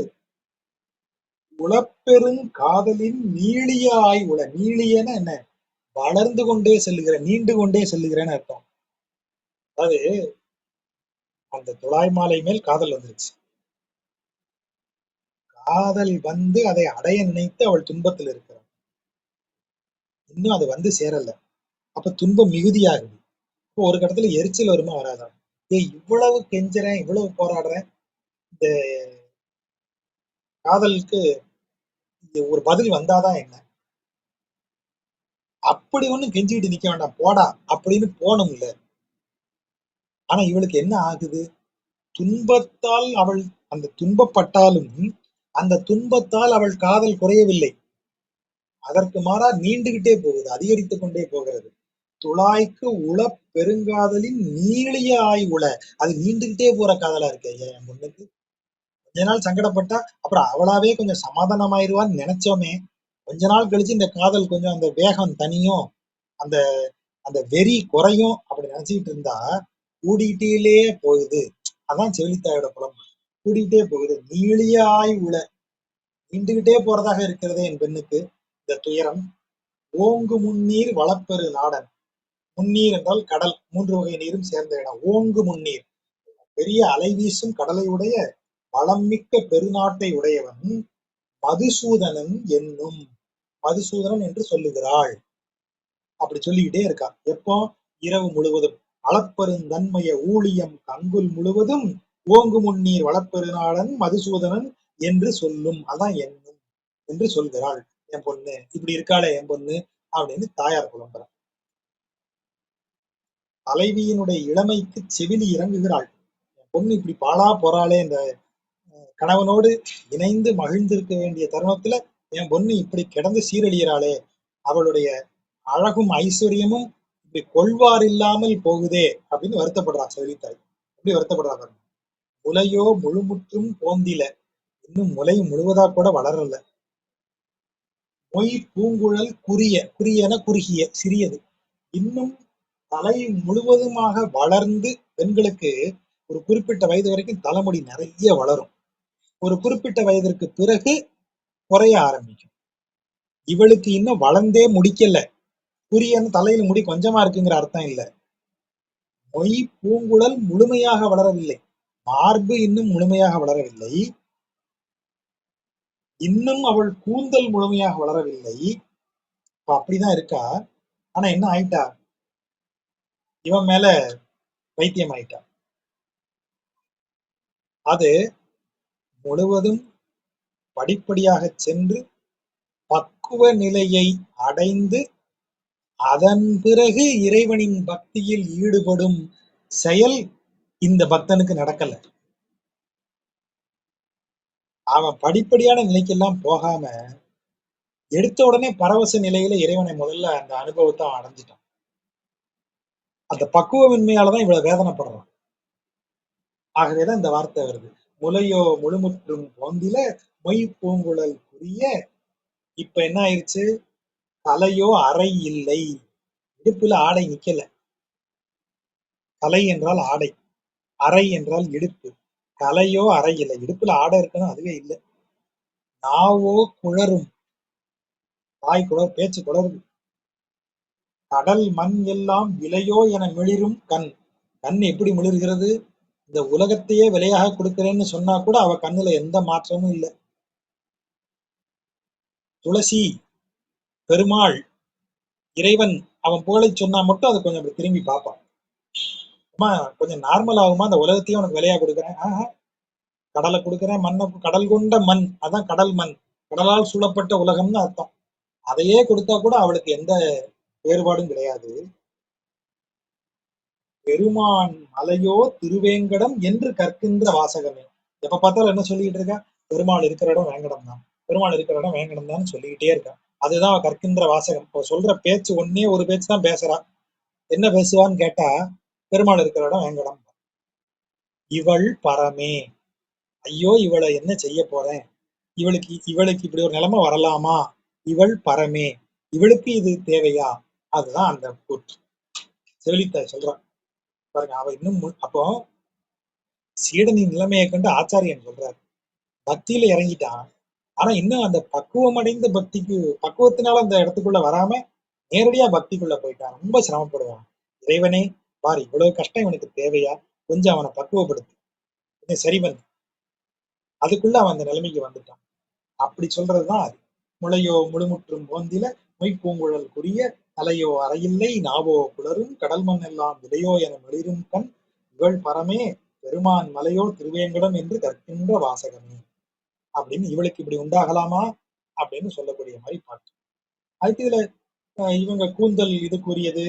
Speaker 1: உளப்பெருங் காதலின் நீளிய உள. நீளியன என்ன? வளர்ந்து கொண்டே செல்லுகிற, நீண்டு கொண்டே செல்லுகிறேன்னு அர்த்தம். அதாவது அந்த துழாய் மாலை மேல் காதல் வந்துருச்சு. காதல் வந்து அதை அடைய நினைத்து அவள் துன்பத்தில் இருக்கிறாள். இன்னும் அது வந்து சேரல. அப்ப துன்பம் மிகுதியாகுது. இப்போ ஒரு கட்டத்துல எரிச்சல் வருமா வராதா? ஏய் இவ்வளவு கெஞ்சுறேன், இவ்வளவு போராடுறேன், இந்த காதலுக்கு ஒரு பதில் வந்தாதான் என்ன? அப்படி ஒண்ணும் கெஞ்சிக்கிட்டு நிக்க வேண்டாம் போடா அப்படின்னு போணும்ல. ஆனா இவளுக்கு என்ன ஆகுது? துன்பத்தால் அவள் அந்த துன்பப்பட்டாலும் அந்த துன்பத்தால் அவள் காதல் குறையவில்லை. அதற்கு மாறா நீண்டுகிட்டே போகுது, அதிகரித்துக் கொண்டே போகிறது. துழாய்க்கு உளப் பெருங்காதலின் நீளிய ஆய் அது நீண்டுகிட்டே போற காதலா இருக்கு ஐயா என் பொண்ணுக்கு. கொஞ்ச நாள் சங்கடப்பட்டா அப்புறம் அவளாவே கொஞ்சம் சமாதானமாயிருவான்னு நினைச்சோமே, கொஞ்ச நாள் கழிச்சு இந்த காதல் கொஞ்சம் அந்த வேகம் தனியும், அந்த அந்த வெறி குறையும் அப்படி நினைச்சுக்கிட்டு இருந்தா கூடிக்கிட்டே போகுது. அதான் செவிலித்தாயோட புலம்பு. கூடிக்கிட்டே போகுது. நீளிய ஆய் நீண்டுகிட்டே போறதாக இருக்கிறதே என் பெண்ணுக்கு இந்த துயரம். ஓங்கு முன்னீர் வளப்பெரு நாடன். முன்னீர் என்றால் கடல். மூன்று வகை நீரும் சேர்ந்த இடம். ஓங்கு முன்னீர். பெரிய அலை வீசும் கடலை உடைய வளம் மிக்க பெருநாட்டை உடையவன் மதுசூதனன் என்னும் மதுசூதனன் என்று சொல்லுகிறாள். அப்படி சொல்லிக்கிட்டே இருக்கா. எப்போ? இரவு முழுவதும். அளப்பெருந்தன்மைய ஊழியம் கங்குல் முழுவதும் ஓங்கு முன்னீர் வளப்பெருநாடன் மதுசூதனன் என்று சொல்லும். அதான் என்னும் என்று சொல்கிறாள் என் பொண்ணு. இப்படி இருக்காளே என் பொண்ணு அப்படின்னு தாயார் புலம்புறார். தலைவியினுடைய இளமைக்கு செவிலி இறங்குகிறாள். என் பொண்ணு இப்படி பாழா போறாளே, இந்த கணவனோடு இணைந்து மகிழ்ந்திருக்க வேண்டிய தருணத்துல என் பொண்ணு இப்படி கிடந்து சீரழிகிறாளே, அவளுடைய அழகும் ஐஸ்வர்யமும் இப்படி கொள்வார் இல்லாமல் போகுதே அப்படின்னு வருத்தப்படுறா செவிலித்தாய். எப்படி வருத்தப்படுறா பாருங்க. முலையோ முழுமுற்றும் போந்தில. இன்னும் முலை முழுவதா கூட வளரல. மொய் பூங்குழல் குறியன குறுகிய சிறியது. இன்னும் தலை முழுவதுமாக வளர்ந்து பெண்களுக்கு ஒரு குறிப்பிட்ட வயது வரைக்கும் தலைமுடி நிறைய வளரும். ஒரு குறிப்பிட்ட வயதிற்கு பிறகு குறைய ஆரம்பிக்கும். இவளுக்கு இன்னும் வளர்ந்தே முடிக்கல. குறியன்னு தலையில முடி கொஞ்சமா இருக்குங்கிற அர்த்தம் இல்ல. மொய் பூங்குழல் முழுமையாக வளரவில்லை. மார்பு இன்னும் முழுமையாக வளரவில்லை. இன்னும் அவள் கூந்தல் முழுமையாக வளரவில்லை. இப்ப அப்படிதான் இருக்கா. ஆனா என்ன ஆயிட்டா? இவன் மேல பைத்தியம் ஆயிட்டா. அது முழுவதும் படிப்படியாகச் சென்று பக்குவ நிலையை அடைந்து அதன் பிறகு இறைவனின் பக்தியில் ஈடுபடும் செயல் இந்த பக்தனுக்கு நடக்கல. அவன் படிப்படியான நிலைக்கெல்லாம் போகாம எடுத்த உடனே பரவச நிலையில இறைவனை முதல்ல அந்த அனுபவத்தை அவன் அடைஞ்சிட்டான். அந்த பக்குவமின்மையாலதான் இவ்வளவு வேதனைப்படுறான். ஆகவேதான் இந்த வார்த்தை வருது. முலையோ முழுமுற்றும் போந்தில மொய் பூங்குழல் புரிய. இப்ப என்ன ஆயிருச்சு? தலையோ அறை இல்லை. இடுப்புல ஆடை நிக்கல. தலை என்றால் ஆடை, அறை என்றால் இடுப்பு. தலையோ அறை இல்லை. இடுப்புல ஆடை இருக்கணும், அதுவே இல்லை. நாவோ குழறும். வாய் குளர், பேச்சு குளறுது. கடல் மண் எல்லாம் விலையோ என மிளிரும் கண். கண் எப்படி மிளிர்கிறது? இந்த உலகத்தையே விலையாக கொடுக்கிறேன்னு சொன்னா கூட அவ கண்ணுல எந்த மாற்றமும் இல்லை. துளசி, பெருமாள், இறைவன் அவன் புகழை சொன்னா மட்டும் அதை கொஞ்சம் அப்படி திரும்பி பார்ப்பான். அம்மா கொஞ்சம் நார்மல் ஆகுமா? அந்த உலகத்தையும் உனக்கு விலையா கொடுக்குறேன். கடலை கொடுக்குறேன், மண்ணை கடல் கொண்ட மண், அதான் கடல் மண், கடலால் சூழப்பட்ட உலகம்னு அர்த்தம். அதையே கொடுத்தா கூட அவளுக்கு எந்த வேறுபாடும் கிடையாது. பெருமான் மலையோ திருவேங்கடம் என்று கற்கின்ற வாசகமே. எப்ப பார்த்தாலும் என்ன சொல்லிட்டு இருக்கா? பெருமாள் இருக்கிற இடம் வேங்கடம் தான், பெருமாள் இருக்கிற இடம் வேங்கடம் தான் சொல்லிக்கிட்டே இருக்கா. அதுதான் அவ கற்கின்ற வாசகம். இப்போ சொல்ற பேச்சு ஒன்னே ஒரு பேச்சு தான் பேசுறா. என்ன பேசுவான்னு கேட்டா, பெருமாள் இருக்கிற இடம் வேங்கடம். இவள் பரமே. ஐயோ இவளை என்ன செய்ய போறேன், இவளுக்கு இவளுக்கு இப்படி ஒரு நிலைமை வரலாமா, இவள் பரமே, இவளுக்கு இது தேவையா? அதுதான் அந்த கூற்று. செவிலித்தாய் சொல்றான் பாருங்க. அவ இன்னும் அப்போ சீடனின் நிலைமையை கண்டு ஆச்சாரியன் சொல்றாரு, பக்தியில இறங்கிட்டான். ஆனா இன்னும் அந்த பக்குவம் அடைந்த பக்திக்கு பக்குவத்தினால அந்த இடத்துக்குள்ள வராம நேரடியா பக்திக்குள்ள போயிட்டான். ரொம்ப சிரமப்படுவான். இறைவனே பாரு, இவ்வளவு கஷ்டம் இவனுக்கு தேவையா? கொஞ்சம் அவனை பக்குவப்படுத்து, கொஞ்சம் சரி பண்ணு. அதுக்குள்ள அவன் அந்த நிலைமைக்கு வந்துட்டான். அப்படி சொல்றதுதான் அது. முளையோ முழுமுற்றும் போந்தில மொய்ப்பூங்குழல் குறிய தலையோ அறையில்லை நாவோ புலரும் கடல் மண் எல்லாம் விலையோ என மிளிரும் கண் இவள் பரமே பெருமான் மலையோ திருவேங்கடம் என்று கற்கின்ற வாசகமே அப்படின்னு இவளுக்கு இப்படி உண்டாகலாமா அப்படின்னு சொல்லக்கூடிய மாதிரி பாட்டு. அதுக்கு இதுல இவங்க கூந்தல் இதுக்குரியது,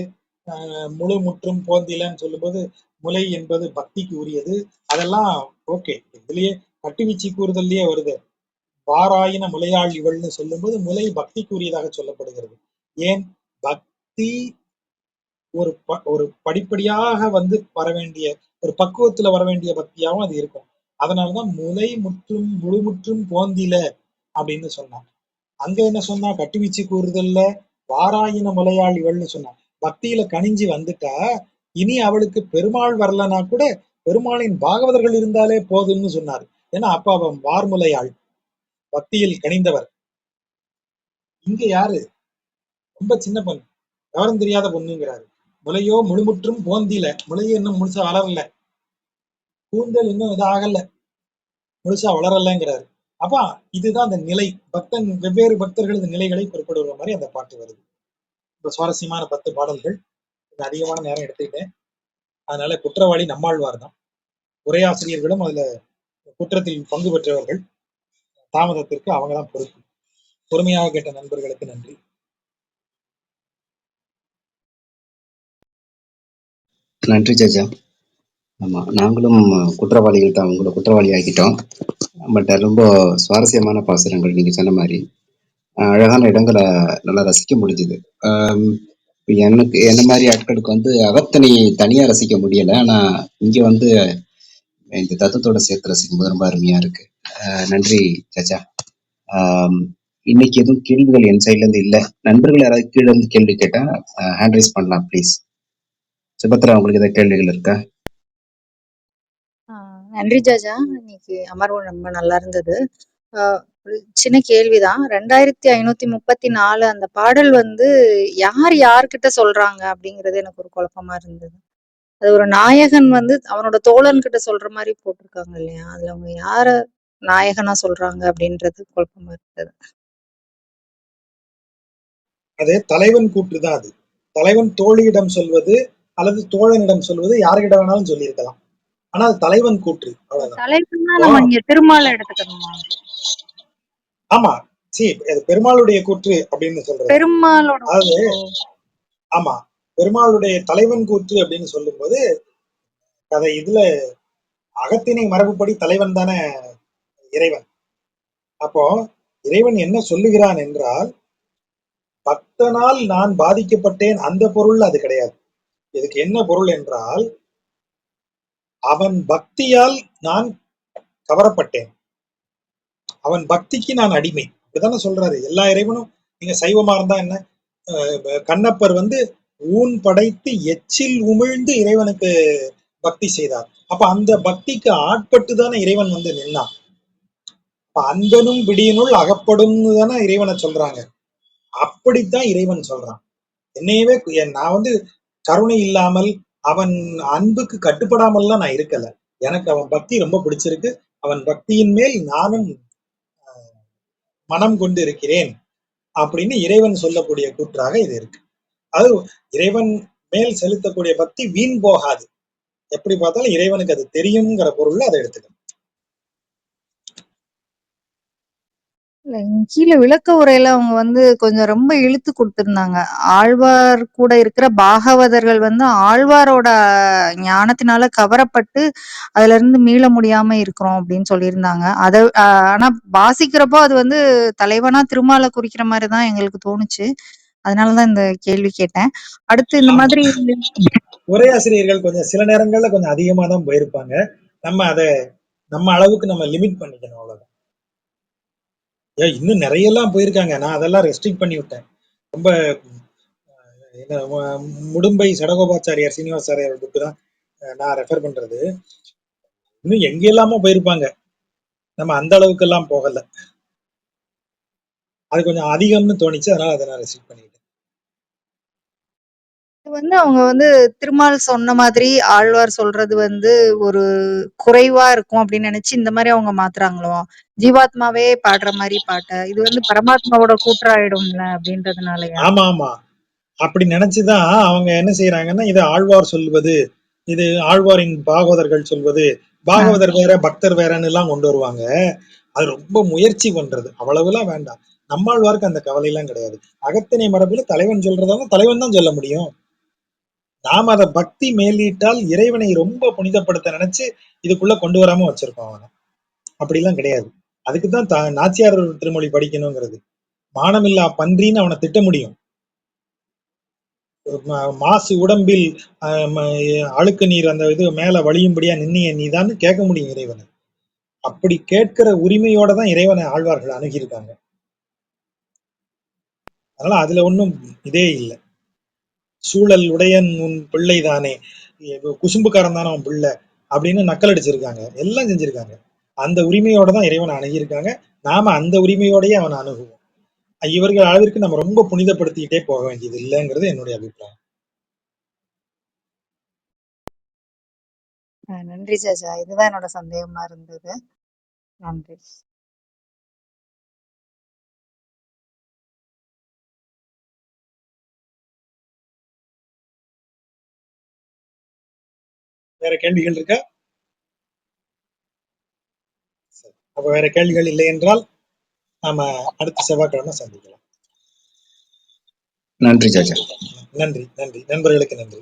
Speaker 1: முழு முற்றும் போந்திலன்னு சொல்லும்போது முலை என்பது பக்திக்கு உரியது. அதெல்லாம் ஓகே. இதுலயே கட்டுவீச்சு கூறுதல்லயே வருது. வாராயின முலையாள் இவள்னு சொல்லும்போது முலை பக்திக்குரியதாக சொல்லப்படுகிறது. ஏன் பக்தி ஒரு படிப்படியாக வந்து வர வேண்டிய ஒரு பக்குவத்துல வர வேண்டிய பக்தியாகவும் அது இருக்கும். அதனாலதான் முலை முற்றும் முழுமுற்றும் போந்தில அப்படின்னு சொன்னான். அங்க என்ன சொன்னா கட்டுவீச்சு கூறுதல்ல வாராயின முலையாள் இவள்னு சொன்னான். பக்தியில கனிஞ்சு வந்துட்டா இனி அவளுக்கு பெருமாள் வரலனா கூட பெருமாளின் பாகவதர்கள் இருந்தாலே போதும்னு சொன்னார். ஏன்னா அப்ப அவன் வார்முலையாள், பக்தியில் கனிந்தவர். இங்க யாரு ரொம்ப சின்ன பொண்ணு, விவரம் தெரியாத பொண்ணுங்கிறாரு. முலையோ முழுமுற்றும் போந்தில, முலையோ இன்னும் முழுசா வளரல, கூந்தல் இன்னும் இதாகல, முழுசா வளரலங்கிறாரு. அப்ப இதுதான் அந்த நிலை. பக்தன் வெவ்வேறு பக்தர்களது நிலைகளை குறிப்பிடுற மாதிரி அந்த பாட்டு வருது. இப்ப சுவாரஸ்யமான 10 பாடல்கள். அதிகமான நேரம் எடுத்துக்கிட்டேன். அதனால குற்றவாளி நம்மாழ்வார் தான். உரையாசிரியர்களும் அதுல குற்றத்தில் பங்கு பெற்றவர்கள். தாமதத்திற்கு அவங்க தான் பொறுப்பு. பொறுமையாக கேட்ட நண்பர்களுக்கு நன்றி.
Speaker 2: நன்றி ஜஜா. ஆமா, நாங்களும் குற்றவாளிகள் தான், உங்களை குற்றவாளி ஆக்கிட்டோம். பட் ரொம்ப சுவாரஸ்யமான பாசுரங்கள் நீங்க சொன்ன மாதிரி. அழகான இடங்களை நல்லா ரசிக்க முடிஞ்சுது. எனக்கு என்ன மாதிரி ஆட்களுக்கு வந்து அகத்தனி தனியா ரசிக்க முடியல. ஆனா இங்க வந்து இந்த தத்துவத்தோட சேர்த்து ரசிக்கும் போது ரொம்ப அருமையா இருக்கு. நன்றி ஜஜா. இன்னைக்கு எதுவும் கேள்விகள் என் சைட்ல இருந்து இல்ல. நண்பர்கள் யாராவது கீழே இருந்து கேள்வி கேட்டா ஹேண்ட் ரைஸ் பண்ணலாம் ப்ளீஸ். சுபத்ரா, உங்களுக்கு ஏதாவது கேள்விகள் இருக்கா?
Speaker 3: நன்றி ஜாஜா. இன்னைக்கு அமர்வு ரொம்ப நல்லா இருந்தது. ஒரு சின்ன கேள்விதான். 2534 அந்த பாடல் வந்து யார்கிட்ட சொல்றாங்க அப்படிங்கிறது எனக்கு ஒரு குழப்பமா இருந்தது. அது ஒரு நாயகன் வந்து அவனோட தோழன் கிட்ட சொல்ற மாதிரி போட்டிருக்காங்க இல்லையா? அதுல அவங்க யார நாயகனா சொல்றாங்க அப்படின்றது குழப்பமா இருந்தது.
Speaker 1: அது தலைவன் கூற்றுதான். அது தலைவன் தோழியிடம் சொல்வது அல்லது தோழனிடம் சொல்வது யாருகிட்ட வேணாலும் சொல்லியிருக்கலாம். ஆனா அது தலைவன் கூற்று, அவ்வளவுதான்.
Speaker 3: தலைவன்னா நம்ம இங்க திருமாலை எடுத்துக்கணுமா?
Speaker 1: ஆமா, அது பெருமாளுடைய கூற்று அப்படின்னு சொல்றது.
Speaker 3: பெருமாளோட
Speaker 1: அதாவது ஆமா, பெருமாளுடைய தலைவன் கூற்று அப்படின்னு சொல்லும்போது அதை இதுல அகத்திணை மரபுப்படி தலைவன் தானே இறைவன். அப்போ இறைவன் என்ன சொல்லுகிறான் என்றால், பக்தனால் நான் பாதிக்கப்பட்டேன், அந்த பொருள் அது கிடையாது. இதுக்கு என்ன பொருள் என்றால், அவன் பக்தியால் நான் கவரப்பட்டேன், அவன் பக்திக்கு நான் அடிமை. இப்படித்தானே சொல்றாரு எல்லா இறைவனும். நீங்க சைவமா இருந்தா என்ன, கண்ணப்பர் வந்து ஊன் படைத்து எச்சில் உமிழ்ந்து இறைவனுக்கு பக்தி செய்தார். அப்ப அந்த பக்திக்கு ஆட்பட்டு தானே இறைவன் வந்து நின்னான். அன்பனும் பிடியினுள் அகப்படும் தானே இறைவனை சொல்றாங்க. அப்படித்தான் இறைவன் சொல்றான். என்னையவே நான் வந்து கருணை இல்லாமல் அவன் அன்புக்கு கட்டுப்படாமல்லாம் நான் இருக்கல. எனக்கு அவன் பக்தி ரொம்ப பிடிச்சிருக்கு. அவன் பக்தியின் மேல் நானும் மனம் கொண்டு இருக்கிறேன் அப்படின்னு இறைவன் சொல்லக்கூடிய கூற்றாக இது இருக்கு. அது இறைவன் மேல் செலுத்தக்கூடிய பக்தி வீண் போகாது. எப்படி பார்த்தாலும் இறைவனுக்கு அது தெரியுங்கிற பொருள்ல அதை எடுத்துக்கணும்.
Speaker 3: கீழே விளக்க உரையில அவங்க வந்து கொஞ்சம் ரொம்ப இழுத்து கொடுத்திருந்தாங்க. ஆழ்வார் கூட இருக்கிற பாகவதர்கள் வந்து ஆழ்வாரோட ஞானத்தினால கவரப்பட்டு அதுல இருந்து மீள முடியாம இருக்கிறோம் அப்படின்னு சொல்லியிருந்தாங்க. அத ஆனா வாசிக்கிறப்போ அது வந்து தலைவனா திருமாலை குறிக்கிற மாதிரிதான் எங்களுக்கு தோணுச்சு. அதனாலதான் இந்த கேள்வி கேட்டேன். அடுத்து இந்த மாதிரி
Speaker 1: உரையாசிரியர்கள் கொஞ்சம் சில நேரங்கள்ல கொஞ்சம் அதிகமா தான் போயிருப்பாங்க. நம்ம அதை நம்ம அளவுக்கு நம்ம லிமிட் பண்ணிக்கணும், அவ்வளவுதான். இன்னும் நிறைய எல்லாம் போயிருக்காங்க. நான் அதெல்லாம் ரெஸ்ட்ரிக்ட் பண்ணி விட்டேன். ரொம்ப முடும்பை சடகோபாச்சாரியார் சீனிவாசாரியார் புக்கு தான் நான் ரெஃபர் பண்றது. இன்னும் எங்க எல்லாமோ போயிருப்பாங்க. நம்ம அந்த அளவுக்கு எல்லாம் போகல. அது கொஞ்சம் அதிகம்னு தோணிச்சு, அதனால அதை நான் ரெஸ்ட்ரிக்ட் பண்ணிட்டேன்.
Speaker 3: வந்து அவங்க வந்து திருமால் சொன்ன மாதிரி ஆழ்வார் சொல்றது வந்து ஒரு குறைவா இருக்கும் அப்படின்னு நினைச்சு இந்த மாதிரி அவங்க மாத்துறாங்களோ? ஜீவாத்மாவே பாடுற மாரி பாட்ட. இது வந்து பரமாத்மாவோட கூற்றாயிடும்ல அப்படின்றதுனாலயா?
Speaker 1: ஆமா, ஆமா. அப்படி நினைச்சுதான் அவங்க என்ன செய்யறாங்கன்னா, இது ஆழ்வார் சொல்வது, இது ஆழ்வாரின் பாகவதர்கள் சொல்வது,
Speaker 3: ஆ.
Speaker 1: பாகவதர் வேற, பக்தர் வேறன்னு எல்லாம் கொண்டு வருவாங்க. அது ரொம்ப முயற்சி பண்றது. அவ்வளவுலாம் வேண்டாம். நம்மாழ்வாருக்கு அந்த கவலை எல்லாம் கிடையாது. அகத்திணை மரபுல தலைவன் சொல்றதால தலைவன் தான் சொல்ல முடியும். நாம அத பக்தி மேலீட்டால் இறைவனை ரொம்ப புனிதப்படுத்த நினைச்சு இதுக்குள்ள கொண்டு வராம வச்சிருக்கோம் அவன. அப்படிலாம் கிடையாது. அதுக்குதான் நாச்சியார் திருமொழி படிக்கணுங்கிறது. மானமில்லா பன்றின்னு அவனை திட்ட முடியும். மாசு உடம்பில் அழுக்கு நீர் அந்த இது மேல வழியும்படியா நின்னிய நீதான்னு கேட்க முடியும் இறைவனை. அப்படி கேட்கிற உரிமையோட தான் இறைவனை ஆழ்வார்கள் அணுகியிருக்காங்க. அதனால அதுல ஒண்ணும் இதே இல்லை. சூழல் உடையன் உன் பிள்ளை தானே, குசும்புக்காரன் தானே உன் பிள்ளை அப்படின்னு நக்கல் அடிச்சிருக்காங்க, எல்லாம் செஞ்சிருக்காங்க. அந்த உரிமையோட தான் இறைவனை அணுகியிருக்காங்க. நாம அந்த உரிமையோடயே அவனை அணுகுவோம். இவர்கள் அளவிற்கு நம்ம ரொம்ப புனிதப்படுத்திக்கிட்டே போக வேண்டியது இல்லைங்கிறது என்னுடைய அபிப்பிராயம்.
Speaker 3: நன்றி ஜாஜா. இதுதான் என்னோட சந்தேகமா இருந்தது. நன்றி.
Speaker 1: வேற கேள்விகள் இருக்கா? அப்ப வேற கேள்விகள் இல்லை என்றால் நாம அடுத்த செவ்வாய்க்கிழமை சந்திக்கலாம்.
Speaker 2: நன்றி ஜாஜா.
Speaker 1: நன்றி, நன்றி. நண்பர்களுக்கு நன்றி.